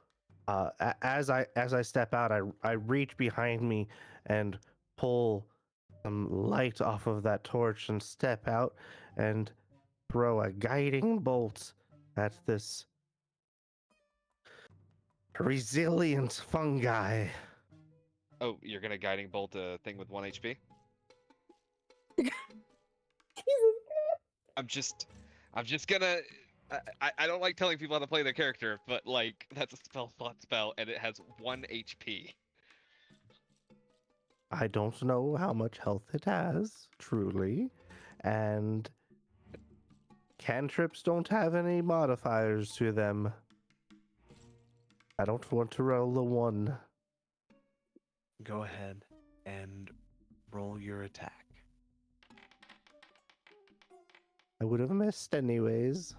as I step out, I reach behind me and pull some light off of that torch and step out and throw a guiding bolt at this resilient fungi. Oh, you're gonna guiding bolt a thing with 1 HP? I'm just gonna. I don't like telling people how to play their character, but like that's a spell slot spell, and it has 1 HP. I don't know how much health it has, truly, and cantrips don't have any modifiers to them. I don't want to roll a 1. Go ahead and roll your attack. I would have missed anyways.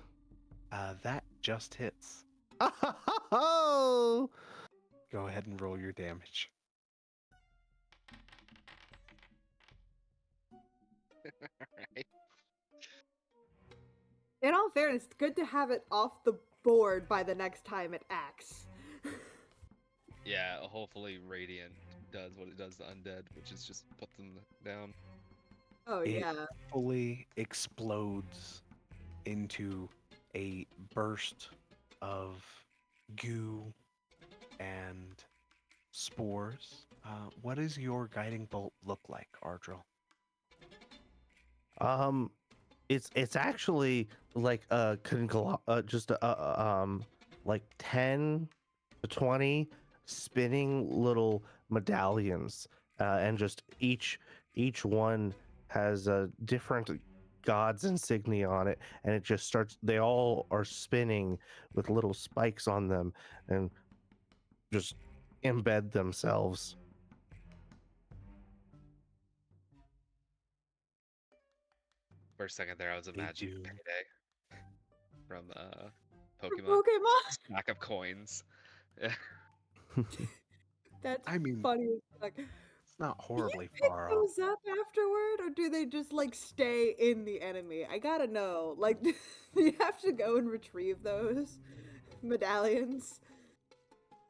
That just hits. Oh! Go ahead and roll your damage. Alright. In all fairness, it's good to have it off the board by the next time it acts. Yeah, hopefully Radiant does what it does to Undead, which is just put them down. Oh It yeah. fully explodes into a burst of goo and spores. What does your guiding bolt look like, Ardryll? It's actually like a like 10 to 20 spinning little medallions, and just each one has a different god's insignia on it, and it just starts. They all are spinning with little spikes on them, and just embed themselves. For a second there, I was They imagining do. Payday from For Pokemon. Pokemon. Stack of coins. Yeah. That's I mean, funny as fuck. it's not Do you horribly pick far off. those up afterward, or do they just like stay in the enemy? I gotta know. Like, do you have to go and retrieve those medallions?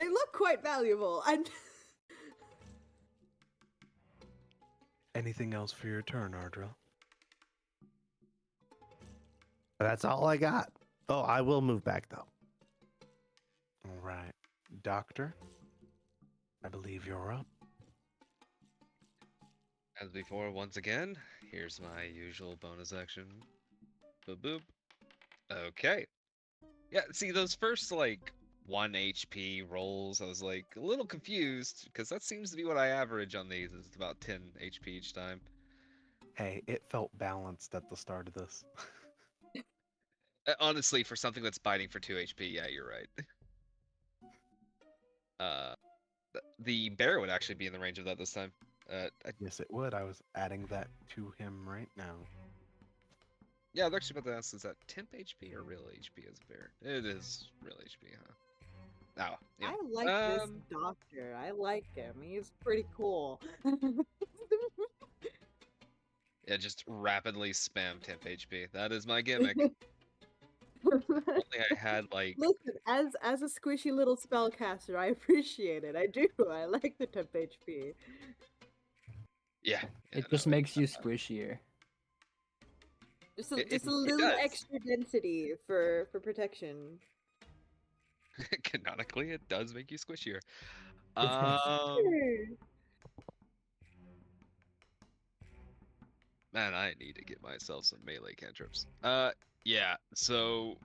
They look quite valuable. And Anything else for your turn, Ardryll? That's all I got. Oh, I will move back though. All right. Doctor, I believe you're up. As before, once again, here's my usual bonus action. Boop boop. Okay. Yeah, see those first like 1 HP rolls, I was like a little confused because that seems to be what I average on these. It's about 10 HP each time. Hey, it felt balanced at the start of this. Honestly, for something that's biting for 2 HP, yeah, you're right. The bear would actually be in the range of that this time. Yes, it would. I was adding that to him right now. Yeah, I was actually about to ask, is that temp HP or real HP as a bear? It is real HP, huh? Oh, yeah. I like this doctor. I like him. He's pretty cool. Yeah, just rapidly spam temp HP. That is my gimmick. Only I had like Listen, as a squishy little spellcaster, I appreciate it. I do. I like the temp HP. yeah. It just makes you squishier. Just It a little does. extra density for protection. Canonically, it does make you squishier. Sure. Man, I need to get myself some melee cantrips. Yeah. So,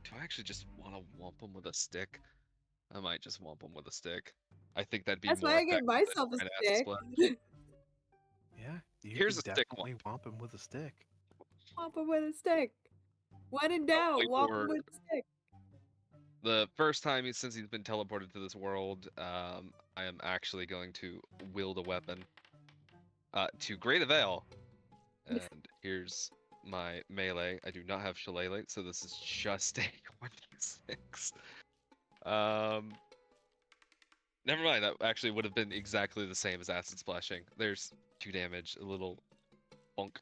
do I actually just want to whomp them with a stick? I might just whomp them with a stick. I think that'd be That's more why I gave effective myself a than trying to acid stick. splash. Yeah, you Here's could a stick definitely whomp him with a stick. Whomp him with a stick. When in doubt, Hopefully whomp for him with a stick. the first time since he's been teleported to this world, I am actually going to wield a weapon to great avail. And here's my melee. I do not have shillelagh, so this is just a 1d6. Never mind. That actually would have been exactly the same as acid splashing. There's 2 damage, a little bonk.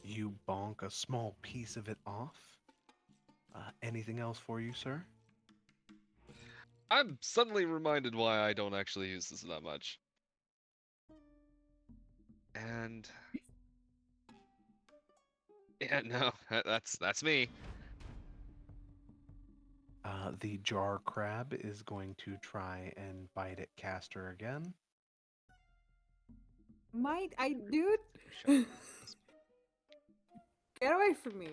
You bonk a small piece of it off. Anything else for you, sir? I'm suddenly reminded why I don't actually use this that much. And yeah, no, that's me. The jar crab is going to try and bite at Caster again. Might I, dude? Get away from me.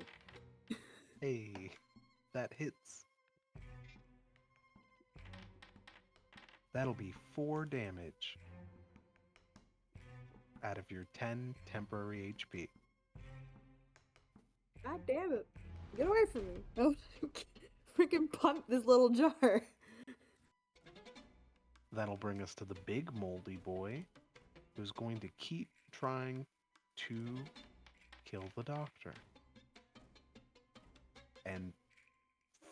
Hey, that hits. That'll be 4 damage. out of your 10 temporary HP. God damn it. Get away from me. Oh, freaking punt this little jar. That'll bring us to the big moldy boy, who's going to keep trying to kill the doctor. And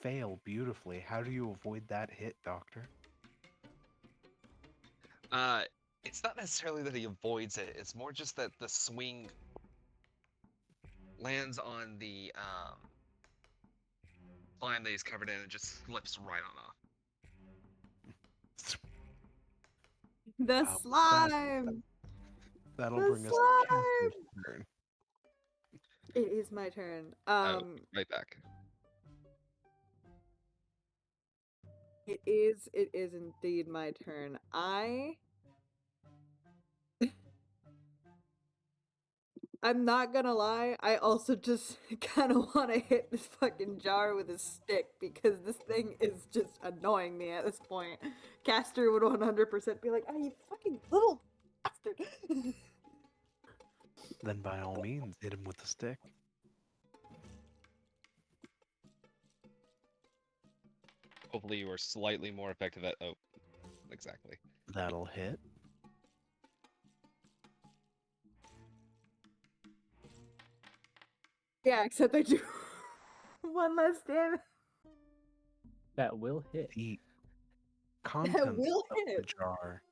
fail beautifully. How do you avoid that hit, Doctor? It's not necessarily that he avoids it. It's more just that the swing lands on the slime that he's covered in and just slips right on off. The slime! That'll The bring us to slime! Casper's turn. It is my turn. Right back. It is indeed my turn. I'm not gonna lie, I also just kind of want to hit this fucking jar with a stick because this thing is just annoying me at this point. Caster would 100% be like, "Oh, you fucking little bastard!" Then by all means, hit him with the stick. Hopefully you are slightly more effective at... Oh, exactly. That'll hit. Yeah, except I do one less damage. That will hit. The That contents will of the hit. jar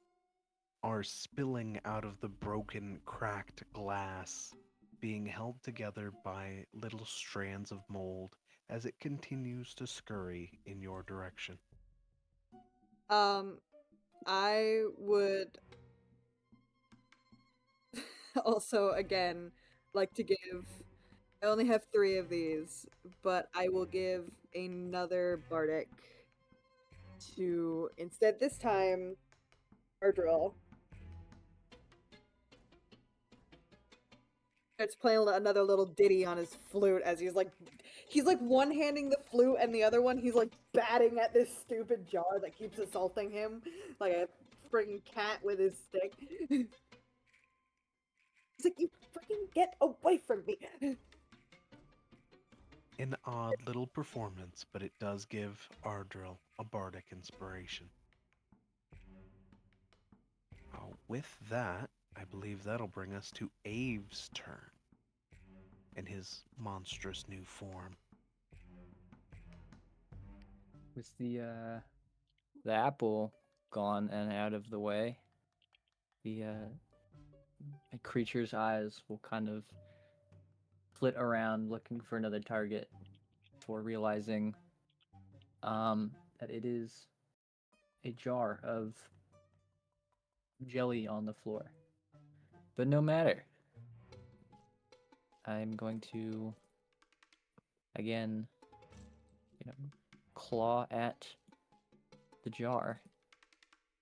are spilling out of the broken, cracked glass, being held together by little strands of mold as it continues to scurry in your direction. I would also, again, like to give... I only have 3 of these, but I will give another Bardic to, instead this time, Ardyll. Starts playing another little ditty on his flute as he's like one-handing the flute and the other one he's like batting at this stupid jar that keeps assaulting him like a friggin' cat with his stick. He's like, "You freaking get away from me!" An odd little performance, but it does give Ardyll a bardic inspiration. With that, I believe that'll bring us to Ave's turn in his monstrous new form. With the apple gone and out of the way, the creature's eyes will kind of flit around looking for another target before realizing that it is a jar of jelly on the floor. But no matter. I'm going to again, claw at the jar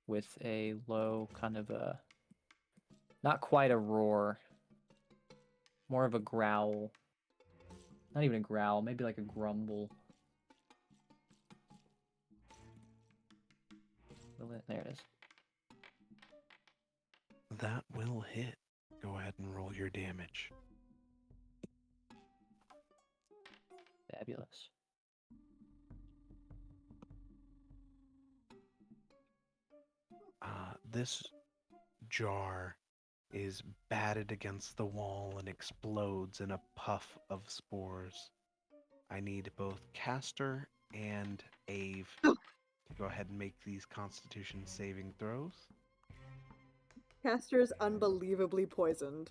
with a low kind of a, not quite a roar, more of a growl. Not even a growl, maybe like a grumble. There it is. That will hit. Go ahead and roll your damage. Fabulous. This jar is batted against the wall and explodes in a puff of spores. I need both Castor and Ave to go ahead and make these Constitution saving throws. Caster is unbelievably poisoned.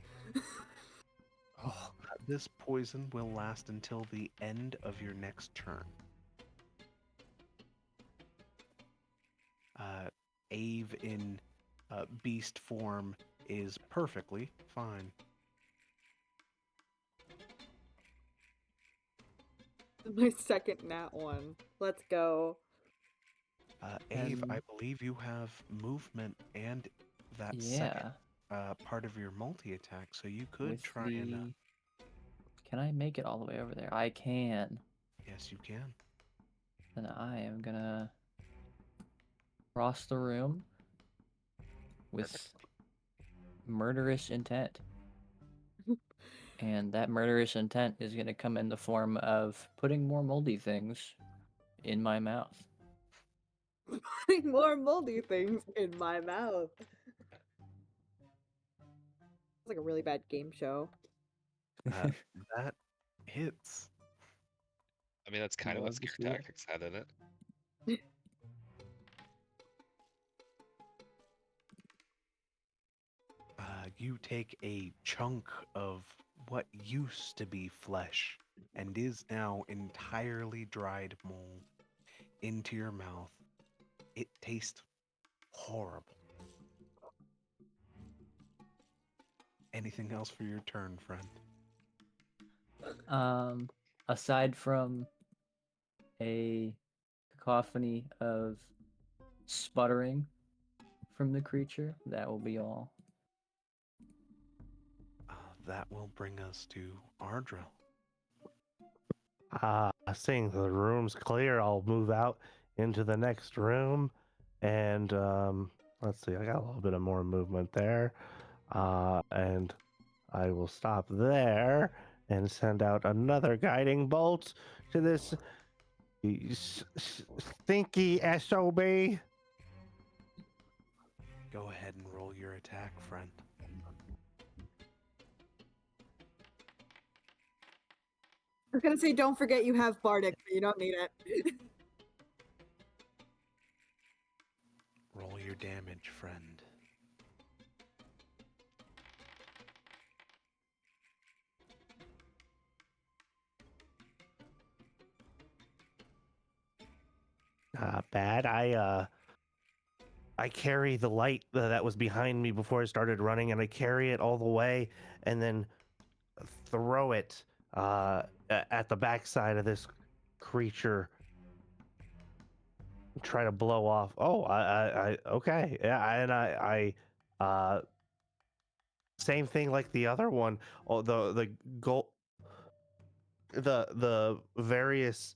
This poison will last until the end of your next turn. Ave in beast form is perfectly fine. My second nat one. Let's go. Ave, I believe you have movement and that second part of your multi-attack, so you could With try and... Can I make it all the way over there? I can. Yes, you can. Then I am gonna cross the room with murderous intent. And that murderous intent is going to come in the form of putting more moldy things in my mouth. Putting more moldy things in my mouth. It's like a really bad game show. That hits. I mean, that's kind of what Love to Scare see it. Tactics had in it. You take a chunk of what used to be flesh and is now entirely dried mold into your mouth. It tastes horrible. Anything else for your turn, friend? Aside from a cacophony of sputtering from the creature, that will be all. That will bring us to Ardyll. Seeing the room's clear, I'll move out into the next room, and let's see, I got a little bit of more movement there, and I will stop there and send out another guiding bolt to this stinky SOB. Go ahead and roll your attack, friend. I was gonna say, don't forget you have Bardic, but you don't need it. Roll your damage, friend. Not bad. I carry the light that was behind me before I started running, and I carry it all the way, and then throw it at the backside of this creature. Try to blow off. Oh, okay, yeah, and same thing like the other one. Oh, the gold, the various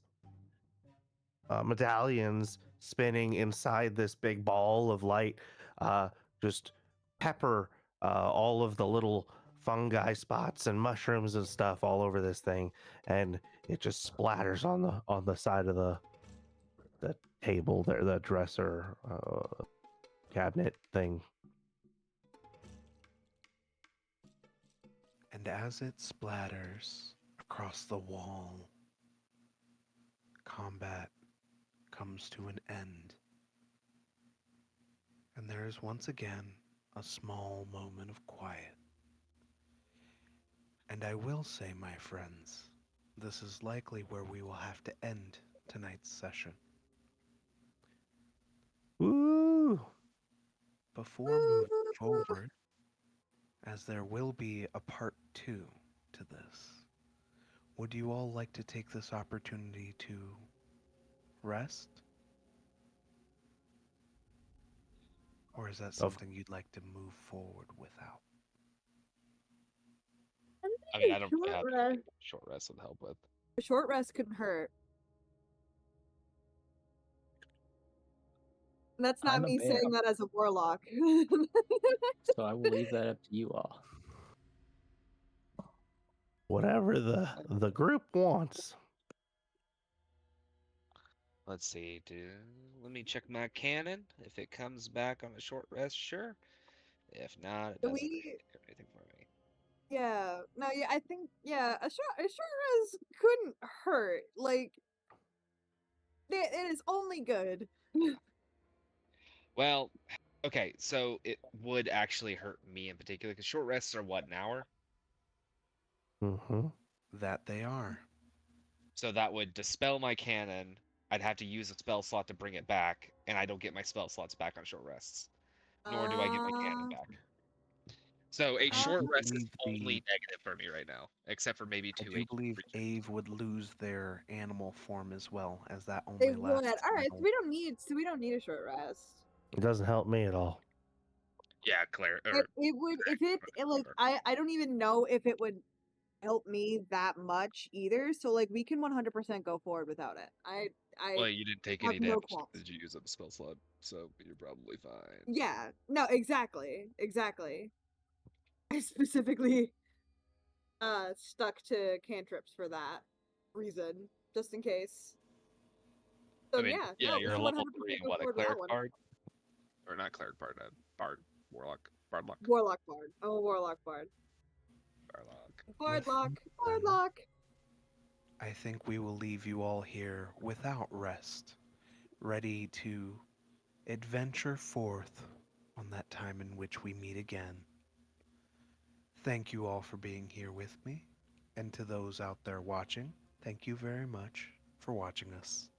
medallions spinning inside this big ball of light, just pepper all of the little fungi spots and mushrooms and stuff all over this thing, and it just splatters on the side of the table there, the dresser cabinet thing. And as it splatters across the wall, combat comes to an end. And there is once again a small moment of quiet. And I will say, my friends, this is likely where we will have to end tonight's session. Woo! Before moving forward, as there will be a part 2 to this, would you all like to take this opportunity to rest? Or is that something you'd like to move forward without? I mean, I don't really Short have rest. anything short rest would help with. A short rest couldn't hurt. And that's not I'm a me saying bear. that as a warlock. So I will leave that up to you all. Whatever the group wants. Let's see, let me check my cannon. If it comes back on a short rest, sure. If not, it doesn't really do anything for me. Yeah, no, yeah, I think, yeah, a short rest couldn't hurt. Like, it is only good. Well, okay, so it would actually hurt me in particular, because short rests are what, an hour? Mm-hmm. That they are. So that would dispel my cannon. I'd have to use a spell slot to bring it back, and I don't get my spell slots back on short rests. Nor do I get my cannon back. So a I short do rest is believe only negative for me right now, except for maybe I two do believe creatures. Ave would lose their animal form as well, as that They only would. lasts. All right, so we don't need a short rest. It doesn't help me at all. Yeah, Claire. It would if it like I don't even know if it would help me that much either. So like we can 100% go forward without it. Well, you didn't take have any no damage. qualms. Did you use up a spell slot? So you're probably fine. Yeah. No, exactly. I specifically stuck to cantrips for that reason, just in case. So I mean, yeah, no, you're we a 100% level 3 go what, a forward with that cleric one. bard? Or not cleric bard, bard, warlock, bardlock, Warlock bard. Oh, warlock bard. bardlock. Bardlock. I think we will leave you all here without rest, ready to adventure forth on that time in which we meet again. Thank you all for being here with me, and to those out there watching, thank you very much for watching us.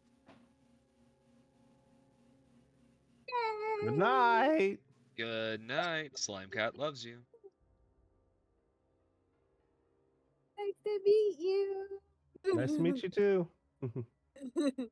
Good night. Good night. Slime Cat loves you. Nice to meet you. Nice to meet you too. you.